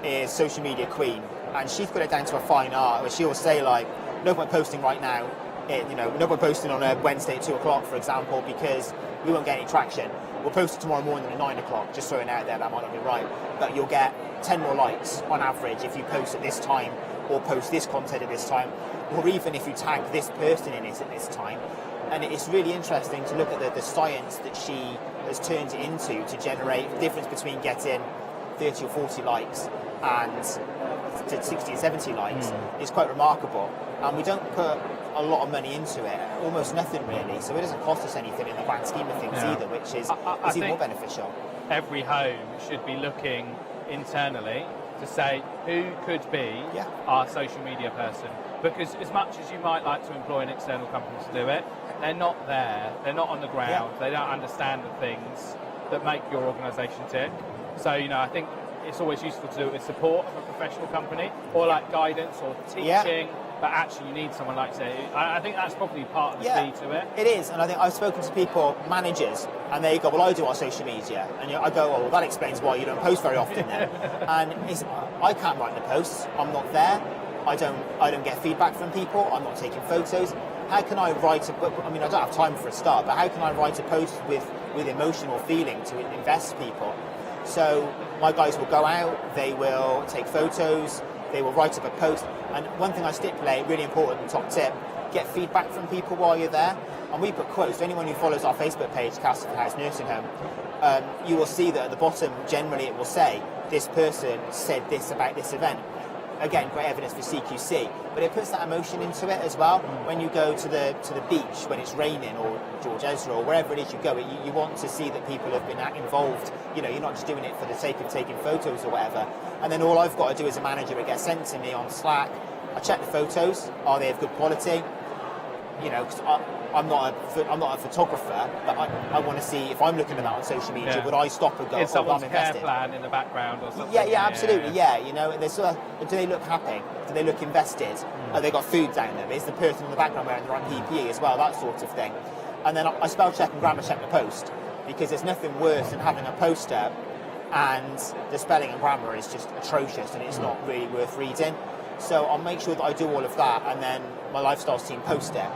is social media queen, and she's got it down to a fine art, where she'll say, like, no point posting right now, no point posting on a Wednesday at 2 o'clock, for example, because we won't get any traction. We'll post it tomorrow morning at 9 o'clock, just throwing it out there, that might not be right, but you'll get 10 more likes on average if you post at this time or post this content at this time, or even if you tag this person in it at this time. And it's really interesting to look at the science that she has turned it into to generate the difference between getting 30 or 40 likes and to 60 and 70 likes is quite remarkable. And we don't put a lot of money into it, almost nothing really, so it doesn't cost us anything in the grand scheme of things either, which is even more beneficial. Every home should be looking internally to say who could be our social media person. Because as much as you might like to employ an external company to do it, they're not there, they're not on the ground, they don't understand the things that make your organisation tick. So, I think it's always useful to do it with support of a professional company, or like guidance or teaching, but actually you need someone like say, I think that's probably part of the key to it. It is, and I think I've spoken to people, managers, and they go, well, I do our social media, and I go, well, that explains why you don't post very often then. And I can't write the posts, I'm not there, I don't get feedback from people, I'm not taking photos. How can I write a book? I mean, I don't have time for a start, but how can I write a post with emotional feeling to invest people? So my guys will go out, they will take photos, they will write up a post, and one thing I stipulate, really important top tip, get feedback from people while you're there. And we put quotes. So anyone who follows our Facebook page, Castle House Nursing Home, you will see that at the bottom, generally it will say, this person said this about this event. Again, great evidence for CQC, but it puts that emotion into it as well. When you go to the beach when it's raining, or George Ezra, or wherever it is you go, you want to see that people have been involved. You're not just doing it for the sake of taking photos or whatever. And then all I've got to do as a manager, it gets sent to me on Slack. I check the photos, are they of good quality? Because I'm not a photographer, but I want to see if I'm looking at that on social media, would I stop and go, Is someone's I'm care invested? plan in the background or something? Yeah, absolutely, There's do they look happy? Do they look invested? Have they got food down them? Is the person in the background wearing the right PPE as well? That sort of thing. And then I spell check and grammar check the post, because there's nothing worse than having a poster and the spelling and grammar is just atrocious and it's not really worth reading. So I'll make sure that I do all of that, and then my lifestyles team post it.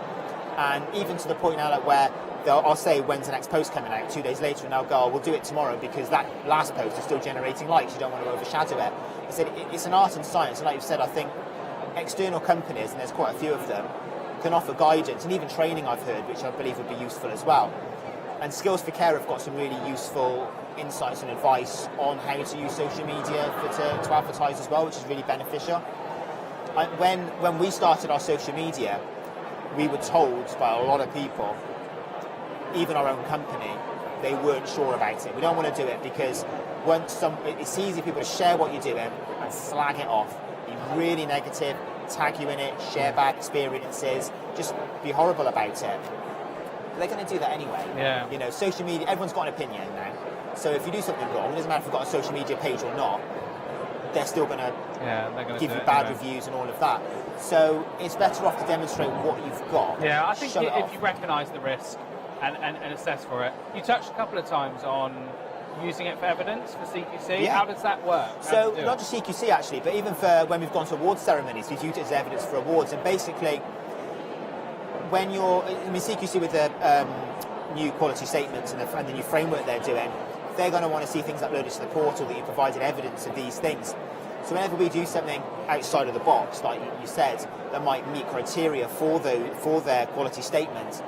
And even to the point now where I'll say, when's the next post coming out? 2 days later, and they'll go, we'll do it tomorrow because that last post is still generating likes. You don't want to overshadow it. I said, it's an art and science. And like you said, I think external companies, and there's quite a few of them, can offer guidance and even training, I've heard, which I believe would be useful as well. And Skills for Care have got some really useful insights and advice on how to use social media to advertise as well, which is really beneficial. When we started our social media, we were told by a lot of people, even our own company, they weren't sure about it. We don't want to do it because it's easy for people to share what you're doing and slag it off, be really negative, tag you in it, share bad experiences, just be horrible about it. But they're going to do that anyway. Yeah. Social media, everyone's got an opinion now. So if you do something wrong, it doesn't matter if you've got a social media page or not, they're still going to give you bad reviews and all of that. So it's better off to demonstrate what you've got. Yeah, I think if off. you recognise the risk and assess for it. You touched a couple of times on using it for evidence for CQC. Yeah. How does that work? So not just CQC actually, but even for when we've gone to awards ceremonies, we've used it as evidence for awards. And basically, when CQC with the new quality statements and the new framework they're doing, they're going to want to see things uploaded to the portal that you provided evidence of these things. So whenever we do something outside of the box, like you said, that might meet criteria for their quality statement,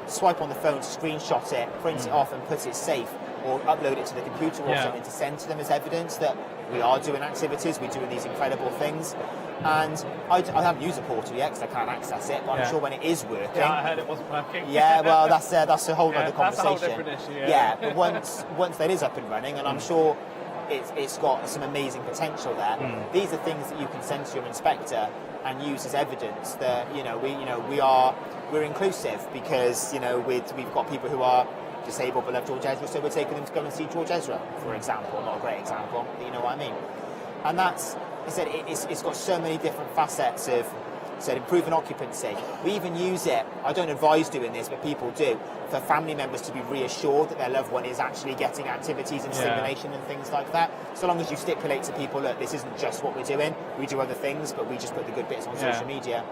swipe on the phone, screenshot it, print it off and put it safe, or upload it to the computer or something to send to them as evidence that we are doing activities, we're doing these incredible things. And I haven't used the portal yet because I can't access it, but I'm sure when it is working... Yeah, I heard it wasn't working. Yeah, well, that's a whole other conversation. That's a whole different issue, but once that is up and running, and I'm sure it's got some amazing potential there, these are things that you can send to your inspector and use as evidence that, we're inclusive because, we've got people who are disabled but love George Ezra, so we're taking them to go and see George Ezra, for example. Not a great example, but you know what I mean. And that's, I said, it's got so many different facets of, improving occupancy. We even use it, I don't advise doing this, but people do, for family members to be reassured that their loved one is actually getting activities and stimulation and things like that. So long as you stipulate to people, look, this isn't just what we're doing, we do other things, but we just put the good bits on social media.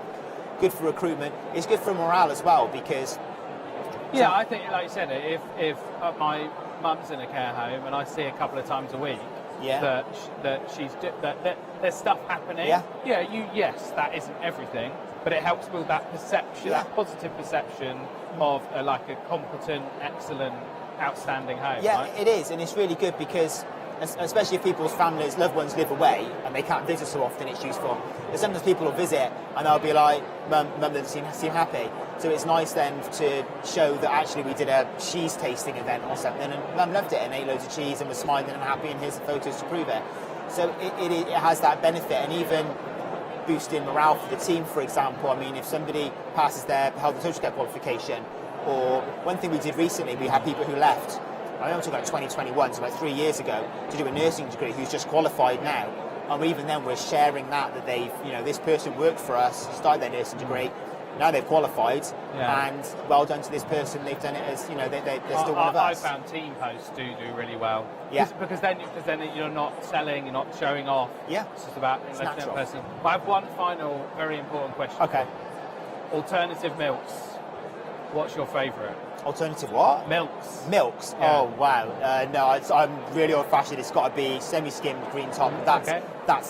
Good for recruitment. It's good for morale as well, because... Yeah, I think, like you said, if my mum's in a care home and I see a couple of times a week that there's stuff happening. Yes, that isn't everything, but it helps build that perception, that positive perception of a competent, excellent, outstanding home. Yeah, right? it is, and it's really good because, especially if people's families, loved ones live away and they can't visit so often, it's useful. But sometimes people will visit and they'll be like, Mum doesn't seem happy. So it's nice then to show that actually we did a cheese tasting event or something, and Mum loved it and ate loads of cheese and was smiling and happy, and here's the photos to prove it. So it has that benefit, and even boosting morale for the team, for example. I mean, if somebody passes their health and social care qualification, or one thing we did recently, we had people who left, I don't talk about 2021, so about 3 years ago, to do a nursing degree who's just qualified now. And even then we're sharing that they've, this person worked for us, started their nursing degree, now they've qualified, and well done to this person, they've done it as, they're still one of us. I found team posts do really well. Yeah. Because then you're not selling, you're not showing off. Yeah. It's just about It's letting natural. that person. But I have one final very important question. Okay. Alternative milks. What's your favourite? Alternative what? Milks. Milks? Yeah. Oh, wow. No, I'm really old-fashioned. It's got to be semi-skimmed, green top. That's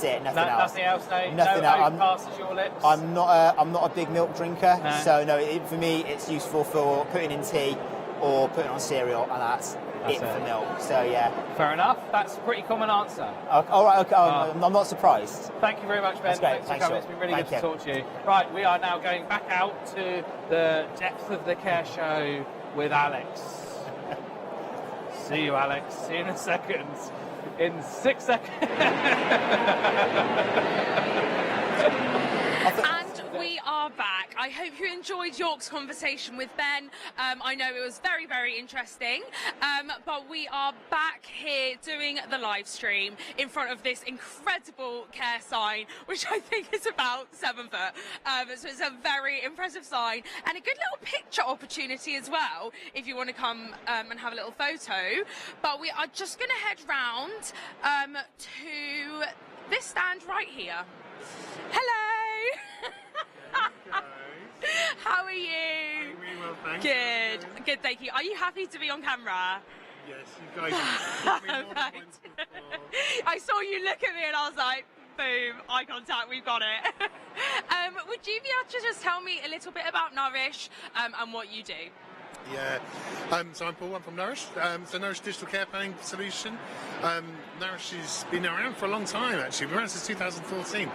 it, nothing else. Nothing else, no? Nothing no else. passes your lips? I'm not a big milk drinker, No. so no, for me it's useful for putting in tea or putting on cereal, and that's it for milk. So yeah. Fair enough. That's a pretty common answer. All right, okay. I'm not surprised. Thank you very much, Ben. That's great. Thanks for coming. Thanks, It's been really Thank good to you. talk to you. Right, we are now going back out to the depth of the care show with Alex. See you, Alex. See you in a second. In 6 seconds. And we are back. I hope you enjoyed York's conversation with Ben. I know it was very, very interesting. But we are back here doing the live stream in front of this incredible care sign, which I think is about 7 foot. So it's a very impressive sign and a good little picture opportunity as well, if you want to come and have a little photo. But we are just going to head round to this stand right here. Hello. How are you? Really well, thanks. Good, thank you. Are you happy to be on camera? Yes, you guys have me more than once before. I saw you look at me and I was like, boom, eye contact, we've got it. Would you be able to just tell me a little bit about Nourish and what you do? Yeah, so I'm Paul, I'm from Nourish. So Nourish Digital Care Planning Solution. Nourish has been around for a long time actually, we've been around since 2014.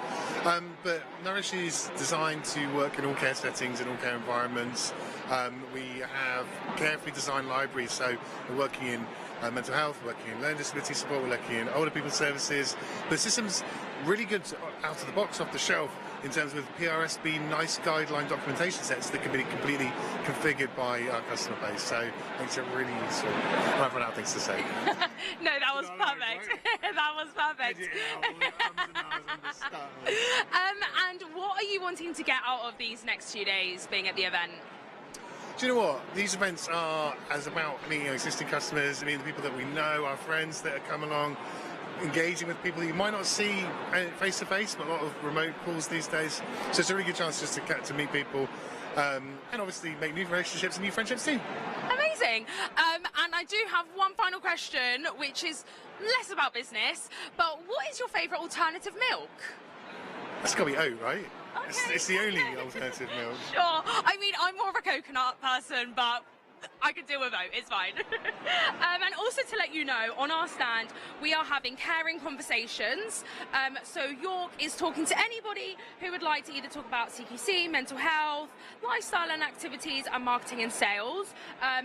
But Nourish is designed to work in all care settings, in all care environments. We have carefully designed libraries, so we're working in mental health, we're working in learning disability support, we're working in older people's services. The system's really good out of the box, off the shelf, in terms of PRSB nice guideline documentation sets that can be completely configured by our customer base. So it makes it really useful. I've run out of things to say. No, that was perfect. That was perfect. And what are you wanting to get out of these next few days being at the event? Do you know what? These events are as about meeting our existing customers, the people that we know, our friends that have come along, engaging with people that you might not see face to face, but a lot of remote calls these days. So it's a really good chance just to meet people and obviously make new relationships and new friendships too. Amazing. And I do have one final question, which is less about business, but what is your favourite alternative milk? That's got to be oat, right? Okay. It's the only alternative milk. Sure. I mean, I'm more of a coconut person, but I could deal with oat, it's fine. And also to let you know, on our stand, we are having caring conversations. So York is talking to anybody who would like to either talk about CQC, mental health, lifestyle and activities, and marketing and sales.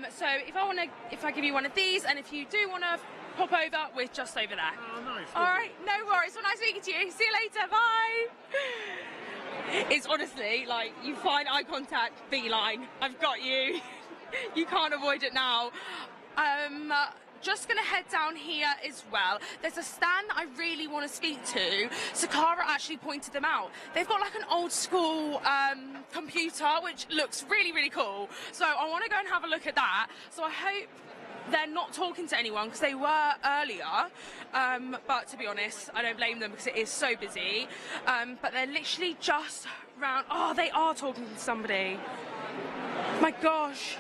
So if I give you one of these, and if you do want to pop over, we're just over there. Oh, nice. All right, no worries. Well, nice speaking to you. See you later. Bye. It's honestly like you find eye contact, beeline. I've got you. You can't avoid it now. Just going to head down here as well. There's a stand that I really want to speak to. Sakara actually pointed them out. They've got like an old school computer, which looks really, really cool. So I want to go and have a look at that. So I hope they're not talking to anyone because they were earlier. But to be honest, I don't blame them because it is so busy. But they're literally just round. Oh, they are talking to somebody. My gosh.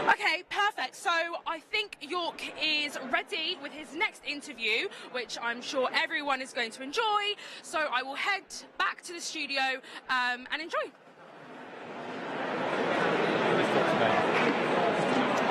Okay, perfect. So I think York is ready with his next interview, which I'm sure everyone is going to enjoy. So I will head back to the studio and enjoy.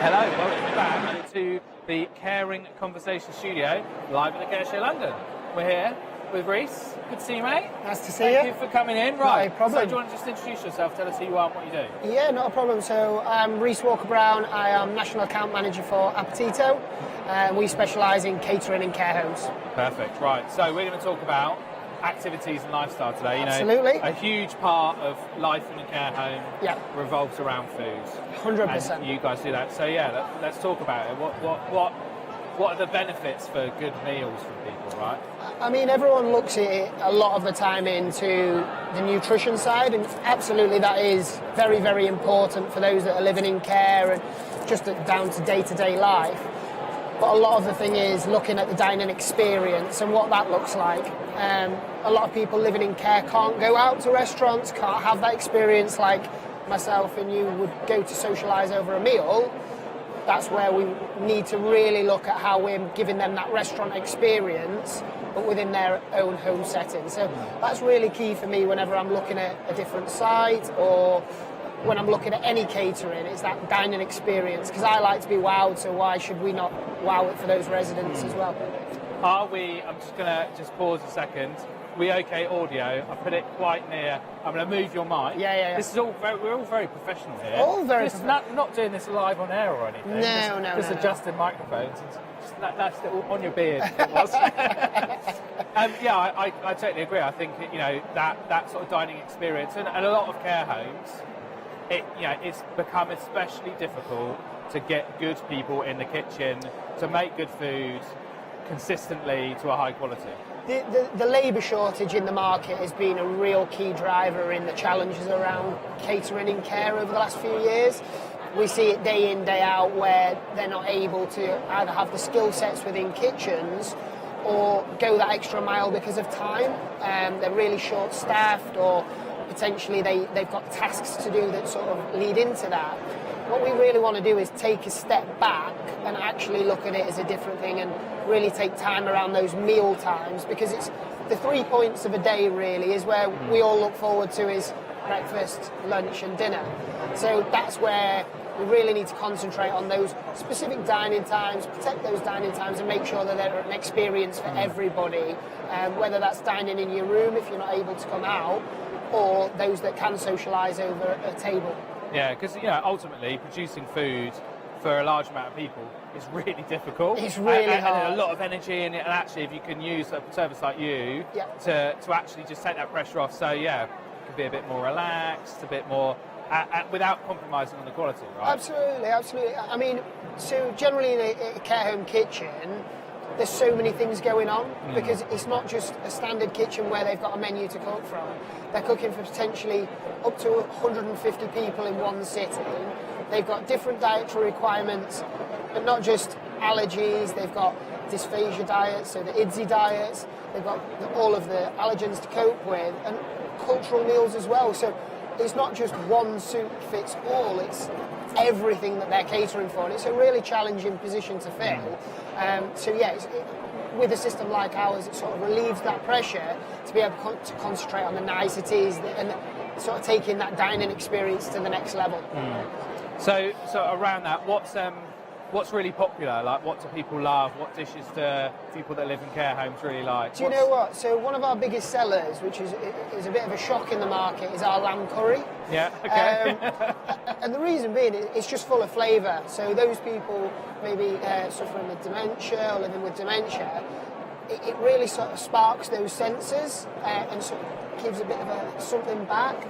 Hello, welcome back to the Caring Conversation Studio, live at the Care Show London. We're here with Rhys. Good to see you, mate. Nice to see Thank you. you for coming in. Not Right, a problem. so do you want to just introduce yourself, tell us who you are and what you do? Yeah, not a problem. So I'm Rhys Walker-Brown. I am National Account Manager for Appetito. We specialise in catering and care homes. Perfect, right. So we're going to talk about activities and lifestyle today. You know, Absolutely. a huge part of life in a care home revolves around food. 100%. And you guys do that. So yeah, let's talk about it. What are the benefits for good meals for people, right? I mean, everyone looks at it a lot of the time into the nutrition side, and absolutely that is very, very important for those that are living in care and just down to day-to-day life. But a lot of the thing is looking at the dining experience and what that looks like. A lot of people living in care can't go out to restaurants, can't have that experience like myself and you would go to socialise over a meal. That's where we need to really look at how we're giving them that restaurant experience, but within their own home setting. So that's really key for me whenever I'm looking at a different site or when I'm looking at any catering, it's that dining experience, because I like to be wowed, so why should we not wow it for those residents as well? Are we, I'm just going to pause a second. We okay audio? I put it quite near. I'm going to move your mic. Yeah. This is all we're all very professional here. All very not doing this live on air or anything. Just adjusting microphones. That's on your beard. It was. I totally agree. I think that sort of dining experience and a lot of care homes, it's become especially difficult to get good people in the kitchen to make good food consistently to a high quality. The labour shortage in the market has been a real key driver in the challenges around catering in care over the last few years. We see it day in, day out, where they're not able to either have the skill sets within kitchens or go that extra mile because of time. They're really short-staffed, or potentially they've got tasks to do that sort of lead into that. What we really want to do is take a step back and actually look at it as a different thing and really take time around those meal times, because it's the 3 points of a day really is where we all look forward to is breakfast, lunch and dinner. So that's where we really need to concentrate on those specific dining times, protect those dining times and make sure that they're an experience for everybody, whether that's dining in your room if you're not able to come out, or those that can socialise over a table. Yeah, because ultimately producing food for a large amount of people is really difficult. It's really hard. And a lot of energy in it, and actually if you can use a service like you to actually just take that pressure off, so it can be a bit more relaxed, a bit more, without compromising on the quality, right? Absolutely. I mean, so generally in a care home kitchen, there's so many things going on, because it's not just a standard kitchen where they've got a menu to cook from. They're cooking for potentially up to 150 people in one sitting. They've got different dietary requirements, but not just allergies. They've got dysphagia diets, so the IDSI diets. They've got all of the allergens to cope with, and cultural meals as well. So it's not just one soup fits all. It's everything that they're catering for, and it's a really challenging position to fill. With a system like ours, it sort of relieves that pressure to be able to concentrate on the niceties and sort of taking that dining experience to the next level. So around that, what's really popular? Like, what do people love? What dishes do people that live in care homes really like? Do you know what? So one of our biggest sellers, which is a bit of a shock in the market, is our lamb curry. Yeah, okay. And the reason being, it's just full of flavour. So those people maybe suffering with dementia or living with dementia, it really sort of sparks those senses and sort of gives a bit of something back.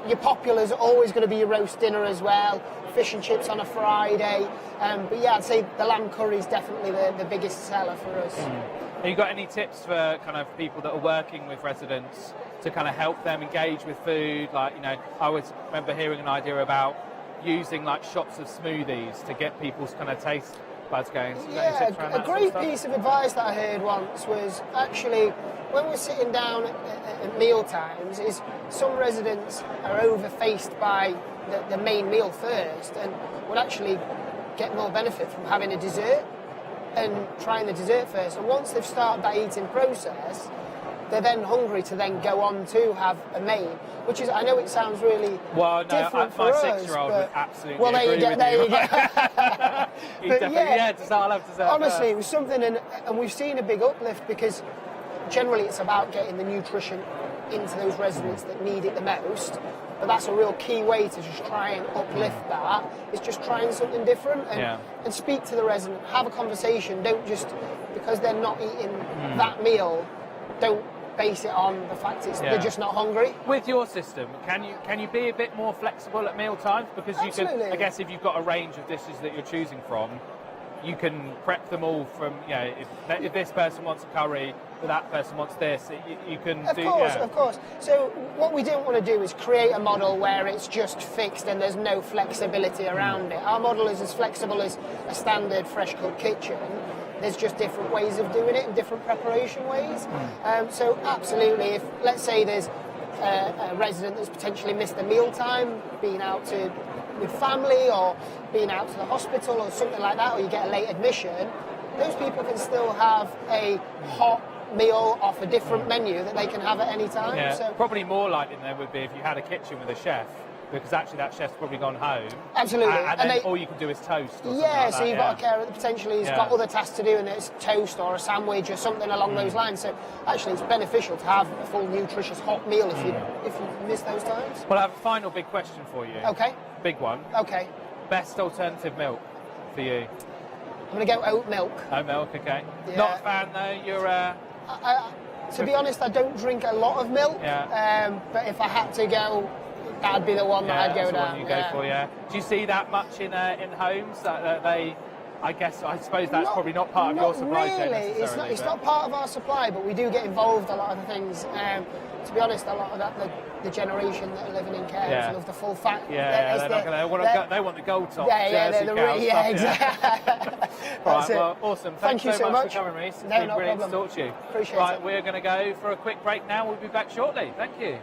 Your populars are always going to be your roast dinner as well, fish and chips on a Friday. I'd say the lamb curry is definitely the biggest seller for us. Have you got any tips for kind of people that are working with residents to kind of help them engage with food? Like, I always remember hearing an idea about using like shots of smoothies to get people's kind of taste buds going. So a great piece of advice that I heard once was actually when we're sitting down at meal times is some residents are over-faced by the main meal first and would actually get more benefit from having a dessert and trying the dessert first. And once they've started that eating process, they're then hungry to then go on to have a main, which is, I know it sounds really different for us. My 6-year-old would absolutely well, there you go. I'll have dessert. Honestly, it was something, and we've seen a big uplift because generally it's about getting the nutrition into those residents that need it the most. But that's a real key way to just try and uplift that, is just trying something different and speak to the resident, have a conversation. Don't just, because they're not eating that meal, don't base it on the fact they're just not hungry. With your system, can you be a bit more flexible at meal times? Because you Absolutely. can, I guess, if you've got a range of dishes that you're choosing from, you can prep them all from, if this person wants a curry, but that person wants this, you can Of course. So what we don't want to do is create a model where it's just fixed and there's no flexibility around it. Our model is as flexible as a standard fresh cooked kitchen. There's just different ways of doing it and different preparation ways. So absolutely, if let's say there's a resident that's potentially missed a meal time, being out with family or being out to the hospital or something like that, or you get a late admission, those people can still have a hot meal off a different menu that they can have at any time. Yeah, So probably more likely than there would be if you had a kitchen with a chef, because actually that chef's probably gone home. Absolutely. And then all you can do is toast. Or yeah, like so that, you've got a carer that potentially has got other tasks to do, and it's toast or a sandwich or something along those lines. So actually it's beneficial to have a full nutritious hot meal if you miss those times. Well, I have a final big question for you. Okay. Big one. Okay. Best alternative milk for you? I'm going to go oat milk. Oat milk, okay. Yeah. Not a fan though, you're... To be honest, I don't drink a lot of milk, but if I had to go, that'd be the one that I'd go that's the down. one you go for, yeah. Do you see that much in homes that they? I suppose that's probably not part of your supply chain necessarily. It's not part of our supply, but we do get involved a lot of the things. To be honest, a lot of that, the generation that are living in care love the full fat. They want the gold top. Exactly. Right, well, awesome. Thank you so much for coming, Rhys. It's No, been no brilliant problem. to talk to you. Appreciate right, it. we're going to go for a quick break now. We'll be back shortly. Thank you.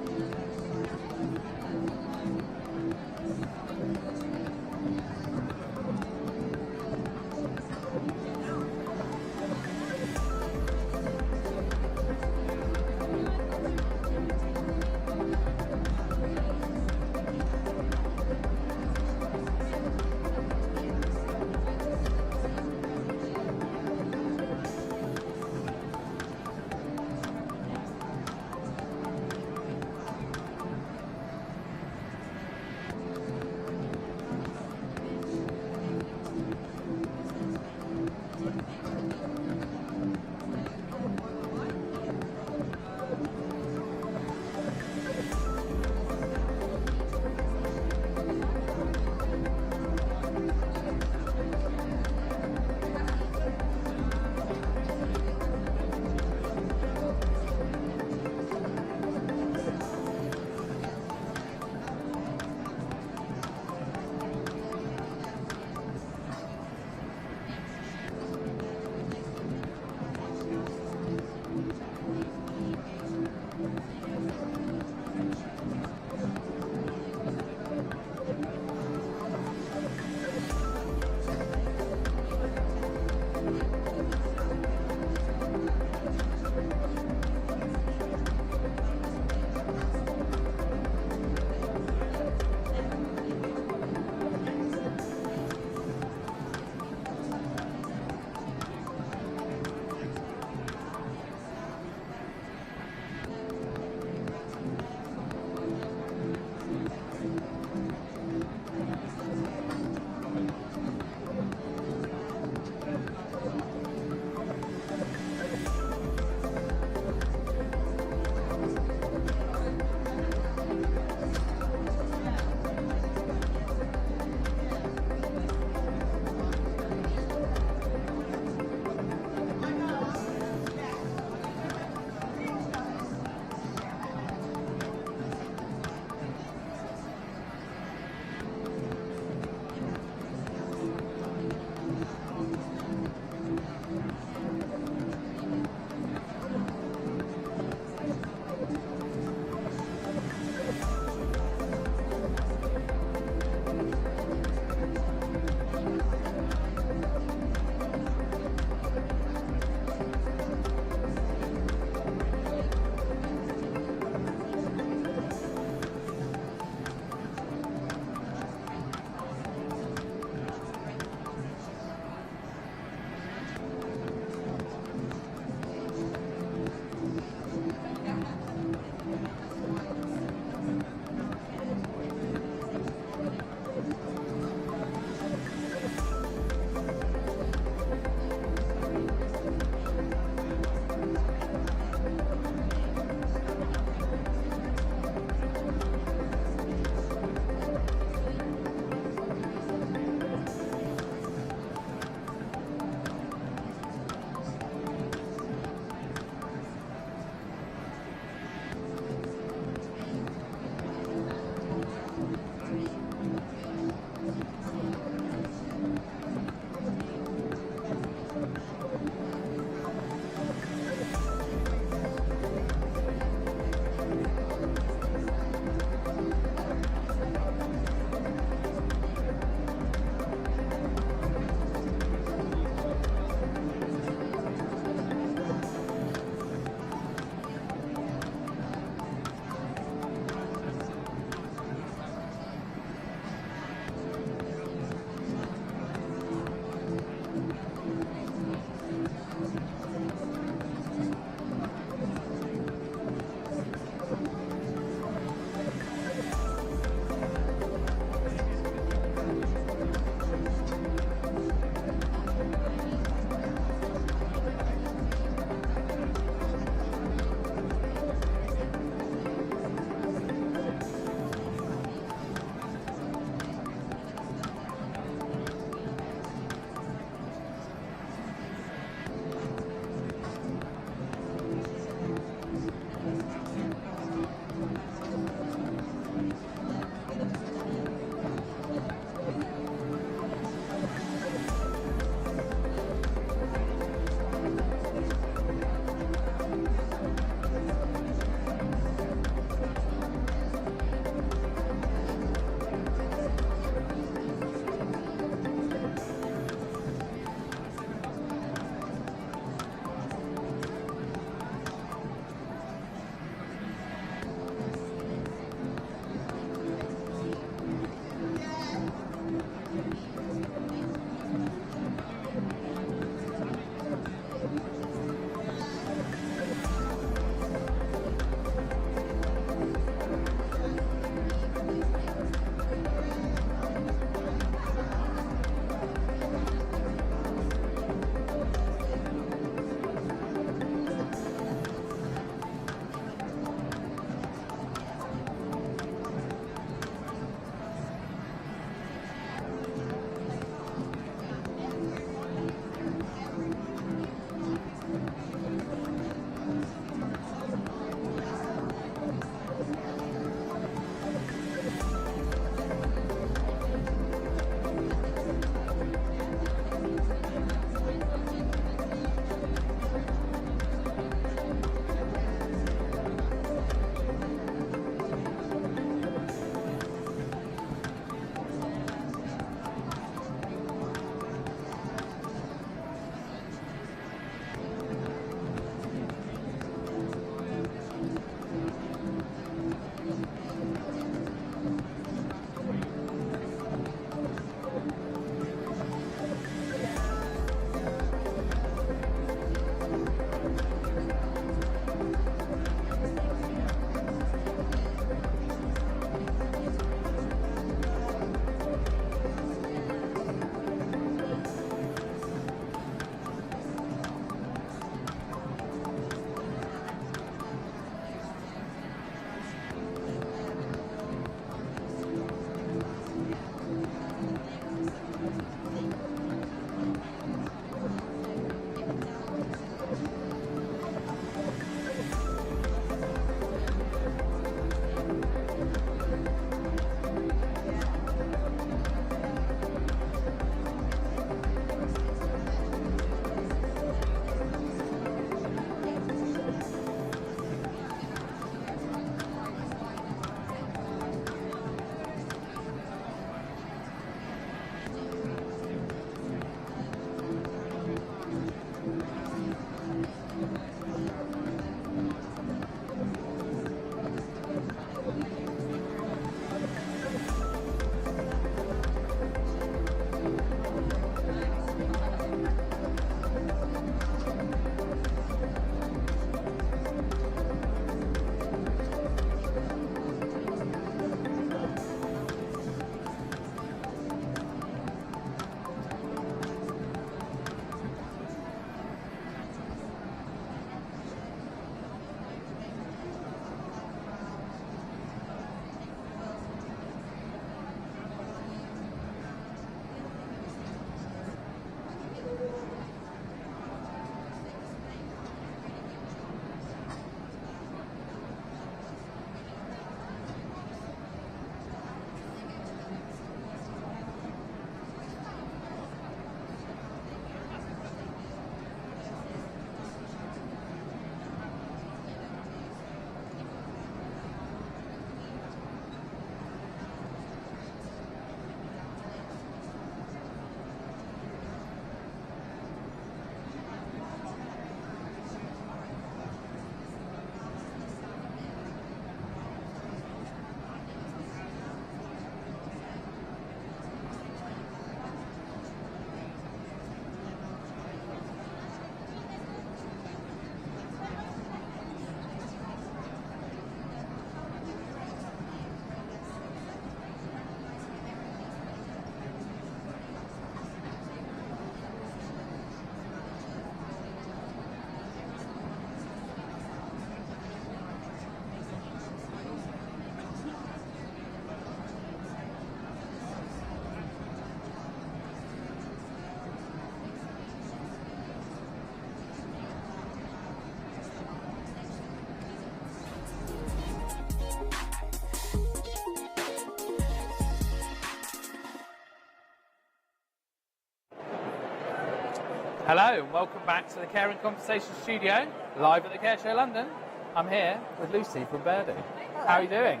Hello and welcome back to the Care and Conversation studio, live at the Care Show London. I'm here with Lucy from Birdie. Hello. How are you doing?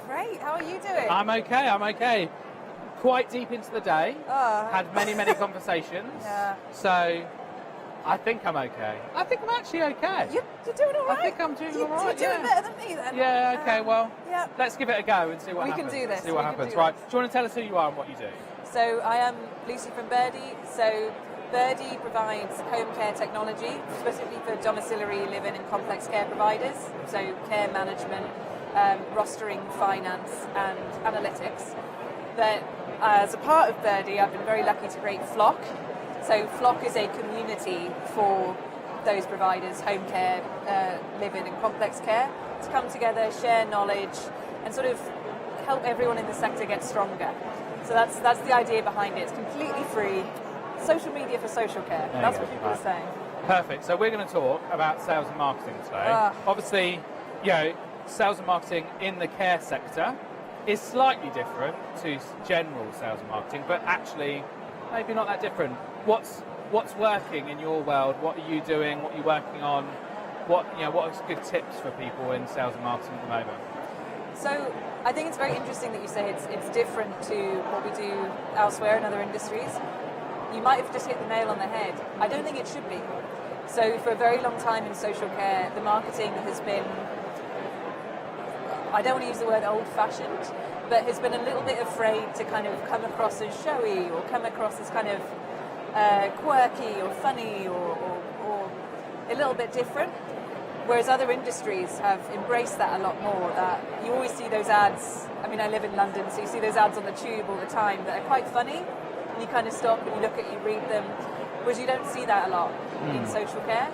Great, how are you doing? I'm okay. Quite deep into the day. Had many conversations. Yeah. So I think I'm okay. I think I'm actually okay. You're doing all right. I think I'm doing all right. You're doing better than me then. Yeah, okay, well, yeah. let's give it a go and see what We happens. can do this. See what We can happens. do Right, this. do you want to tell us who you are and what you do? So I am Lucy from Birdie. So Birdie provides home care technology, specifically for domiciliary, live-in and complex care providers. So care management, rostering, finance and analytics. But as a part of Birdie, I've been very lucky to create Flock. So Flock is a community for those providers, home care, live-in and complex care, to come together, share knowledge and sort of help everyone in the sector get stronger. So that's the idea behind it. It's completely free. Social media for social care. There That's you what go. people are Right. saying. Perfect. So we're going to talk about sales and marketing today. Obviously, sales and marketing in the care sector is slightly different to general sales and marketing, but actually maybe not that different. What's working in your world? What are you doing? What are you working on? What are good tips for people in sales and marketing at the moment? So I think it's very interesting that you say it's different to what we do elsewhere in other industries. You might have just hit the nail on the head. I don't think it should be. So for a very long time in social care, the marketing has been, I don't want to use the word old-fashioned, but has been a little bit afraid to kind of come across as showy or come across as kind of quirky or funny or a little bit different. Whereas other industries have embraced that a lot more, that you always see those ads. I mean, I live in London, so you see those ads on the tube all the time that are quite funny. And you kind of stop and you look at, you read them, whereas you don't see that a lot in social care.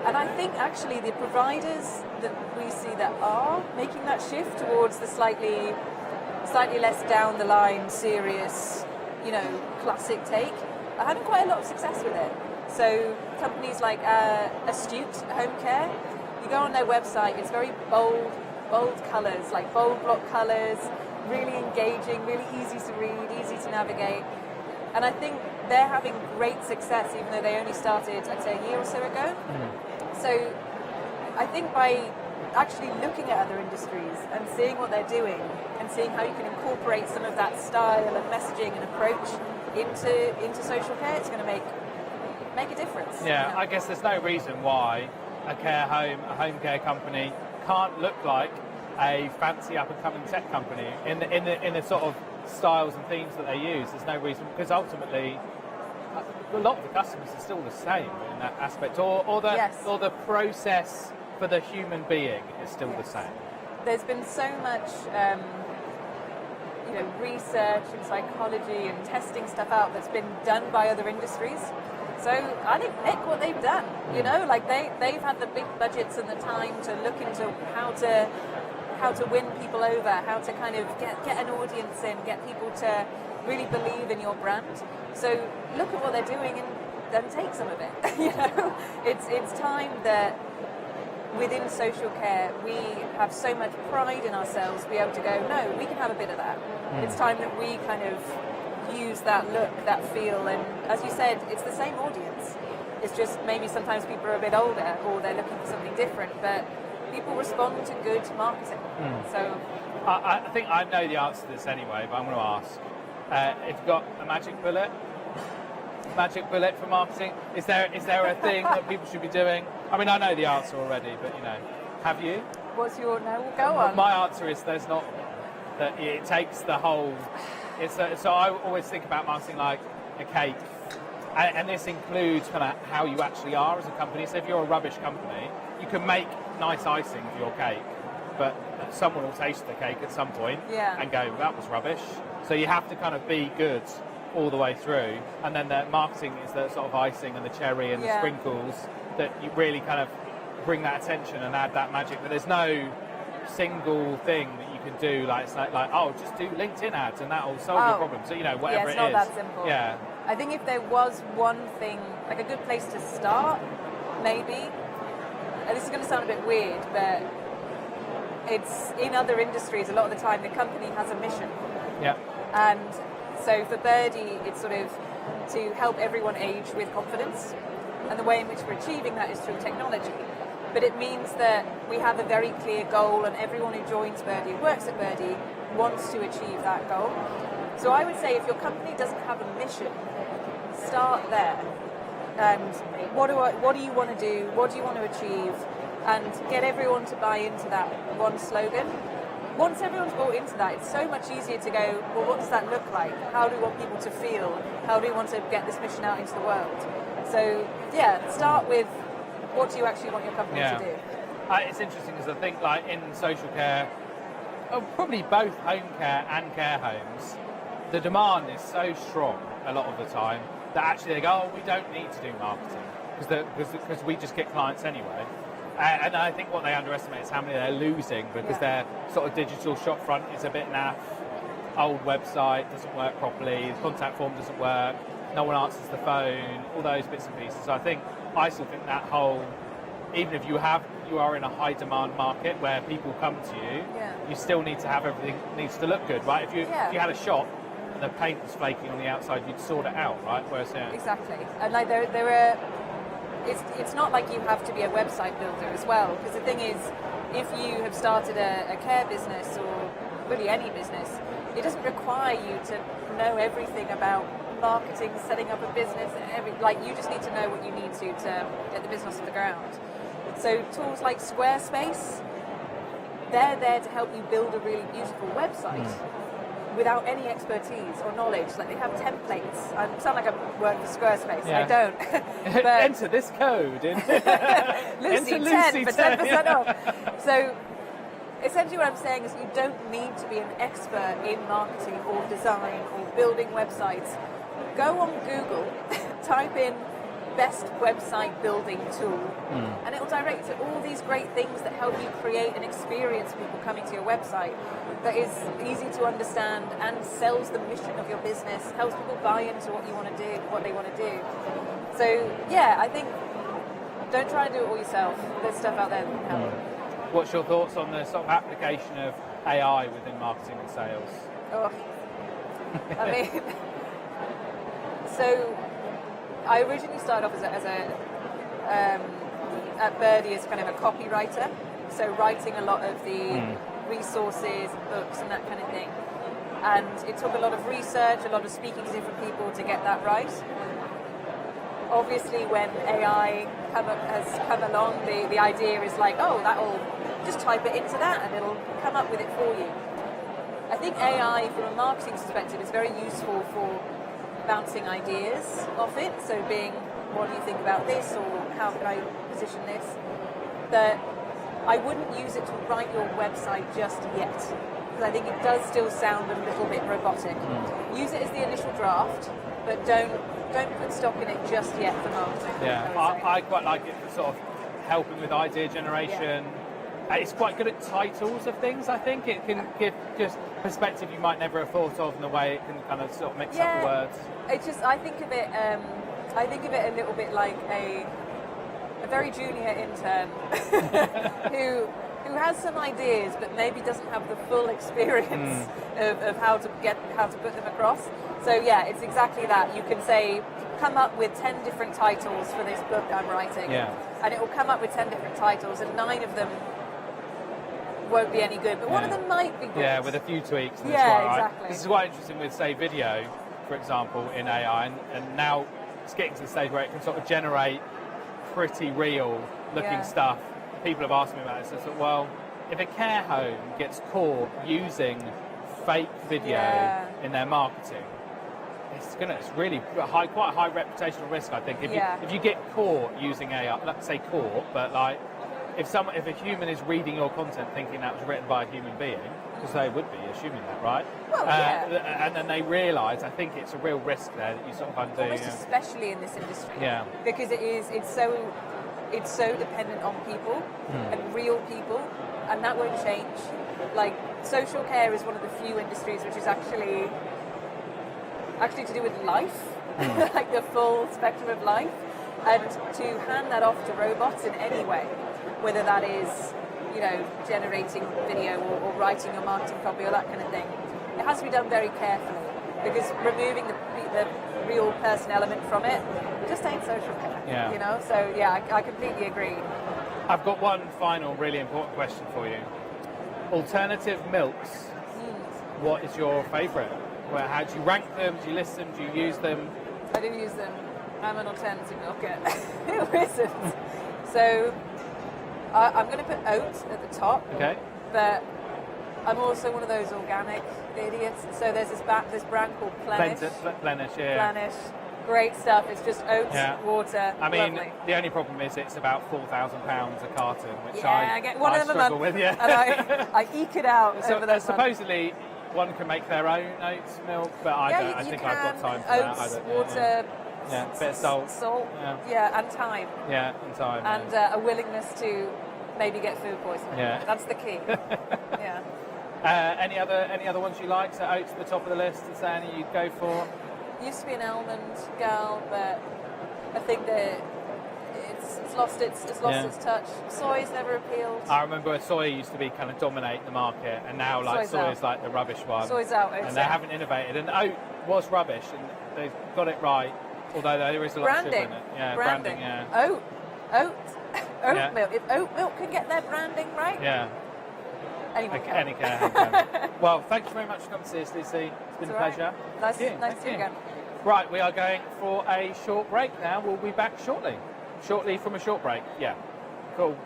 And I think actually the providers that we see that are making that shift towards the slightly less down the line, serious, classic take, are having quite a lot of success with it. So companies like Astute Home Care, you go on their website, it's very bold colours, like bold block colours, really engaging, really easy to read, easy to navigate. And I think they're having great success, even though they only started, I'd say, a year or so ago. So I think by actually looking at other industries and seeing what they're doing and seeing how you can incorporate some of that style and messaging and approach into social care, it's going to make a difference. Yeah, I guess there's no reason why a care home, a home care company can't look like a fancy up-and-coming tech company in the sort of styles and themes that they use. There's no reason, because ultimately a lot of the customers are still the same in that aspect, or the process for the human being is still the same. There's been so much research and psychology and testing stuff out that's been done by other industries. So I think what they've done, they've had the big budgets and the time to look into how to win people over, how to kind of get an audience in, get people to really believe in your brand. So look at what they're doing and then take some of it. It's time that within social care we have so much pride in ourselves to be able to go, no, we can have a bit of that. It's time that we kind of use that look, that feel, and as you said, it's the same audience. It's just maybe sometimes people are a bit older or they're looking for something different, but people respond to good marketing. So I think I know the answer to this anyway, but I'm going to ask. If you've got a magic bullet for marketing, is there a thing that people should be doing? I mean, I know the answer already, but have you? What's your no? We'll go on. My answer is there's not. That it takes the whole. So I always think about marketing like a cake, and this includes kind of how you actually are as a company. So if you're a rubbish company, you can make nice icing for your cake, but someone will taste the cake at some point and go, that was rubbish. So you have to kind of be good all the way through, and then the marketing is the sort of icing and the cherry and the sprinkles that you really kind of bring that attention and add that magic. But there's no single thing that you can do, like it's like just do LinkedIn ads and that'll solve your problem. So whatever it's not that simple. Yeah. I think if there was one thing, like a good place to start, maybe, and this is going to sound a bit weird, but it's in other industries a lot of the time the company has a mission. Yeah. And so for Birdie, it's sort of to help everyone age with confidence. And the way in which we're achieving that is through technology. But it means that we have a very clear goal, and everyone who joins Birdie, works at Birdie, wants to achieve that goal. So I would say if your company doesn't have a mission, start there. And what do you want to do? What do you want to achieve? And get everyone to buy into that one slogan. Once everyone's bought into that, it's so much easier to go, well, what does that look like? How do we want people to feel? How do we want to get this mission out into the world? So, yeah, start with what do you actually want your company to do? It's interesting because I think, like, in social care, probably both home care and care homes, the demand is so strong a lot of the time that actually they go, oh, we don't need to do marketing because we just get clients anyway. And I think what they underestimate is how many they're losing because their sort of digital shop front is a bit naff, old website doesn't work properly, the contact form doesn't work, no one answers the phone, all those bits and pieces. So I still think that whole, even if you are in a high demand market where people come to you, you still need to have everything needs to look good, right? If you had a shop and the paint was flaking on the outside, you'd sort it out, right? Whereas exactly, and like there are. It's not like you have to be a website builder as well, because the thing is, if you have started a care business or really any business, it doesn't require you to know everything about marketing, setting up a business, you just need to know what you need to get the business off the ground. So tools like Squarespace, they're there to help you build a really beautiful website without any expertise or knowledge. Like, they have templates. I sound like I work for Squarespace. I don't. But enter this code. Lucy 10 for 10% off. So essentially what I'm saying is you don't need to be an expert in marketing or design or building websites. Go on Google, type in best website building tool, and it will direct you to all these great things that help you create an experience for people coming to your website that is easy to understand and sells the mission of your business, helps people buy into what you want to do, what they want to do. So yeah, I think don't try and do it all yourself. There's stuff out there that can help. What's your thoughts on the sort of application of AI within marketing and sales? I mean, so I originally started off at Birdie as kind of a copywriter, so writing a lot of the resources, books and that kind of thing. And it took a lot of research, a lot of speaking to different people to get that right. Obviously, when AI has come along, the idea is like, oh, that'll just type it into that and it'll come up with it for you. I think AI, from a marketing perspective, is very useful for bouncing ideas off it. So being, what do you think about this, or how can I position this? That I wouldn't use it to write your website just yet, because I think it does still sound a little bit robotic. Use it as the initial draft, but don't put stock in it just yet for marketing. Yeah, I quite like it for sort of helping with idea generation. It's quite good at titles of things, I think. It can give just perspective you might never have thought of, in the way it can kind of sort of mix up the words. It's just, I think of it a little bit like a very junior intern who has some ideas but maybe doesn't have the full experience of how to put them across. So yeah, it's exactly that. You can say, come up with 10 different titles for this book I'm writing, and it will come up with 10 different titles, and 9 of them won't be any good, but one of them might be good. Yeah, with a few tweaks. And exactly. This is quite interesting with, say, video, for example, in AI, and now it's getting to the stage where it can sort of generate pretty real-looking stuff. People have asked me about this. I thought, well, if a care home gets caught using fake video in their marketing, it's really quite a high reputational risk, I think. If you get caught using AI, let's say caught, but like, if a human is reading your content thinking that was written by a human being, because they would be assuming that, right? Well, and then they realise, I think it's a real risk there that you sort of undo. Almost especially in this industry. Yeah. Because it's so dependent on people and real people, and that won't change. Like, social care is one of the few industries which is actually to do with life, like the full spectrum of life, and to hand that off to robots in any way, whether that is, generating video or writing your marketing copy or that kind of thing, it has to be done very carefully. because removing the real person element from it just ain't social care. Yeah. You know, so yeah, I completely agree. I've got one final really important question for you. Alternative milks. What is your favourite? Well, how do you rank them? Do you list them? Do you use them? I do use them. I'm an alternative milker. Who isn't? So I'm going to put oat at the top. Okay. But I'm also one of those organic idiots. So there's this brand called Plenish. Plenish, yeah. Plenish. Great stuff. It's just oats, water. I mean, lovely. the only problem is it's about £4,000 a carton, which I get one of them a struggle month, with. Yeah. And I eke it out So over those supposedly, one can make their own oats milk, but I don't. I think I've got time for oats, that. I don't, water, yeah, a bit of salt. and time. Yeah, and time. And a willingness to maybe get food poisoning. Yeah. That's the key. Yeah. Any other ones you like? So oats at the top of the list. Is there any you'd go for? Used to be an almond gal, but I think that it's lost its touch. Soy's never appealed. I remember soy used to be kind of dominate the market, and now like soy is like the rubbish one. Soy's out, and they haven't innovated. And oat was rubbish, and they've got it right. Although there is a lot of sugar in it. Yeah, branding. Yeah. Oat milk. If oat milk can get their branding right. Yeah. Anyone can. Any can. Well, thank you very much for coming to see us, Lucy. It's been a pleasure. Nice to see you again. Right, we are going for a short break now. We'll be back shortly. Shortly from a short break. Yeah. Cool.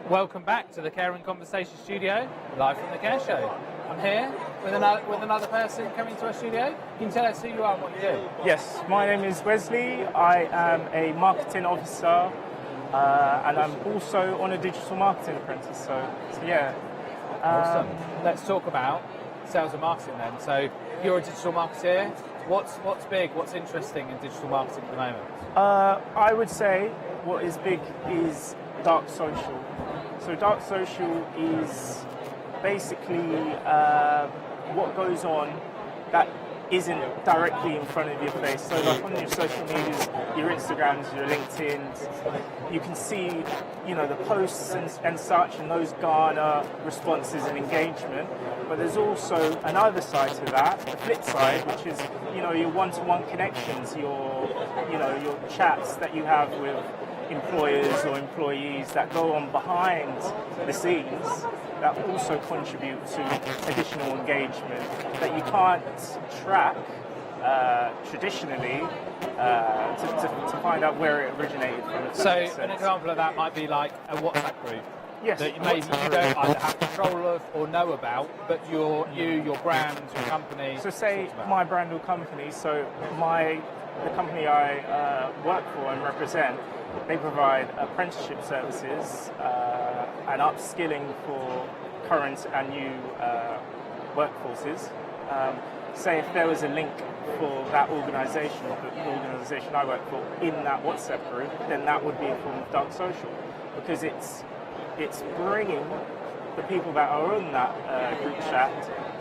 Welcome back to the Care and Conversation studio, live from the Care Show. I'm here with another person coming to our studio. Can you tell us who you are and what you do? Yes, my name is Wesley. I am a marketing officer and I'm also on a digital marketing apprentice. So yeah. Awesome. Let's talk about sales and marketing then. So you're a digital marketer. What's big? What's interesting in digital marketing at the moment? I would say what is big is dark social. So dark social is basically what goes on that isn't directly in front of your face. So like on your social medias, your Instagrams, your LinkedIn's, you can see, the posts and such, and those garner responses and engagement. But there's also another side to that, the flip side, which is, your one-to-one connections, your chats that you have with employers or employees that go on behind the scenes that also contribute to additional engagement that you can't track traditionally to find out where it originated from. So an example of that might be like a WhatsApp group. Yes. That maybe you don't either have control of or know about, but your brand, your company. So say my brand or company, so the company I work for and represent, they provide apprenticeship services and upskilling for current and new workforces. Say if there was a link for that organisation, the organisation I work for, in that WhatsApp group, then that would be a form of dark social, because it's bringing the people that are on that group chat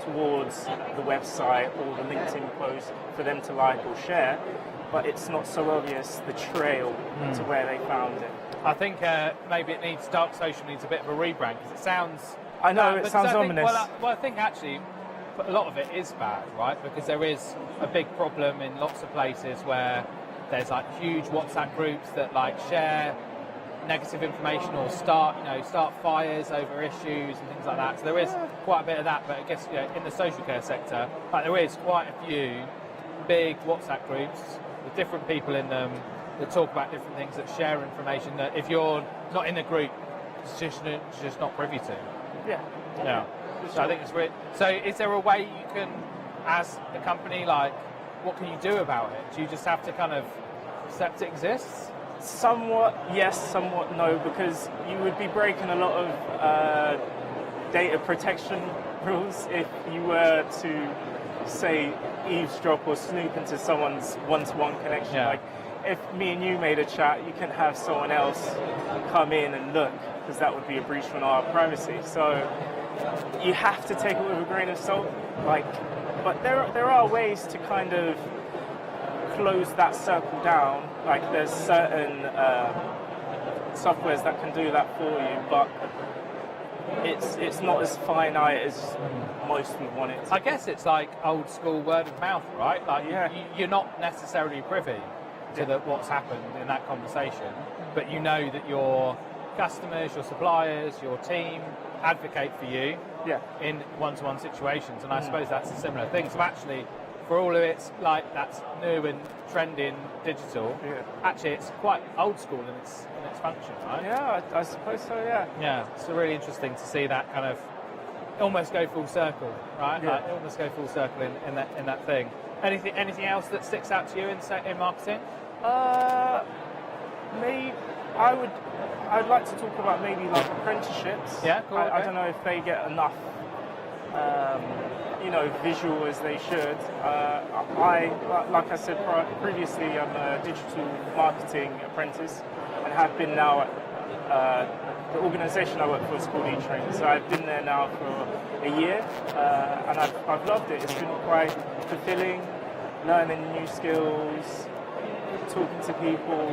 towards the website or the LinkedIn post for them to like or share, but it's not so obvious the trail to where they found it. I think maybe dark social needs a bit of a rebrand, because it sounds... I know, it sounds ominous. I think actually a lot of it is bad, right? Because there is a big problem in lots of places where there's like huge WhatsApp groups that like share negative information or start fires over issues and things like that. So there is quite a bit of that, but I guess in the social care sector, like there is quite a few big WhatsApp groups with different people in them that talk about different things, that share information that if you're not in the group, it's just not privy to. Yeah. So I think it's weird. So is there a way you can, as a company, like, what can you do about it? Do you just have to kind of accept it exists? Somewhat yes, somewhat no, because you would be breaking a lot of data protection rules if you were to, say, eavesdrop or snoop into someone's one-to-one connection. Yeah. Like, if me and you made a chat, you can have someone else come in and look, because that would be a breach on our privacy. So you have to take it with a grain of salt. But there are ways to kind of close that circle down. Like there's certain softwares that can do that for you, but it's not as finite as most would want it to. I guess it's like old school word of mouth, right? Like you're not necessarily privy to what's happened in that conversation, but you know that your customers, your suppliers, your team advocate for you in one-to-one situations, and I suppose that's a similar thing. So actually, for all of it's like that's new and trending digital, actually it's quite old school in its function, right? Yeah, I suppose so. Yeah, it's really interesting to see that kind of almost go full circle, right? Yeah. Like almost go full circle in that thing. Anything else that sticks out to you in marketing? I'd like to talk about maybe like apprenticeships. Yeah, cool. I don't know if they get enough, visual as they should. Like I said previously, I'm a digital marketing apprentice and have been now at the organisation I work for is called E-Train. So I've been there now for a year and I've loved it. It's been quite fulfilling, learning new skills, talking to people,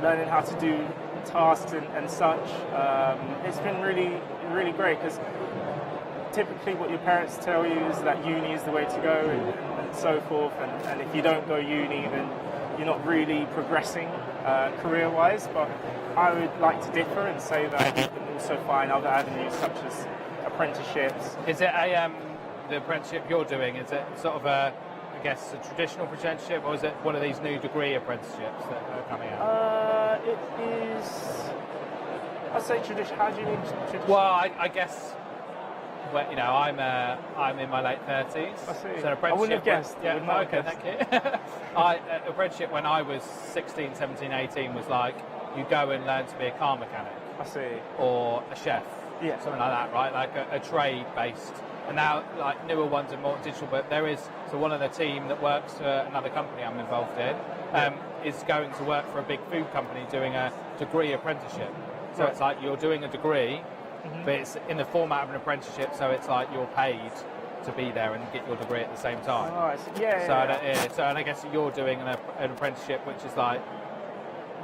learning how to do tasks and such. It's been really, really great, because typically what your parents tell you is that uni is the way to go and so forth, and if you don't go uni then you're not really progressing career-wise, but I would like to differ and say that you can also find other avenues such as apprenticeships. Is it the apprenticeship you're doing, is it sort of a traditional apprenticeship, or is it one of these new degree apprenticeships that are coming out? I'd say tradition. How do you mean tradition? Well, I guess. Well, you know, I'm in my late 30s. I see. So an apprenticeship. I wouldn't have guessed. Yeah, I would not have okay, guessed. thank you. Apprenticeship when I was 16, 17, 18 was like you go and learn to be a car mechanic. I see. Or a chef. Yeah. Something like that, right? Like a trade based. And now, like newer ones are more digital. But there is one of the team that works for another company I'm involved in is going to work for a big food company doing a degree apprenticeship. So Right. it's like you're doing a degree. But it's in the format of an apprenticeship, so it's like you're paid to be there and get your degree at the same time. Oh, I see. Yeah. So and I guess you're doing an apprenticeship, which is like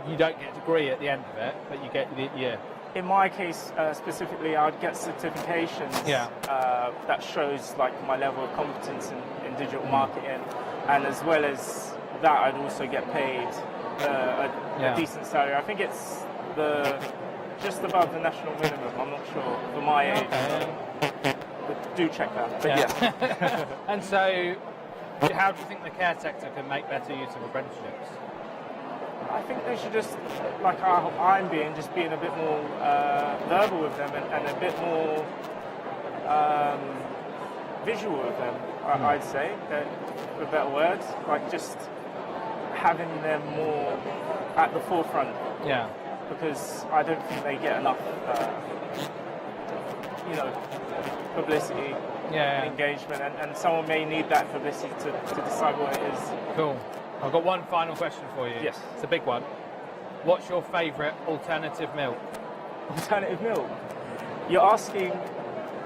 you don't get a degree at the end of it, but you get the year. In my case specifically, I'd get certifications that shows like my level of competence in digital marketing, and as well as that, I'd also get paid a decent salary. I think it's just above the national minimum. I'm not sure for my age. But do check that. But yeah. And so, how do you think the care sector can make better use of apprenticeships? I think they should just, like how I'm being, just being a bit more verbal with them and a bit more visual with them, I'd say, for better words. Like just having them more at the forefront. Yeah. Because I don't think they get enough, publicity and engagement, and someone may need that publicity to decide what it is. Cool. I've got one final question for you. Yes. It's a big one. What's your favourite alternative milk? Alternative milk? You're asking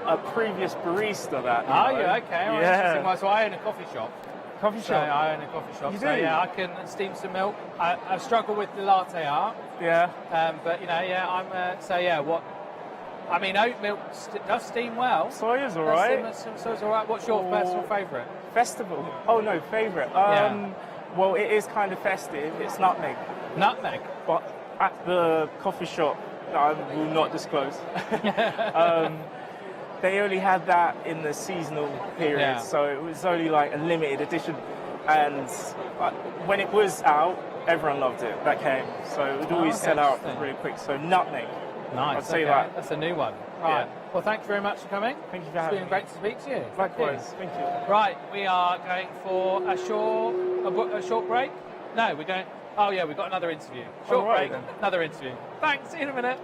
a previous barista that. Yeah, okay. Well, yeah. interesting. So I own a coffee shop. Coffee So shop? I own a coffee shop. You So do? yeah, I can steam some milk. I struggle with the latte art. Yeah. But I'm. What? I mean, oat milk does steam well. Soya's all right. Soya's all right. What's your personal favourite? Festival? Oh no, favourite. Well, it is kind of festive. It's nutmeg. Nutmeg. But at the coffee shop that I will not disclose, they only had that in the seasonal period, so it was only like a limited edition. And when it was out, everyone loved it. That came, so it would always sell out really quick. So nutmeg. Nice. I'd say okay. that. That's a new one. Right. Yeah. Well, thank you very much for coming. Thank you for having me. It's been great to speak to you. Likewise. Thank you. Right, we are going for a short break. No, we're going. Oh yeah, we've got another interview. Short break. Then. Another interview. Thanks. See you in a minute.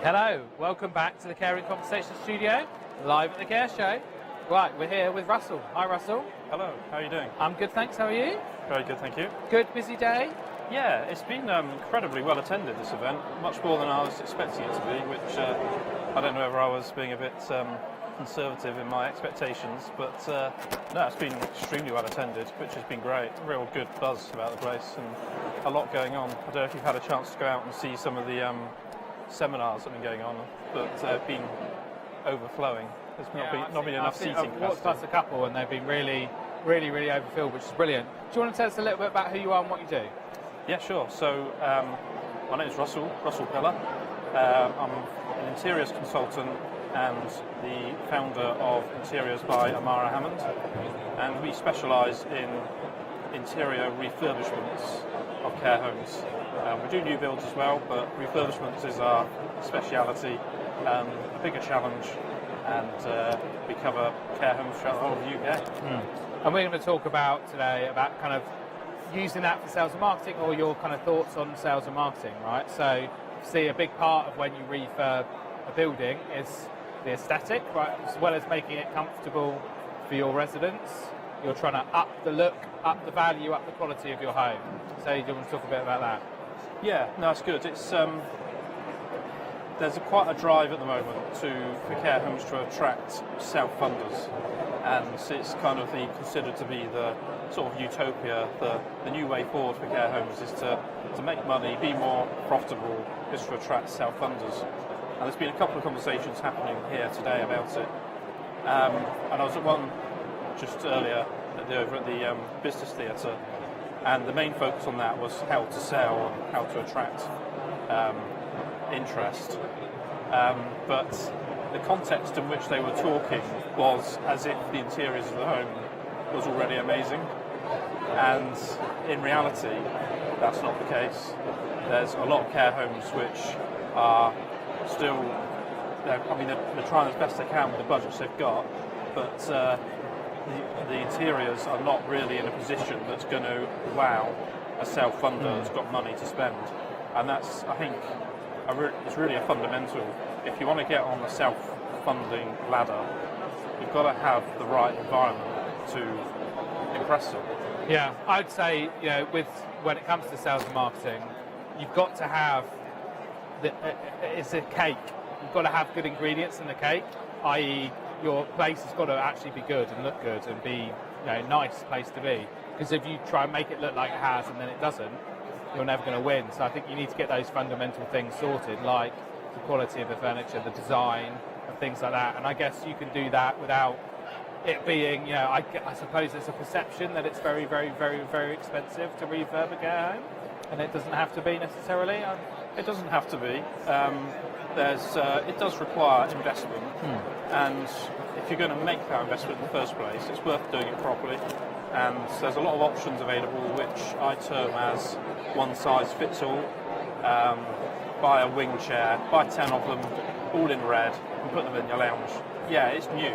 Hello, welcome back to the Caring Conversation Studio, live at the Care Show. Right, we're here with Russell. Hi, Russell. Hello, how are you doing? I'm good, thanks. How are you? Very good, thank you. Good, busy day? Yeah, it's been incredibly well attended, this event, much more than I was expecting it to be, which I don't know whether I was being a bit conservative in my expectations, but no, it's been extremely well attended, which has been great. Real good buzz about the place and a lot going on. I don't know if you've had a chance to go out and see some of the seminars that have been going on, but been overflowing. There's not been enough seating capacity. I've walked past a couple and they've been really overfilled, which is brilliant. Do you want to tell us a little bit about who you are and what you do? Yeah, sure. So my name is Russell Peller. I'm an interiors consultant and the founder of Interiors by Amara Hammond, and we specialise in interior refurbishments of care homes. We do new builds as well, but refurbishments is our speciality, a bigger challenge, and we cover care homes throughout the whole of the UK. And we're going to talk about today about kind of using that for sales and marketing, or your kind of thoughts on sales and marketing, right? So, see, a big part of when you refurb a building is the aesthetic, right? As well as making it comfortable for your residents. You're trying to up the look, up the value, up the quality of your home. So, do you want to talk a bit about that? Yeah, no, it's good. It's there's quite a drive at the moment for care homes to attract self-funders, and it's kind of considered to be the sort of utopia, the new way forward for care homes is to make money, be more profitable, is to attract self-funders. And there's been a couple of conversations happening here today about it. And I was at one just earlier over at the Business Theatre, and the main focus on that was how to sell and how to attract interest. But the context in which they were talking was as if the interiors of the home was already amazing. And in reality, that's not the case. There's a lot of care homes which are still, they're trying as best they can with the budgets they've got, but the interiors are not really in a position that's going to wow a self-funder that's got money to spend. And that's, I think, it's really a fundamental. If you want to get on the self-funding ladder, you've got to have the right environment to impress them. Yeah, I'd say, when it comes to sales and marketing, you've got to have it's a cake. You've got to have good ingredients in the cake, i.e. your place has got to actually be good and look good and be a nice place to be. Because if you try and make it look like it has and then it doesn't, you're never going to win. So I think you need to get those fundamental things sorted, like the quality of the furniture, the design, and things like that. And I guess you can do that without it being, I suppose there's a perception that it's very, very, very, very expensive to refurb a care home, and it doesn't have to be necessarily. It doesn't have to be. It does require investment, and if you're going to make that investment in the first place, it's worth doing it properly. And there's a lot of options available, which I term as one size fits all. Buy a wing chair, buy 10 of them, all in red, and put them in your lounge. Yeah, it's new,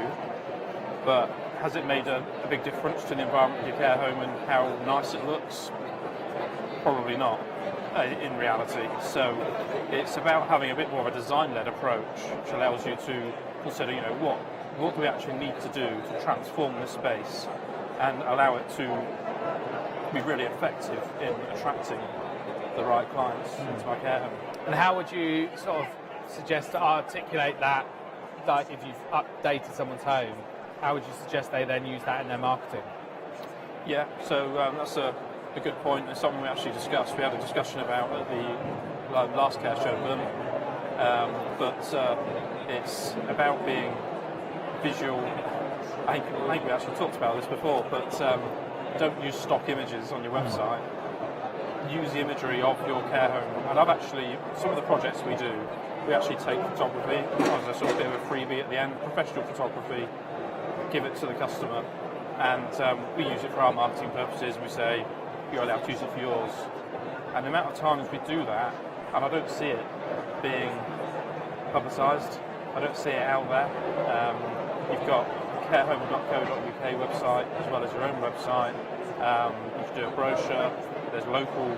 but has it made a big difference to the environment of your care home and how nice it looks? Probably not, in reality. So it's about having a bit more of a design-led approach, which allows you to consider, what do we actually need to do to transform this space and allow it to be really effective in attracting the right clients into my care home. And how would you sort of suggest to articulate that, like if you've updated someone's home, how would you suggest they then use that in their marketing? Yeah, so that's a good point. It's something we actually discussed. We had a discussion about at the last care show in Birmingham. But it's about being visual. I think we actually talked about this before, but don't use stock images on your website. Use the imagery of your care home. And I've actually, some of the projects we do, we actually take photography as a sort of bit of a freebie at the end, professional photography, give it to the customer, and we use it for our marketing purposes. We say, you're allowed to use it for yours. And the amount of times we do that, and I don't see it being publicised, I don't see it out there. You've got carehome.co.uk website as well as your own website. You can do a brochure. There's local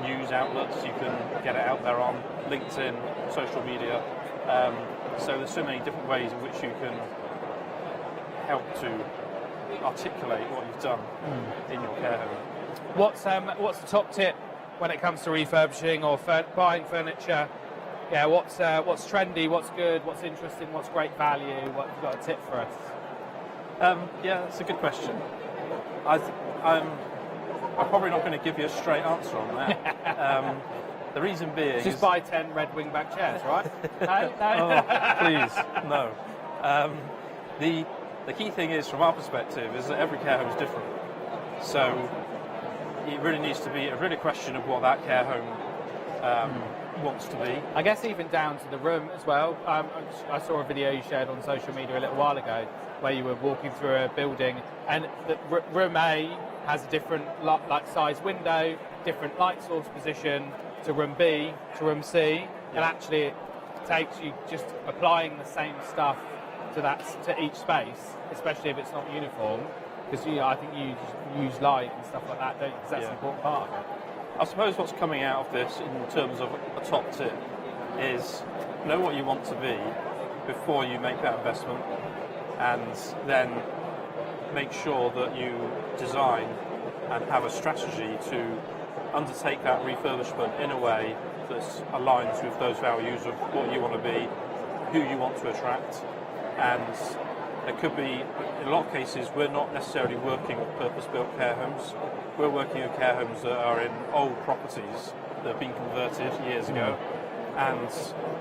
news outlets you can get it out there on, LinkedIn. social media. So there's so many different ways in which you can help to articulate what you've done in your care home. What's the top tip when it comes to refurbishing or buying furniture? Yeah, what's trendy, what's good, what's interesting, what's great value? What have you got a tip for us? Yeah, that's a good question. I'm probably not going to give you a straight answer on that. The reason being just buy 10 red wingback chairs, right? No? Oh, please, no. The key thing is, from our perspective, is that every care home is different. So it really needs to be a really question of what that care home wants to be. I guess even down to the room as well. I saw a video you shared on social media a little while ago where you were walking through a building and the room A has a different size window, different light source position to room B, to room C, and actually it takes you just applying the same stuff to each space, especially if it's not uniform, because I think you use light and stuff like that, don't you? Because that's an important part of it. I suppose what's coming out of this in terms of a top tip is know what you want to be before you make that investment, and then make sure that you design and have a strategy to undertake that refurbishment in a way that aligns with those values of what you want to be, who you want to attract. And it could be, in a lot of cases, we're not necessarily working with purpose-built care homes. We're working with care homes that are in old properties that have been converted years ago. And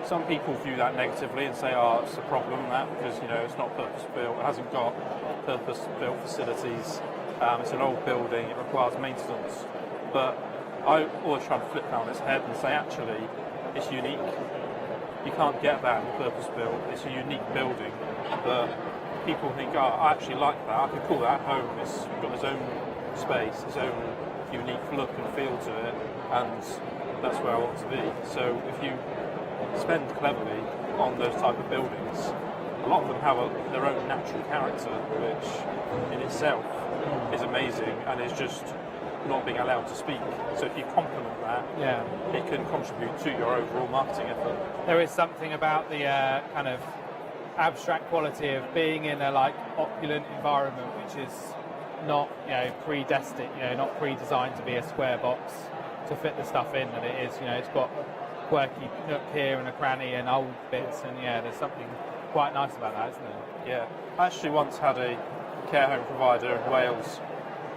some people view that negatively and say, oh, it's a problem, that, because it's not purpose-built, it hasn't got purpose-built facilities, it's an old building, it requires maintenance. But I always try to flip that on its head and say, actually, it's unique. You can't get that in purpose-built. It's a unique building, but people think, oh, I actually like that. I could call that home. It's got its own space, its own unique look and feel to it, and that's where I want to be. So if you spend cleverly on those type of buildings, a lot of them have their own natural character, which in itself is amazing and is just not being allowed to speak. So if you complement that, it can contribute to your overall marketing effort. There is something about the kind of abstract quality of being in a opulent environment, which is not predestined, not pre-designed to be a square box to fit the stuff in. And it is, it's got quirky nook here and a cranny and old bits, and there's something quite nice about that, isn't there? Yeah, I actually once had a care home provider in Wales.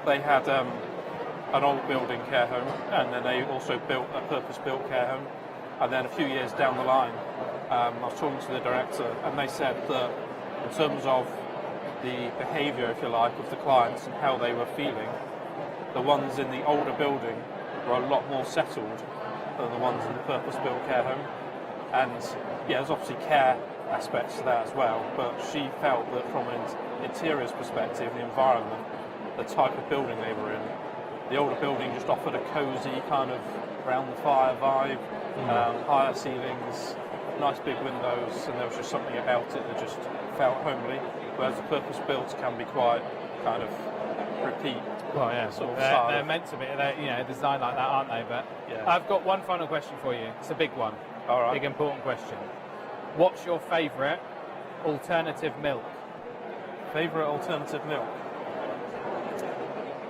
They had an old building care home, and then they also built a purpose-built care home. And then a few years down the line, I was talking to the director, and they said that in terms of the behaviour, if you like, of the clients and how they were feeling, the ones in the older building were a lot more settled than the ones in the purpose-built care home. And there's obviously care aspects to that as well, but she felt that from an interiors perspective, the environment, the type of building they were in, the older building just offered a cosy kind of round the fire vibe, higher ceilings, nice big windows, and there was just something about it that just felt homely, whereas the purpose-built can be quite kind of repeat. Well, yeah, sort of they're meant to be, designed like that, aren't they? But I've got one final question for you. It's a big one. All right. Big, important question. What's your favourite alternative milk? Favourite alternative milk?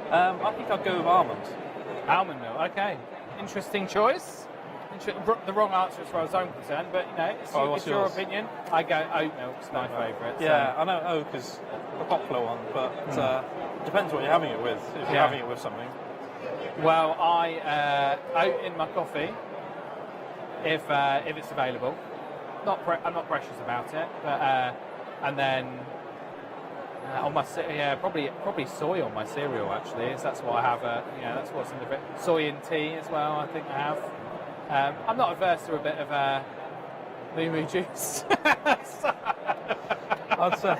I think I'd go with almond. Almond milk, okay. Interesting choice. The wrong answer as far as I'm concerned, but it's your opinion. I go oat milk's my favourite. Yeah, I know oat is a popular one, but depends what you're having it with. If you're having it with something. Well, I oat in my coffee if it's available. I'm not precious about it, but and then on my probably soy on my cereal actually. That's what I have. That's what's in the bit. Soy in tea as well. I think I have. I'm not averse to a bit of moo juice. I'd say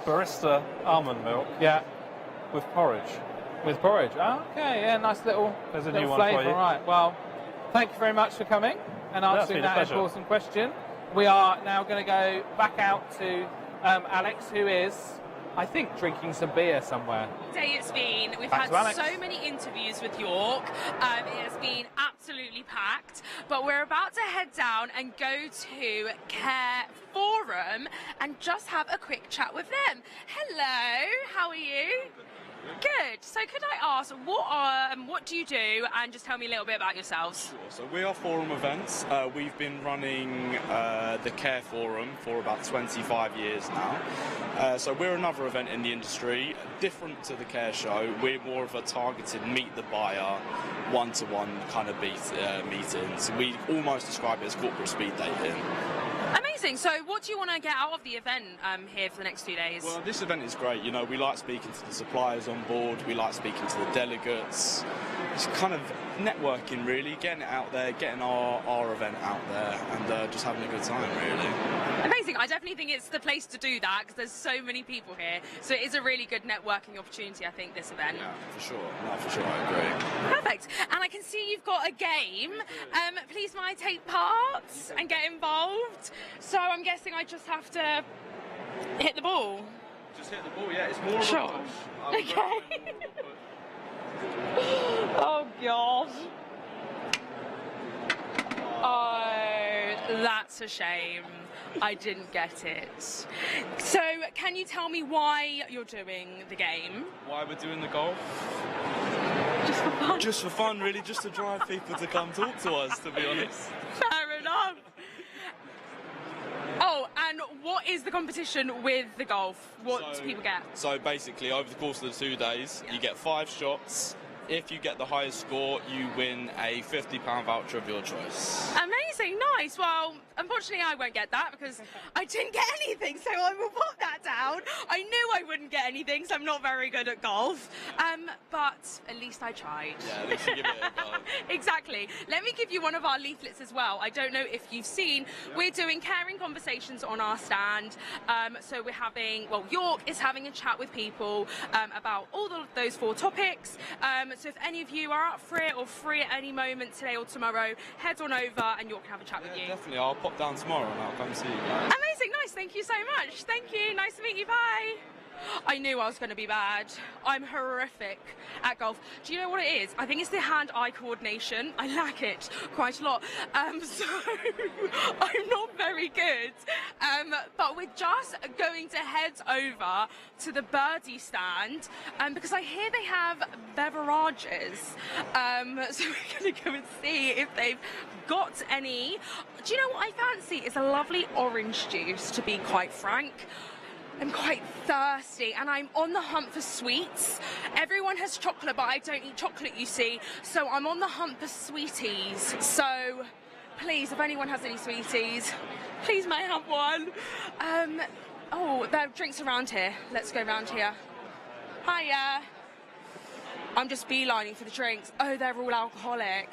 barista almond milk. Yeah. With porridge. With porridge. Oh, okay. Yeah. Nice little. There's a little new one flavour. for you. Right. Well, thank you very much for coming and answering that important question. We are now going to go back out to Alex, who is, I think, drinking some beer somewhere. Day it's been. We've Back had to Alex. so many interviews with York. It has been absolutely absolutely packed, but we're about to head down and go to Care Forum and just have a quick chat with them. Hello, how are you? Good. So could I ask, what do you do, and just tell me a little bit about yourselves? Sure. So we are Forum Events. We've been running the Care Forum for about 25 years now. So we're another event in the industry, different to the Care Show. We're more of a targeted meet the buyer, one-to-one kind of meetings. We almost describe it as corporate speed dating. Amazing. So what do you want to get out of the event here for the next 2 days? Well, this event is great. You know, we like speaking to the suppliers on board. We like speaking to the delegates. It's kind of networking, really, getting it out there, getting our event out there, and just having a good time, really. Amazing. I definitely think it's the place to do that because there's so many people here. So it is a really good networking opportunity, I think, this event. Yeah, for sure. No, for sure, I agree. Perfect. And I can see you've got a game. Please may I take part and get involved? So I'm guessing I just have to hit the ball. Just hit the ball, yeah. It's more of Sure. a push. Okay. Oh, God. Oh, that's a shame. I didn't get it. So, can you tell me why you're doing the game? Why we're doing the golf? Just for fun. Just for fun, really, just to drive people to come talk to us, to be honest. Fair enough. Oh, and what is the competition with the golf? What do people get? So basically, over the course of the 2 days, you get 5 shots. If you get the highest score, you win a £50 voucher of your choice. Amazing, nice. Well, unfortunately, I won't get that because I didn't get anything, so I will put that down. I knew I wouldn't get anything, so I'm not very good at golf. But at least I tried. Yeah, at least you give it a go. Exactly. Let me give you one of our leaflets as well. I don't know if you've seen, we're doing caring conversations on our stand. So we're having, well, York is having a chat with people about all of those 4 topics. So if any of you are up for it or free at any moment today or tomorrow, head on over and York can have a chat with you. Definitely, I'll pop down tomorrow and I'll come see you guys. Amazing, nice, thank you so much. Thank you, nice to meet you, bye. I knew I was going to be bad. I'm horrific at golf. Do you know what it is? I think it's the hand-eye coordination. I lack it quite a lot. So I'm not very good. But we're just going to head over to the birdie stand because I hear they have beverages. So we're going to go and see if they've got any. Do you know what I fancy? It's a lovely orange juice, to be quite frank. I'm quite thirsty and I'm on the hunt for sweets. Everyone has chocolate, but I don't eat chocolate, you see. So I'm on the hunt for sweeties. So please, if anyone has any sweeties, please may I have one. Oh, there are drinks around here. Let's go around here. Hiya. I'm just beelining for the drinks. Oh, they're all alcoholic.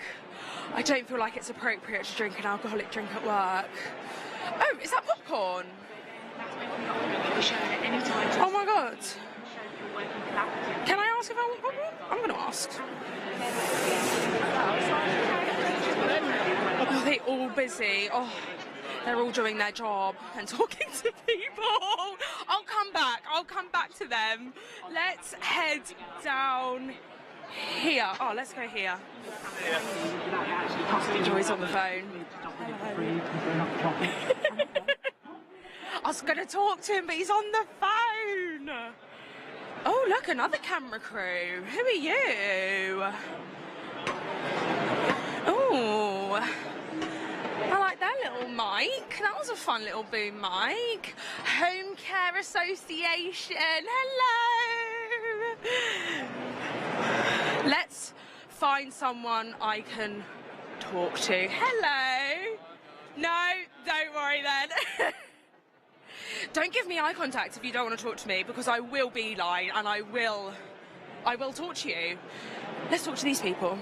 I don't feel like it's appropriate to drink an alcoholic drink at work. Oh, is that popcorn? Oh my God. Can I ask if I want popcorn? I'm going to ask. Oh, they're all busy. Oh, they're all doing their job and talking to people. I'll come back to them. Let's head down here. Oh, let's go here. Joy's on the phone. I was going to talk to him, but he's on the phone. Oh, look, another camera crew. Who are you? Oh, I like that little mic. That was a fun little boom mic. Home Care Association. Hello. Let's find someone I can talk to. Hello. No, don't worry then. Don't give me eye contact if you don't want to talk to me, because I will beeline and I will talk to you. Let's talk to these people.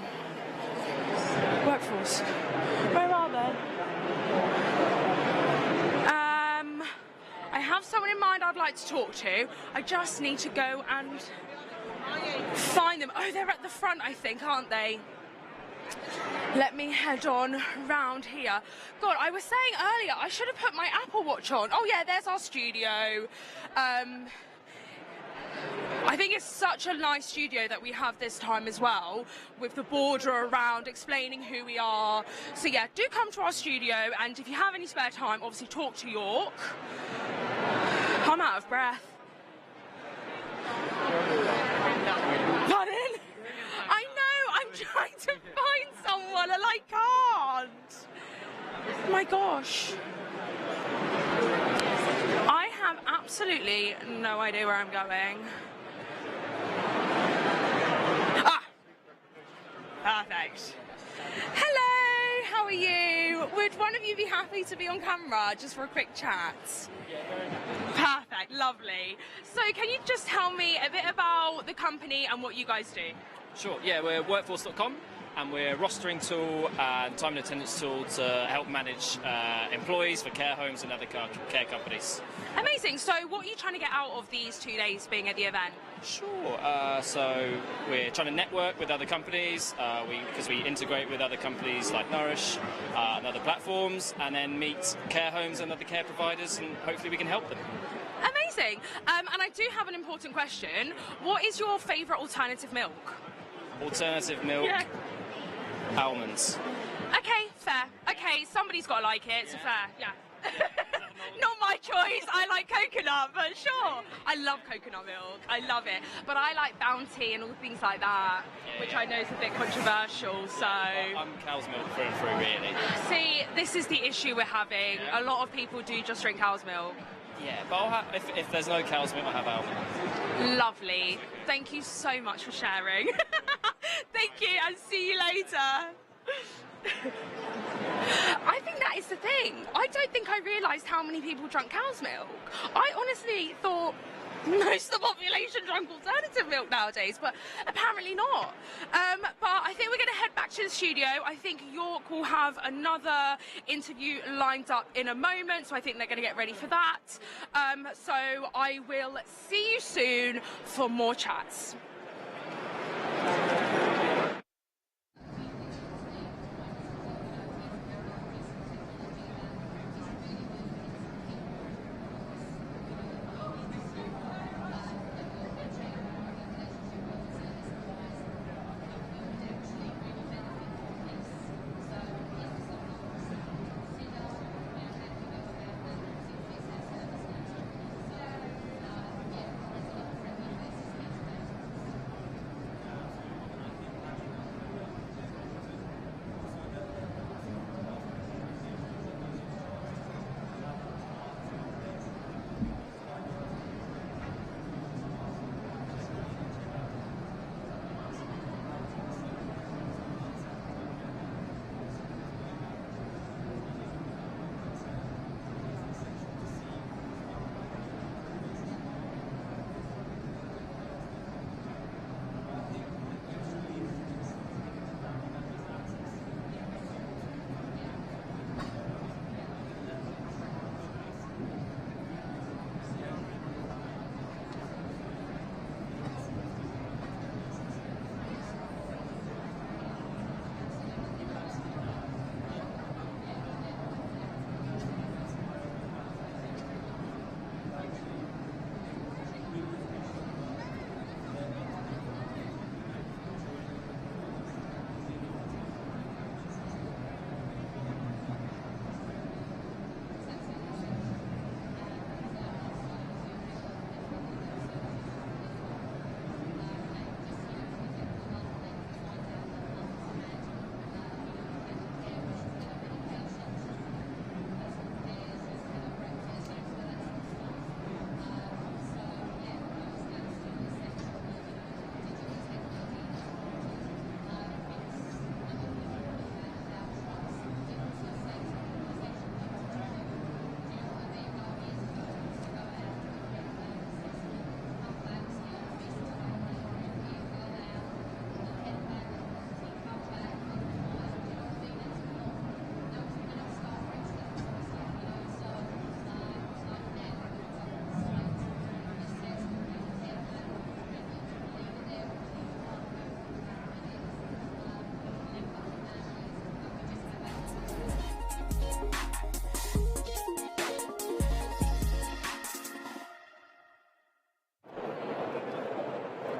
Workforce. Where are they? I have someone in mind I'd like to talk to. I just need to go and find them. Oh, they're at the front, I think, aren't they? Let me head on round here. God, I was saying earlier, I should have put my Apple Watch on. Oh yeah, there's our studio. I think it's such a nice studio that we have this time as well, with the border around explaining who we are. So yeah, do come to our studio, and if you have any spare time, obviously talk to York. I'm out of breath. Pardon? I know, I'm trying to find someone and I can't. Oh my gosh. I have absolutely no idea where I'm going. Ah! Perfect. Hello, how are you? Would one of you be happy to be on camera just for a quick chat? Perfect, lovely. So can you just tell me a bit about the company and what you guys do? Sure, yeah, we're workforce.com and we're a rostering tool and time and attendance tool to help manage employees for care homes and other care companies. Amazing, so what are you trying to get out of these 2 days being at the event? Sure, so we're trying to network with other companies because we integrate with other companies like Nourish and other platforms, and then meet care homes and other care providers, and hopefully we can help them. Amazing, and I do have an important question. What is your favourite alternative milk? Alternative milk? Yeah. Almonds. Okay, fair. Okay, somebody's got to like it, so fair, yeah. Not my choice, I like coconut, but sure. I love coconut milk, I love it. But I like Bounty and all things like that, which I know is a bit controversial, so... I'm cow's milk through and through, really. See, this is the issue we're having. A lot of people do just drink cow's milk. Yeah, but if there's no cow's milk, I'll have almond. Lovely. Thank you so much for sharing. Thank you, and see you later. I think that is the thing. I don't think I realised how many people drank cow's milk. I honestly thought most of the population drank alternative milk nowadays, but apparently not. But I think we're going to head back to the studio. I think York will have another interview lined up in a moment, so I think they're going to get ready for that. So I will see you soon for more chats.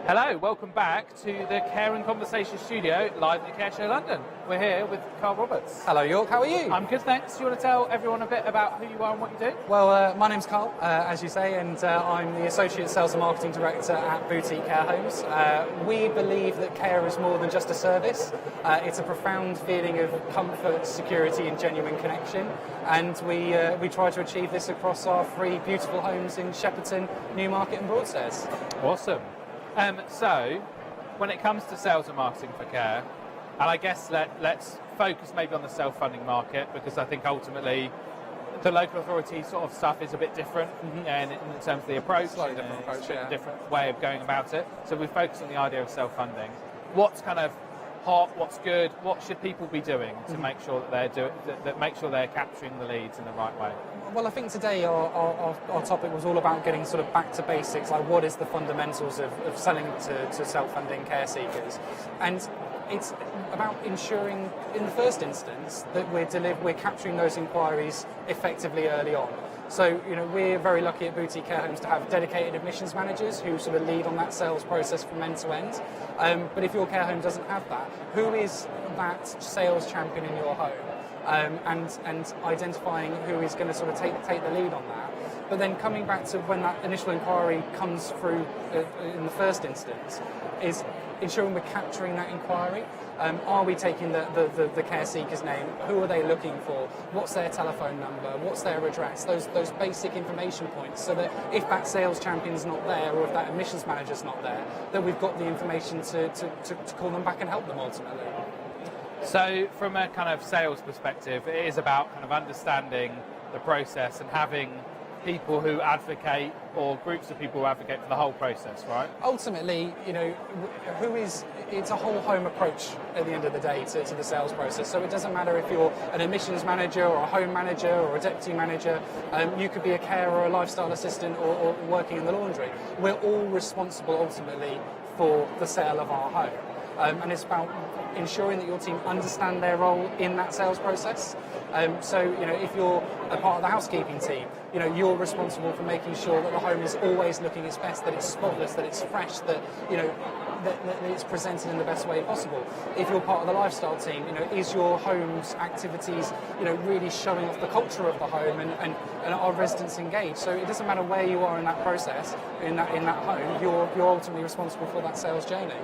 Hello, welcome back to the Care and Conversation studio, live at the Care Show London. We're here with Carl Roberts. Hello York, how are you? I'm good, thanks. Do you want to tell everyone a bit about who you are and what you do? Well, my name's Carl, as you say, and I'm the Associate Sales and Marketing Director at Boutique Care Homes. We believe that care is more than just a service. It's a profound feeling of comfort, security and genuine connection. And we try to achieve this across our 3 beautiful homes in Shepperton, Newmarket and Broadstairs. Awesome. So, when it comes to sales and marketing for care, and I guess let's focus maybe on the self-funding market, because I think ultimately the local authority sort of stuff is a bit different in terms of the approach. Slightly different approach, yeah. Different way of going about it. So we focus on the idea of self-funding. What's kind of hot, what's good, what should people be doing to make sure that they're capturing the leads in the right way? Well, I think today our topic was all about getting sort of back to basics, like what is the fundamentals of selling to self-funding care seekers. And it's about ensuring, in the first instance, that we're capturing those inquiries effectively early on. So, we're very lucky at Boutique Care Homes to have dedicated admissions managers who sort of lead on that sales process from end to end. But if your care home doesn't have that, who is that sales champion in your home? And identifying who is going to sort of take the lead on that. But then coming back to when that initial inquiry comes through in the first instance, is ensuring we're capturing that inquiry. Are we taking the care seeker's name? Who are they looking for? What's their telephone number? What's their address? Those basic information points, so that if that sales champion's not there, or if that admissions manager's not there, that we've got the information to call them back and help them ultimately. So from a kind of sales perspective, it is about kind of understanding the process and having people who advocate, or groups of people who advocate for the whole process, right? Ultimately, it's a whole home approach at the end of the day to the sales process. So it doesn't matter if you're an admissions manager or a home manager or a deputy manager, you could be a carer or a lifestyle assistant or working in the laundry. We're all responsible ultimately for the sale of our home. And it's about ensuring that your team understand their role in that sales process. So, if you're a part of the housekeeping team, you're responsible for making sure that the home is always looking its best, that it's spotless, that it's fresh, that it's presented in the best way possible. If you're part of the lifestyle team, is your home's activities, really showing off the culture of the home and are residents engaged? So it doesn't matter where you are in that process, in that home, you're ultimately responsible for that sales journey.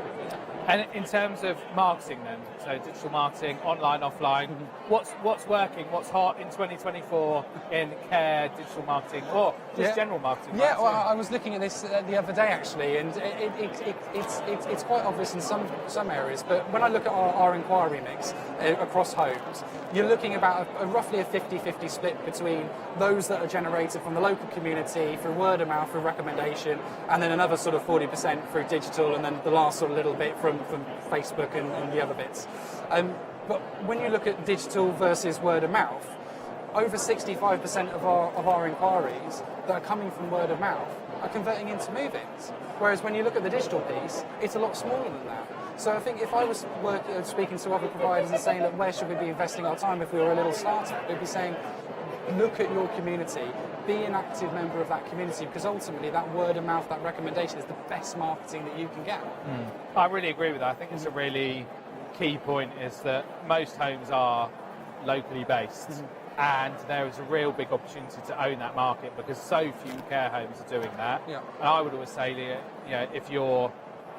And in terms of marketing then, so digital marketing, online, offline, what's working, what's hot in 2024 in care, digital marketing, or just general marketing? Yeah, well, I was looking at this the other day actually, and it's quite obvious in some areas, but when I look at our inquiry mix across homes, you're looking about roughly a 50-50 split between those that are generated from the local community through word of mouth, through recommendation, and then another sort of 40% through digital, and then the last sort of little bit from Facebook and the other bits. But when you look at digital versus word of mouth, over 65% of our inquiries that are coming from word of mouth are converting into move-ins. Whereas when you look at the digital piece, it's a lot smaller than that. So I think if I was speaking to other providers and saying, look, where should we be investing our time if we were a little startup, we'd be saying, look at your community, be an active member of that community, because ultimately that word of mouth, that recommendation is the best marketing that you can get. I really agree with that. I think it's a really key point, is that most homes are locally based, and there is a real big opportunity to own that market, because so few care homes are doing that. Yeah. And I would always say, if you're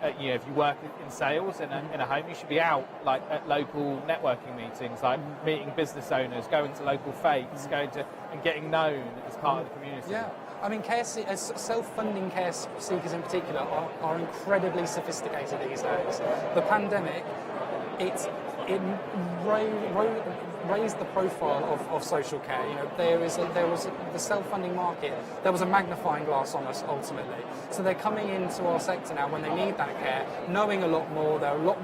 if you work in sales in a home, you should be out like at local networking meetings, like meeting business owners, going to local fetes, and getting known as part of the community. Yeah. I mean, self-funding care seekers in particular are incredibly sophisticated these days. The pandemic, it raised the profile of social care. There was the self-funding market. There was a magnifying glass on us ultimately. So they're coming into our sector now when they need that care, knowing a lot more. They're a lot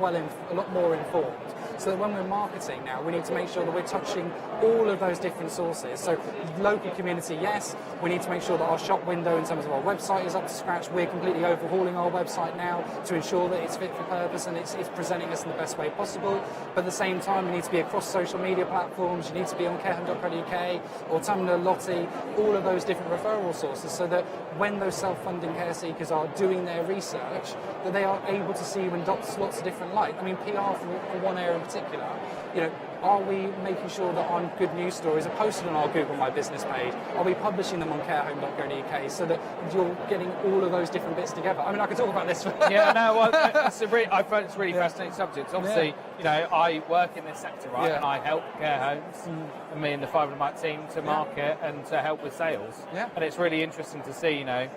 more informed. So that when we're marketing now, we need to make sure that we're touching all of those different sources. So local community, yes. We need to make sure that our shop window in terms of our website is up to scratch. We're completely overhauling our website now to ensure that it's fit for purpose and it's presenting us in the best way possible. But at the same time, we need to be across social media platforms. You need to be on carehome.co.uk, Autumnal, Lottie, all of those different referral sources, so that when those self-funding care seekers are doing their research, that they are able to see you in lots of different light. I mean, PR for one area in particular, you know, are we making sure that our good news stories are posted on our Google My Business page? Are we publishing them on carehome.co.uk so that you're getting all of those different bits together? I mean, I could talk about this for... Yeah, no, well, I find it's a really fascinating subject. Obviously, you know, I work in this sector, right, and I help care homes, and me and the 5 of my team to market and to help with sales. Yeah. And it's really interesting to see, you know,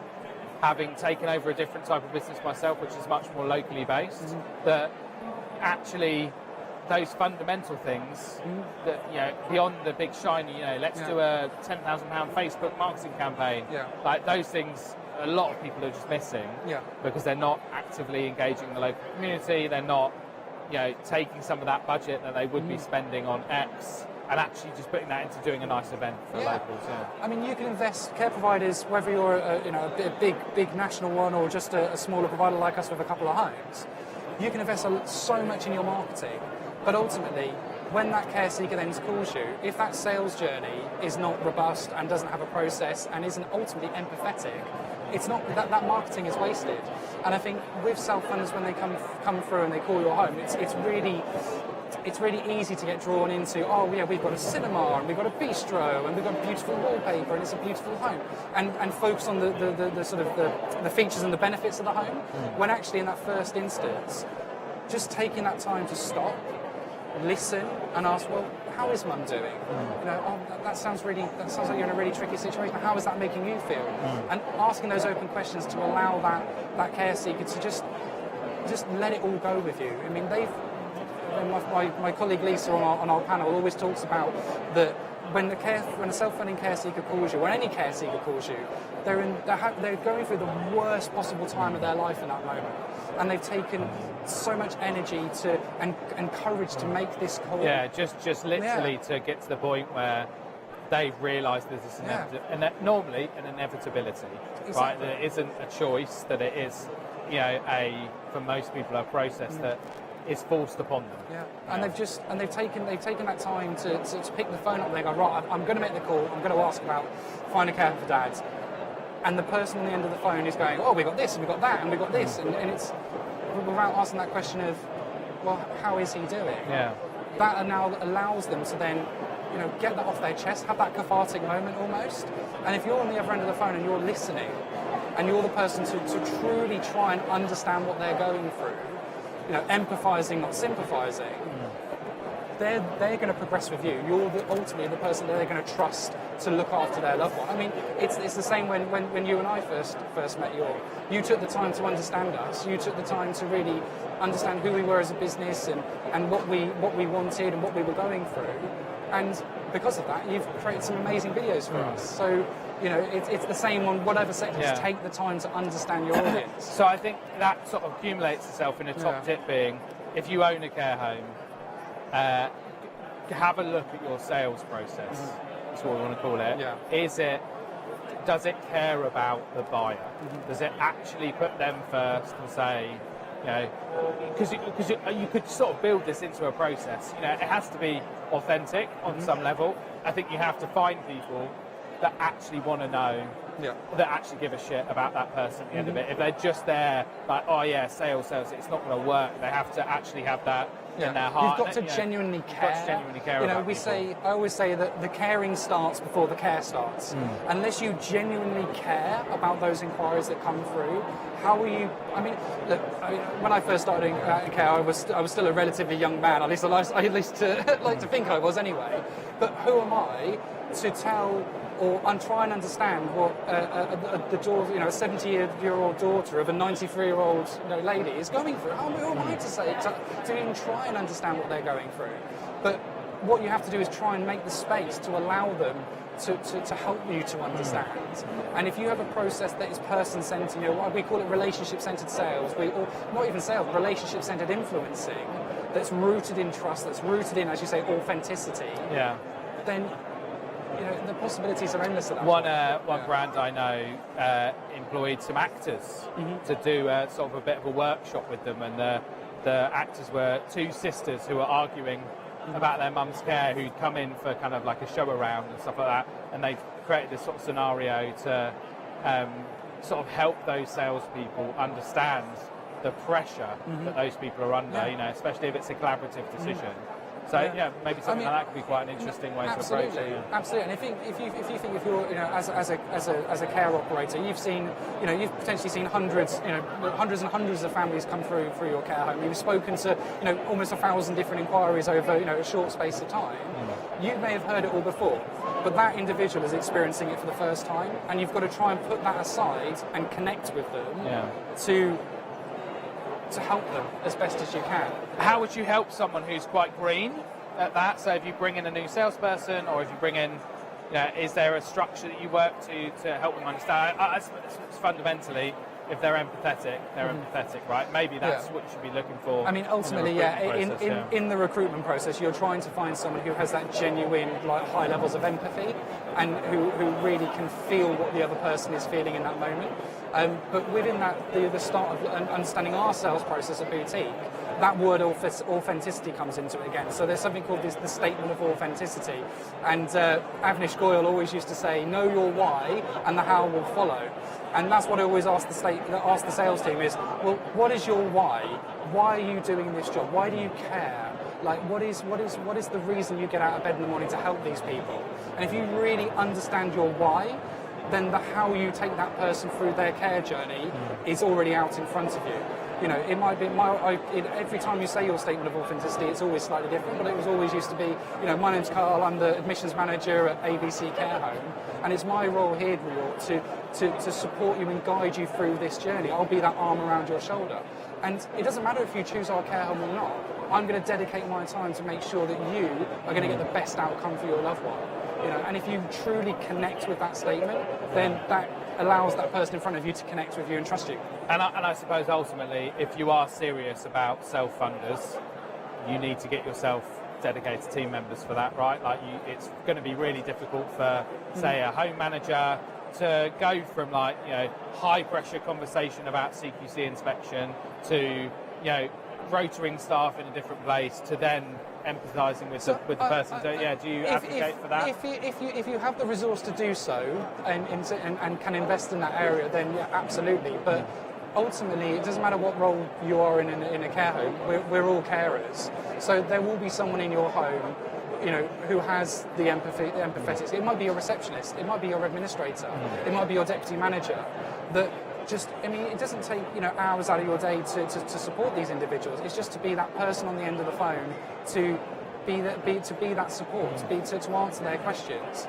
having taken over a different type of business myself, which is much more locally based, that actually those fundamental things that, you know, beyond the big shiny, you know, let's do a £10,000 Facebook marketing campaign, like those things a lot of people are just missing because they're not actively engaging the local community, they're not, you know, taking some of that budget that they would be spending on X and actually just putting that into doing a nice event for locals. I mean, you can invest, care providers, whether you're a big national one or just a smaller provider like us with a couple of homes, you can invest so much in your marketing. But ultimately, when that care seeker then calls you, if that sales journey is not robust and doesn't have a process and isn't ultimately empathetic, it's not that marketing is wasted. And I think with self-funders, when they come through and they call your home, it's really easy to get drawn into, oh yeah, we've got a cinema and we've got a bistro and we've got beautiful wallpaper and it's a beautiful home, and focus on the sort of the features and the benefits of the home, when actually in that first instance, just taking that time to stop, listen and ask, well, how is mum doing? You know, oh, that sounds like you're in a really tricky situation. How is that making you feel? And asking those open questions to allow that care seeker to just let it all go with you. I mean, my colleague Lisa on our panel always talks about that when a self-funding care seeker calls you, when any care seeker calls you, they're going through the worst possible time of their life in that moment, and they've taken so much energy and courage to make this call. Yeah, just literally to get to the point where they've realised there's this normally an inevitability, right? That it isn't a choice, that it is, you know, for most people a process that is forced upon them. Yeah, and they've taken that time to pick the phone up and they go, right, I'm going to make the call, I'm going to ask about find a care for dads. And the person on the end of the phone is going, oh, we got this and we got that and we got this, and it's without asking that question of, well, how is he doing? Yeah. That now allows them to then, you know, get that off their chest, have that cathartic moment almost. And if you're on the other end of the phone and you're listening, and you're the person to truly try and understand what they're going through, you know, empathising, not sympathising, they're going to progress with you. You're ultimately the person that they're going to trust to look after their loved one. I mean, it's the same when you and I first met you took the time to understand us. You took the time to really understand who we were as a business and what we wanted and what we were going through. And because of that, you've created some amazing videos for us. So, you know, it's the same on whatever sector. Just take the time to understand your audience. So I think that sort of accumulates itself in a top tip being, if you own a care home, have a look at your sales process. That's what we want to call it. Yeah. Does it care about the buyer? Does it actually put them first and say, you know, because you could sort of build this into a process. You know, it has to be authentic on some level. I think you have to find people that actually want to know, that actually give a shit about that person at the end of it. If they're just there, like, oh yeah, sales, it's not going to work. They have to actually have that in their heart. You've got to genuinely care. You know, I always say that the caring starts before the care starts. Unless you genuinely care about those inquiries that come through, how are you? I mean, look, when I first started in care, I was still a relatively young man. At least I like to think I was anyway. But who am I to tell or try and understand what the daughter, you know, a 70-year-old daughter of a 93-year-old lady is going through? Who am I to say to even try and understand what they're going through? But what you have to do is try and make the space to allow them to help you to understand. And if you have a process that is person-centered, we call it relationship-centered sales, or not even sales, relationship-centered influencing, that's rooted in trust, that's rooted in, as you say, authenticity, then the possibilities are endless at that point. One brand I know employed some actors to do sort of a bit of a workshop with them, and the actors were two sisters who were arguing about their mum's care, who'd come in for kind of like a show around and stuff like that, and they created this sort of scenario to sort of help those salespeople understand the pressure that those people are under, especially if it's a collaborative decision. So maybe something like that could be quite an interesting way to approach it. Absolutely, and if you're as a care operator, you've seen you've potentially seen hundreds and hundreds of families come through your care home. You've spoken to almost 1,000 different inquiries over a short space of time. You may have heard it all before, but that individual is experiencing it for the first time, and you've got to try and put that aside and connect with them to help them as best as you can. How would you help someone who's quite green at that? So if you bring in a new salesperson, or if you bring in, is there a structure that you work to help them understand? Fundamentally, if they're empathetic, right? Maybe that's what you should be looking for. I mean, ultimately, in the recruitment process, you're trying to find someone who has that genuine, high levels of empathy, and who really can feel what the other person is feeling in that moment. But within that, the start of understanding our sales process at Boutique, that word authenticity comes into it again. So there's something called the statement of authenticity. And Avnish Goyal always used to say, know your why and the how will follow. And that's what I always ask the sales team is, well, what is your why? Why are you doing this job? Why do you care? What is the reason you get out of bed in the morning to help these people? And if you really understand your why, then the how you take that person through their care journey is already out in front of you. It might be every time you say your statement of authenticity, it's always slightly different. But it was always used to be, my name's Carl. I'm the admissions manager at ABC Care Home, and it's my role here, New York, to support you and guide you through this journey. I'll be that arm around your shoulder, and it doesn't matter if you choose our care home or not. I'm going to dedicate my time to make sure that you are going to get the best outcome for your loved one. And if you truly connect with that statement, then that allows that person in front of you to connect with you and trust you. And I suppose ultimately, if you are serious about self-funders, you need to get yourself dedicated team members for that, right? It's going to be really difficult for, say, a home manager to go from high pressure conversation about CQC inspection to rotoring staff in a different place to then empathising with the person. Do you advocate for that? If you have the resource to do so and can invest in that area, then absolutely. But ultimately, it doesn't matter what role you are in a care home. We're all carers, so there will be someone in your home, who has the empathetic. It might be your receptionist, it might be your administrator, it might be your deputy manager. It doesn't take hours out of your day to support these individuals. It's just to be that person on the end of the phone, to be that support, to answer their questions.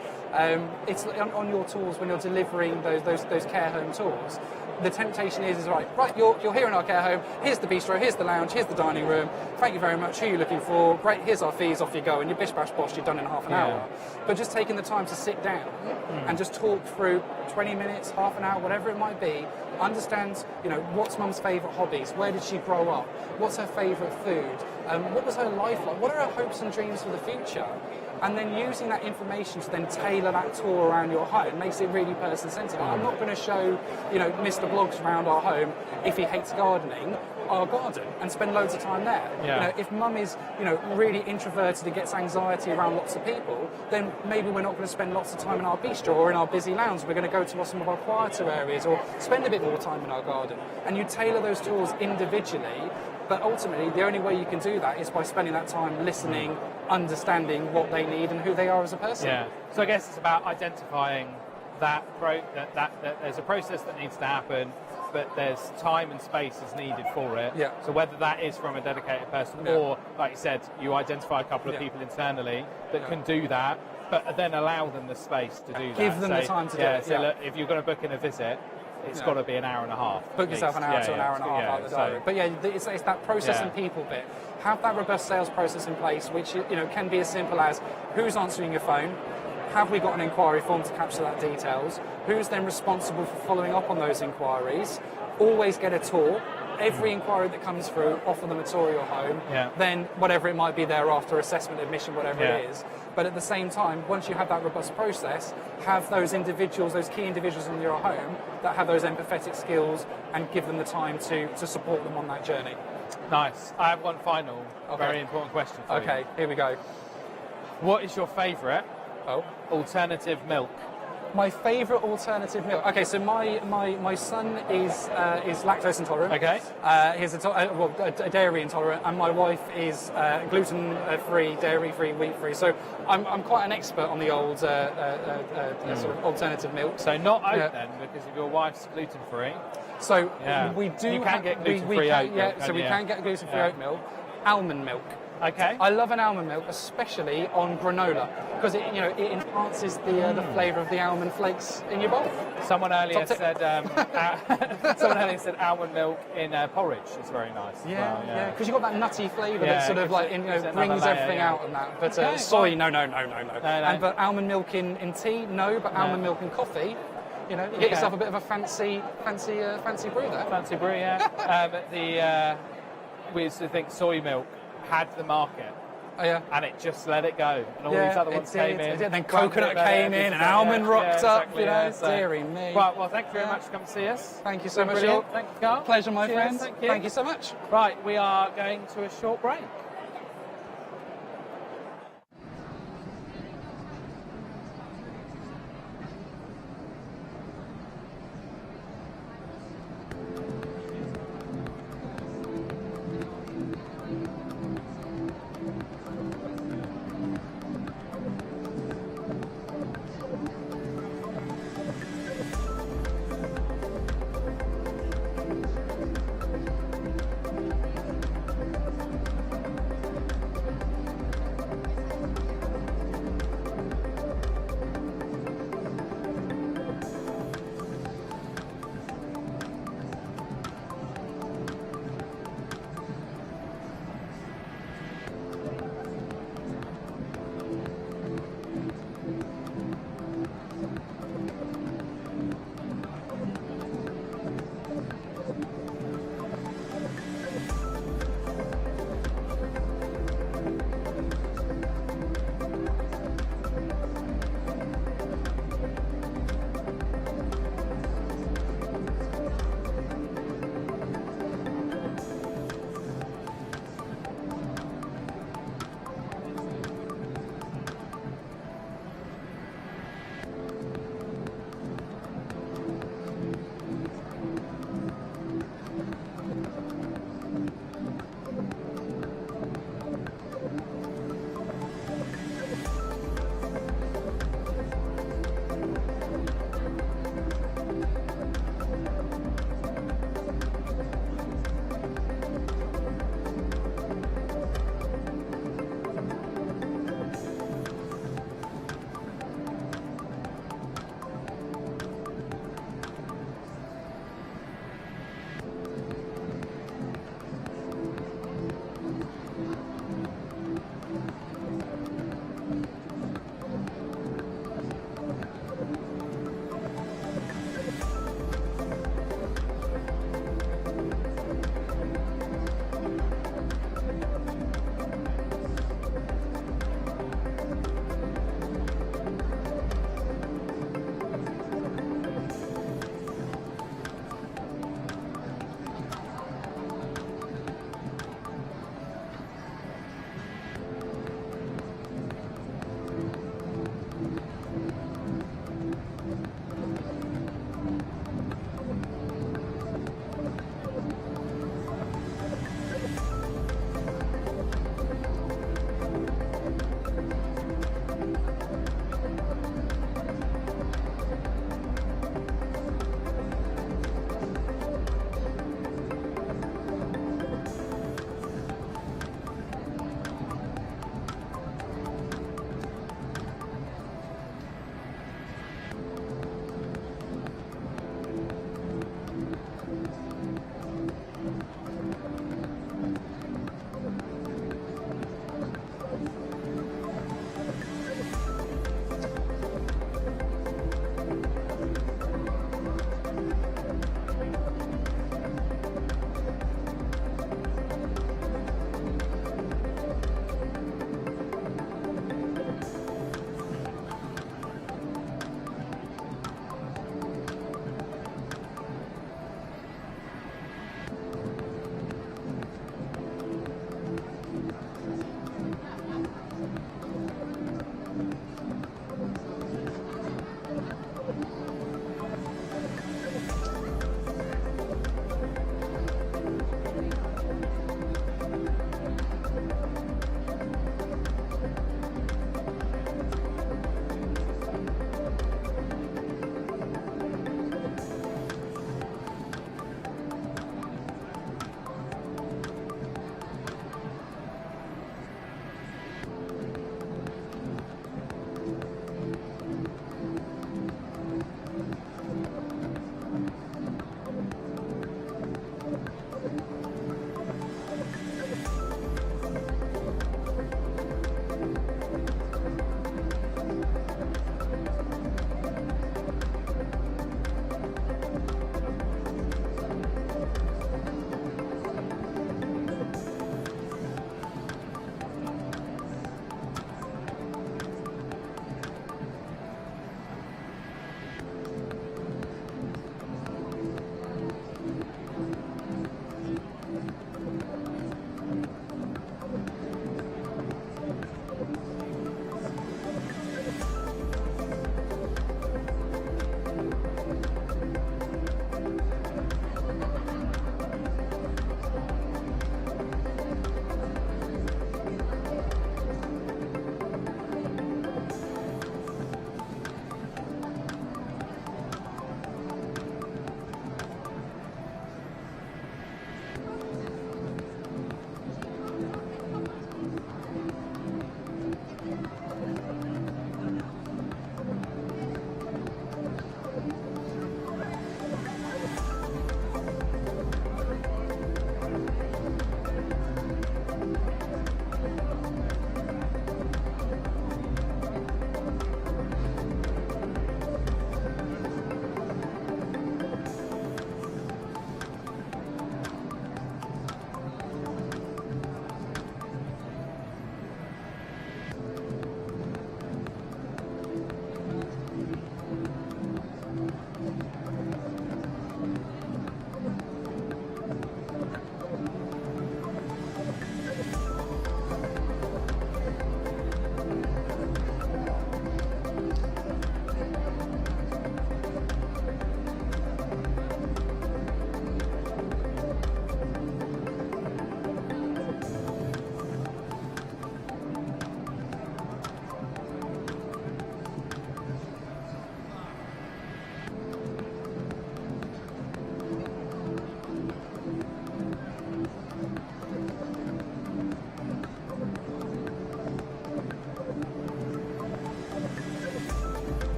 It's on your tools when you're delivering those care home tours. The temptation is right, you're here in our care home, here's the bistro, here's the lounge, here's the dining room, thank you very much, who are you looking for, great, here's our fees, off you go, and you're bish bash bosh, you're done in half an hour. But just taking the time to sit down and just talk through 20 minutes, half an hour, whatever it might be, understand, what's mum's favourite hobbies, where did she grow up, what's her favourite food, what was her life like, what are her hopes and dreams for the future? And then using that information to then tailor that tour around your home makes it really person-centered. I'm not going to show, Mr. Blogs around our home, if he hates gardening, our garden, and spend loads of time there. If mum is, really introverted and gets anxiety around lots of people, then maybe we're not going to spend lots of time in our bistro or in our busy lounge. We're going to go to some of our quieter areas or spend a bit more time in our garden. And you tailor those tours individually. But ultimately, the only way you can do that is by spending that time listening, understanding what they need and who they are as a person. Yeah. So I guess it's about identifying that there's a process that needs to happen, but there's time and space is needed for it. Yeah. So whether that is from a dedicated person or, like you said, you identify a couple of people internally that can do that, but then allow them the space to do that. Give them the time to do it. So look, if you're going to book in a visit, it's got to be an hour and a half. Book yourself an hour to an hour and a half out of the diary. But it's that process and people bit. Have that robust sales process in place, which can be as simple as who's answering your phone, Have we got an inquiry form to capture that details? Who's then responsible for following up on those inquiries? Always get a tour. Every inquiry that comes through, offer them a tour of your home, then whatever it might be thereafter, assessment, admission, whatever it is. But at the same time, once you have that robust process, have those individuals, those key individuals in your home that have those empathetic skills and give them the time to support them on that journey. Nice. I have one final, very important question for you. Okay, here we go. What is your favourite alternative milk? My favourite alternative milk. Okay, so my son is lactose intolerant. Okay. He's a dairy intolerant, and my wife is gluten free, dairy free, wheat free. So I'm quite an expert on the old sort of alternative milk. So not oat then, because if your wife's gluten free. So we do. You can get gluten free oat milk. So we can get gluten free oat milk. Almond milk. Okay. I love an almond milk, especially on granola, because it enhances the flavour of the almond flakes in your bowl. Someone earlier said almond milk in porridge is very nice. Yeah, because you've got that nutty flavour that sort of brings everything out and that. But soy, no. But almond milk in tea, no. But almond milk in coffee. You get yourself a bit of a fancy brew there. Fancy brew, yeah. But we used to think soy milk had the market. And it just let it go. And all these other ones came in. Then coconut came in and almond rocked up. So, dearie me. Right, well, thank you very much for coming to see us. Thank you so much. Brilliant. Thank you, Carl. Pleasure, my friend. Thank you so much. Right, we are going to a short break.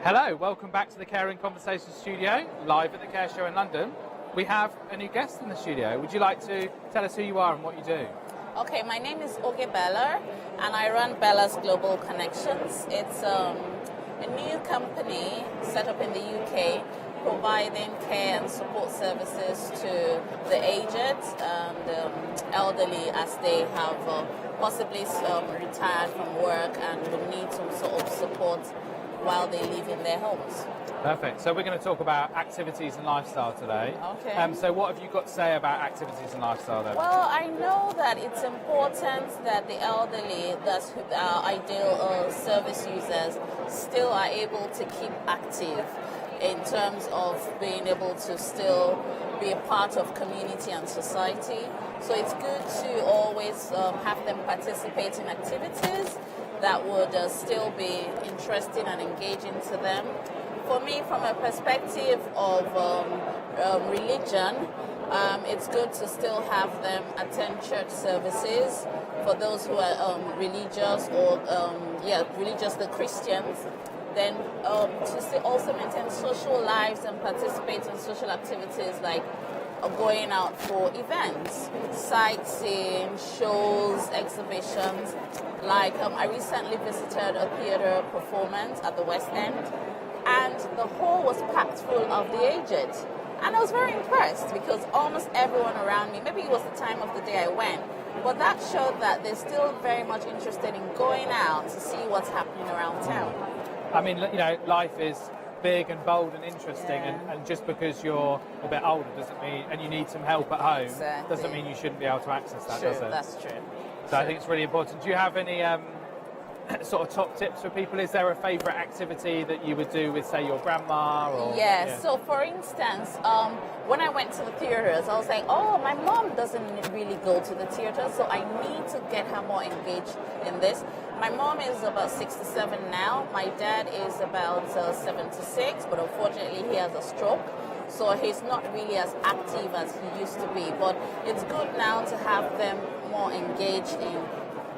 Hello, welcome back to the Caring Conversations studio, live at the Care Show in London. We have a new guest in the studio. Would you like to tell us who you are and what you do? Okay, my name is Oge Bella, and I run Bella's Global Connections. It's a new company set up in the UK providing care and support services to the aged and elderly as they have possibly retired from work and would need some sort of support while they live in their homes. Perfect. So we're going to talk about activities and lifestyle today. Okay. So what have you got to say about activities and lifestyle then? Well, I know that it's important that the elderly, that's our ideal service users, still are able to keep active in terms of being able to still be a part of community and society. So it's good to always have them participate in activities that would still be interesting and engaging to them. For me, from a perspective of religion, it's good to still have them attend church services for those who are religious or religious, the Christians. Then to also maintain social lives and participate in social activities like going out for events, sightseeing, shows, exhibitions. Like I recently visited a theatre performance at the West End, and the hall was packed full of the aged. And I was very impressed because almost everyone around me, maybe it was the time of the day I went, but that showed that they're still very much interested in going out to see what's happening around town. I mean, you know, life is big and bold and interesting, and just because you're a bit older doesn't mean, and you need some help at home, doesn't mean you shouldn't be able to access that, does it? That's true. So I think it's really important. Do you have any sort of top tips for people? Is there a favourite activity that you would do with, say, your grandma? Or, yeah, so for instance, when I went to the theatres, I was like, oh, my mom doesn't really go to the theatre, so I need to get her more engaged in this. My mom is about 67 now. My dad is about 76, but unfortunately he has a stroke. So he's not really as active as he used to be. But it's good now to have them more engaged in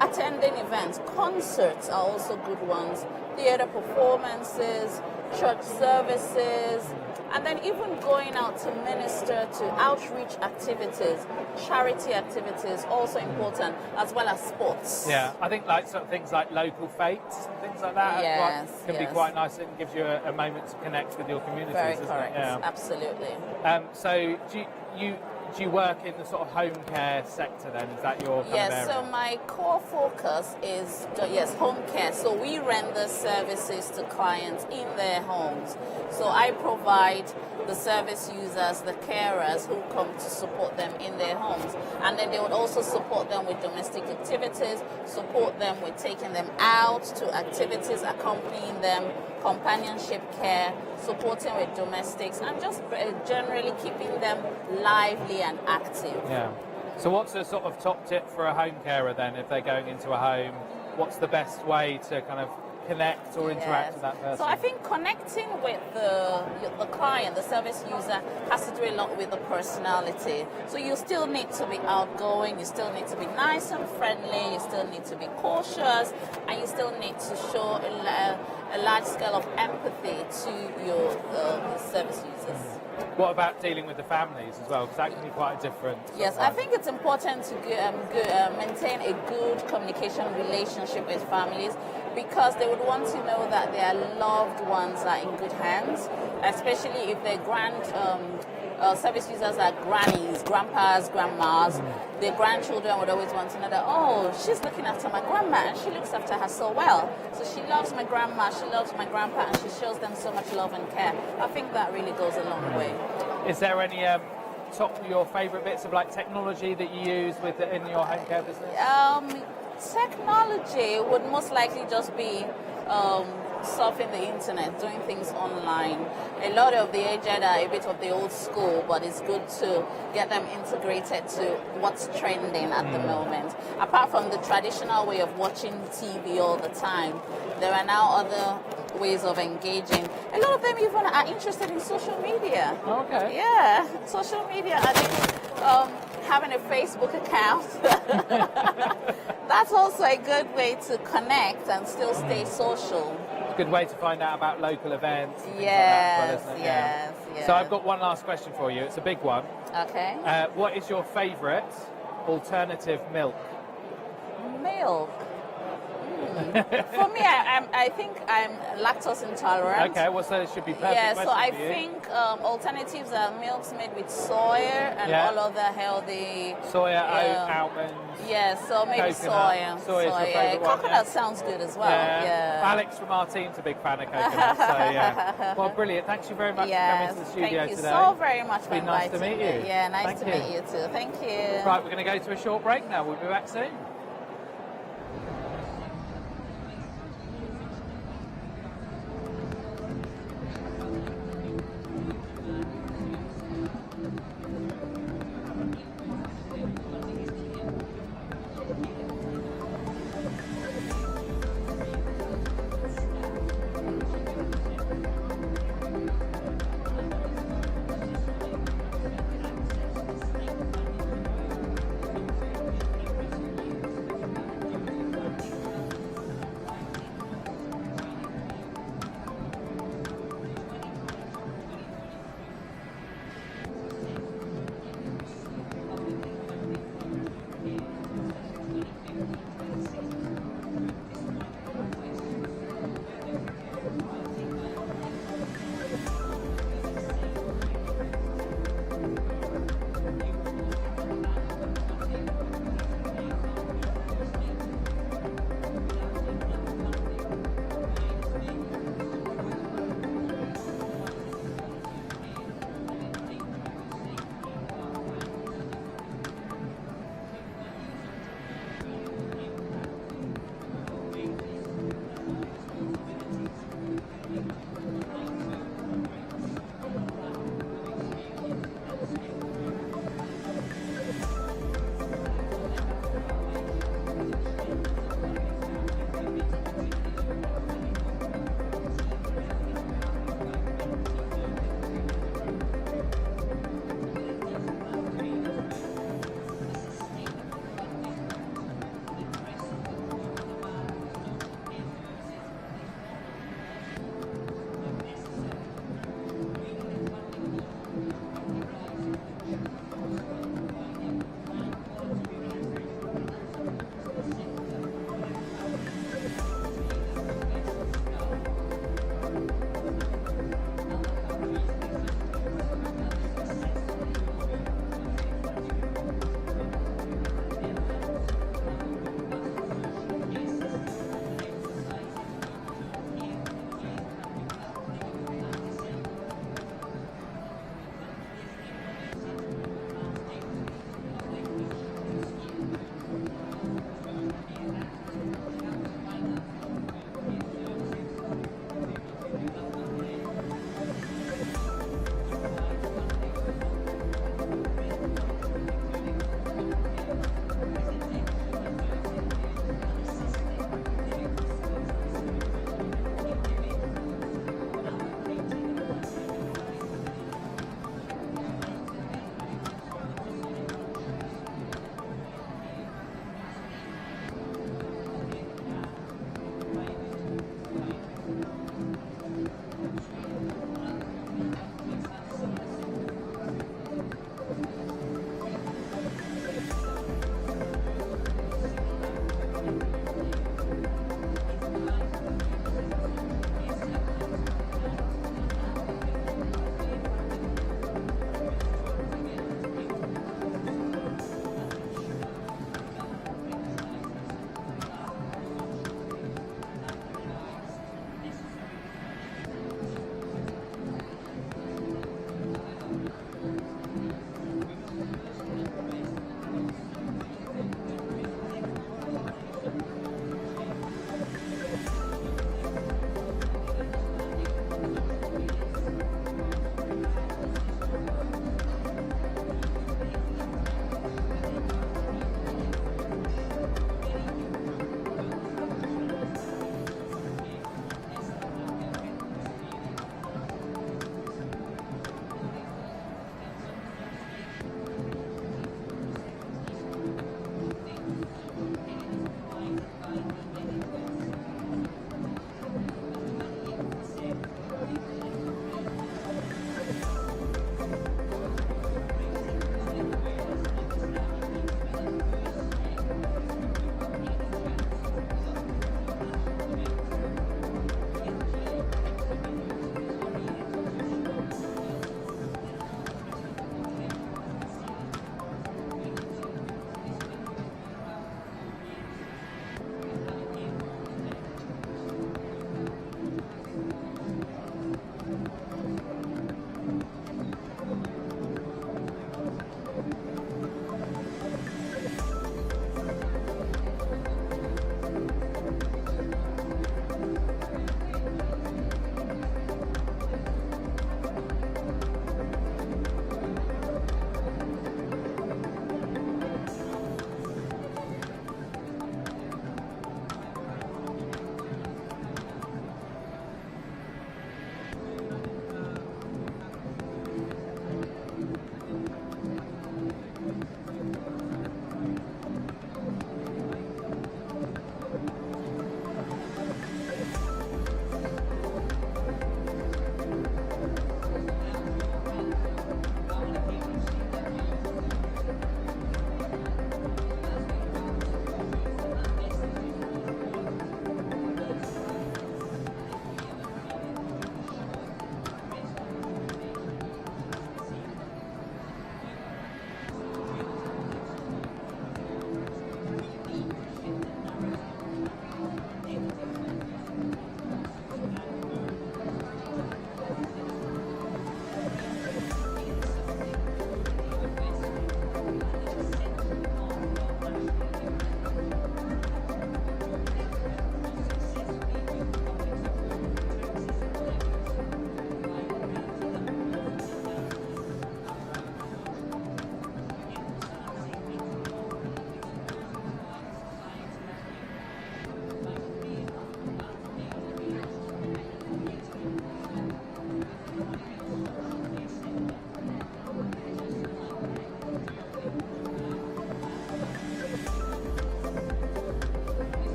attending events. Concerts are also good ones. Theatre performances, church services, and then even going out to minister to outreach activities, charity activities, also important, as well as sports. Yeah, I think like sort of things like local fates, things like that can be quite nice. It gives you a moment to connect with your communities. Very isn't correct, it? Yeah. absolutely. So do you work in the sort of home care sector then? Is that your kind of area? So my core focus is, home care. So we render services to clients in their homes. So I provide the service users, the carers who come to support them in their homes. And then they would also support them with domestic activities, support them with taking them out to activities, accompanying them, companionship care, supporting with domestics, and just generally keeping them lively and active. Yeah. So what's the sort of top tip for a home carer then if they're going into a home? What's the best way to kind of connect or interact with that person? So I think connecting with the client, the service user, has to do a lot with the personality. So you still need to be outgoing, you still need to be nice and friendly, you still need to be cautious, and you still need to show a large scale of empathy to your service users. What about dealing with the families as well? Because that can be quite a different... Yes, I think it's important to maintain a good communication relationship with families, because they would want to know that their loved ones are in good hands, especially if their service users are grannies, grandpas, grandmas. Their grandchildren would always want to know that, oh, she's looking after my grandma and she looks after her so well. So she loves my grandma, she loves my grandpa, and she shows them so much love and care. I think that really goes a long way. Is there any your favourite bits of like technology that you use in your home care business? Technology would most likely just be surfing the internet, doing things online. A lot of the aged are a bit of the old school, but it's good to get them integrated to what's trending at the moment. Apart from the traditional way of watching TV all the time, there are now other ways of engaging. A lot of them even are interested in social media. Okay. Yeah, social media, I think, having a Facebook account. That's also a good way to connect and still stay social. It's a good way to find out about local events. And Yes, things like that as well, isn't it? yes, Yeah. yes. So I've got one last question for you. It's a big one. Okay. What is your favourite alternative milk? Milk. For me, I think I'm lactose intolerant. Okay, well, so it should be perfect. Yeah, so I for you. think alternatives are milks made with soya and all other healthy. Soya, oat, almonds. Yeah, so maybe coconut. soya. Soya's your favourite one, Coconut yeah? sounds good as well. Yeah. Yeah. Alex from our team's a big fan of coconut, so yeah. Well, brilliant. Thanks you very much for coming to the studio thank you today. so very much It's for been nice to inviting meet me. you. Yeah, nice Thank to you. meet you too. Thank you. Right, we're going to go to a short break now. We'll be back soon.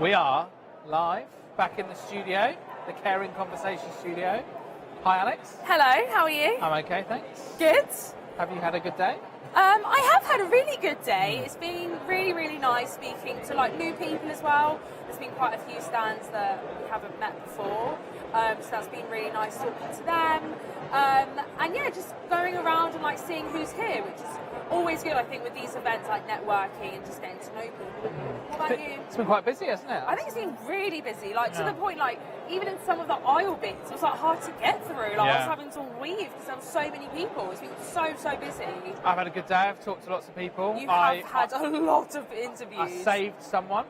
We are live back in the studio, the Caring Conversation studio. Hi, Alex. Hello, how are you? I'm okay, thanks. Good. Have you had a good day? I have had a really good day. It's been really, really nice speaking to like new people as well. There's been quite a few stands that we haven't met before, so that's been really nice talking to them. And yeah, just going around and like seeing who's here, which is always good, I think, with these events, like networking and just getting to know people. What about you? It's been quite busy, hasn't it? I think it's been really busy, like to the point, like even in some of the aisle bits, it was like hard to get through. Like I was having to weave because there were so many people. It's been so busy. I've had a good day. I've talked to lots of people. You have had a lot of interviews. I saved someone.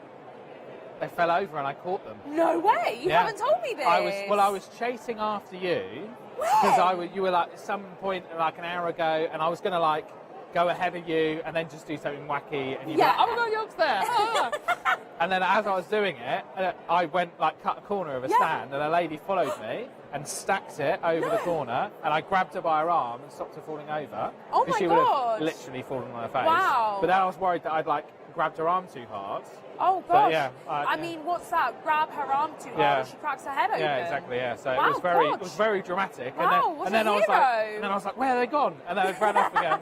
They fell over and I caught them. No way! You haven't told me this. I was chasing after you because you were like at some point like an hour ago, and I was going to like go ahead of you and then just do something wacky, and you'd be like, oh my god, you're there. And then as I was doing it, I went like cut a corner of a stand, and a lady followed me and stacked it over the corner, and I grabbed her by her arm and stopped her falling over. Oh my she would have literally fallen on her face. Wow. But then I was worried that I'd like grabbed her arm too hard. Oh gosh. Yeah, I mean, what's that? Grab her arm too hard and she cracks her head open. Yeah, exactly. Yeah, so Wow, it was very dramatic. Wow, and then I was like, where are they gone? And then I ran off again.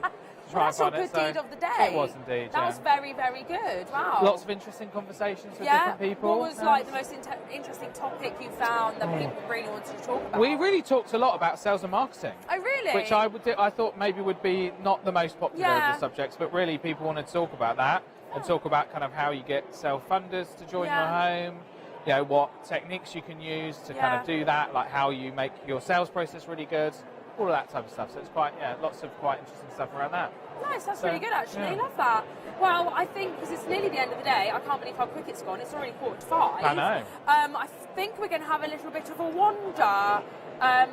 That's your good deed of the day. It was indeed. That was very, very good. Wow. Lots of interesting conversations with different people. What was like the most interesting topic you found that people really wanted to talk about? We really talked a lot about sales and marketing. Oh, really? Which I thought maybe would be not the most popular of the subjects, but really people wanted to talk about that and talk about kind of how you get self-funders to join your home. You know, what techniques you can use to kind of do that, like how you make your sales process really good. All of that type of stuff. So it's quite, lots of quite interesting stuff around that. Nice, that's really good actually. I love that. Well, I think because it's nearly the end of the day, I can't believe how quick it's gone. It's already 4:45. I know. I think we're going to have a little bit of a wander and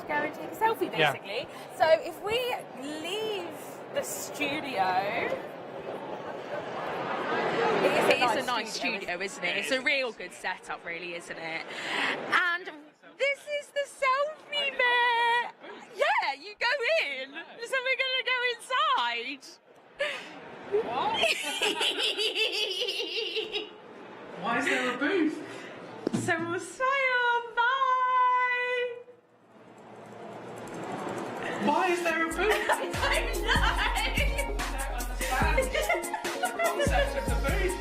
go and take a selfie basically. So if we leave the studio. It is a nice studio, isn't it? It's a real good setup, really, isn't it? And this is the selfie bit. Yeah, you go in. So we're going to go inside. What? Why is there a booth? So we'll say bye. Why is there a booth? I don't know. I don't understand the concept of the booth.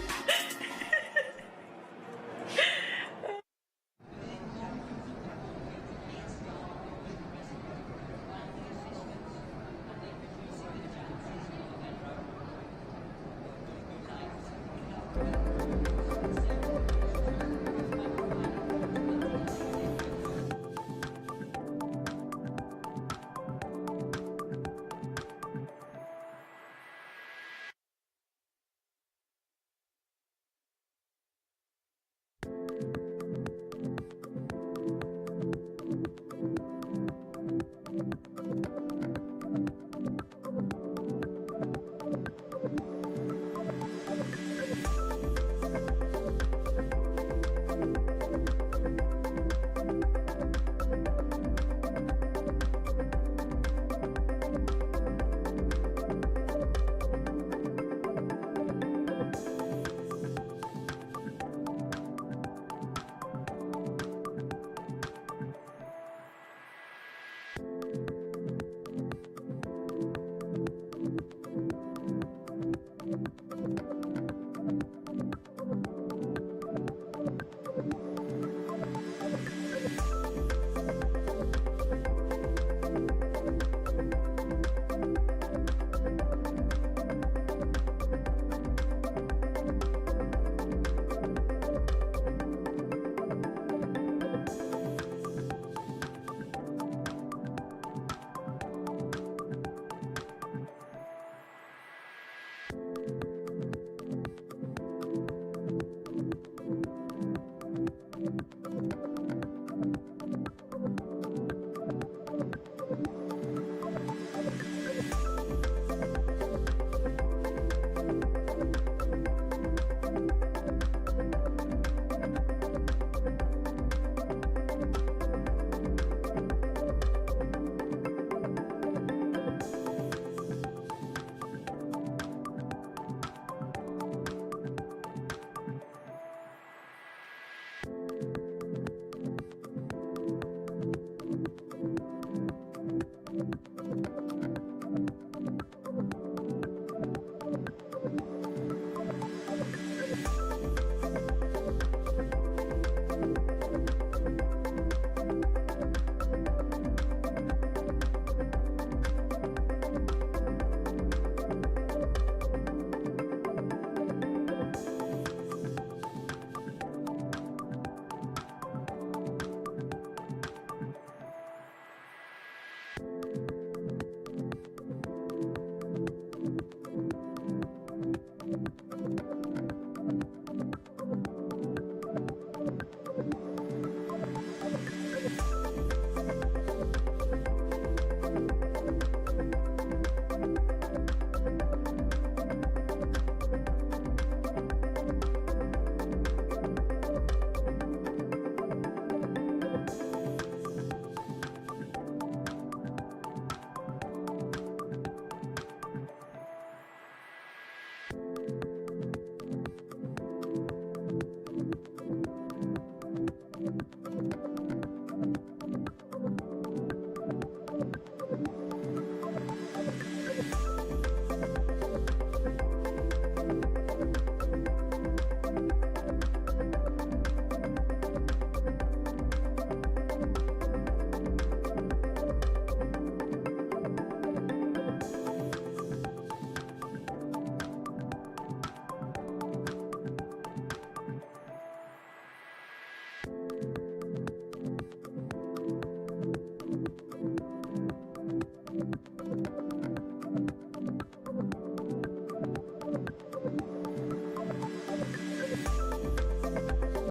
you.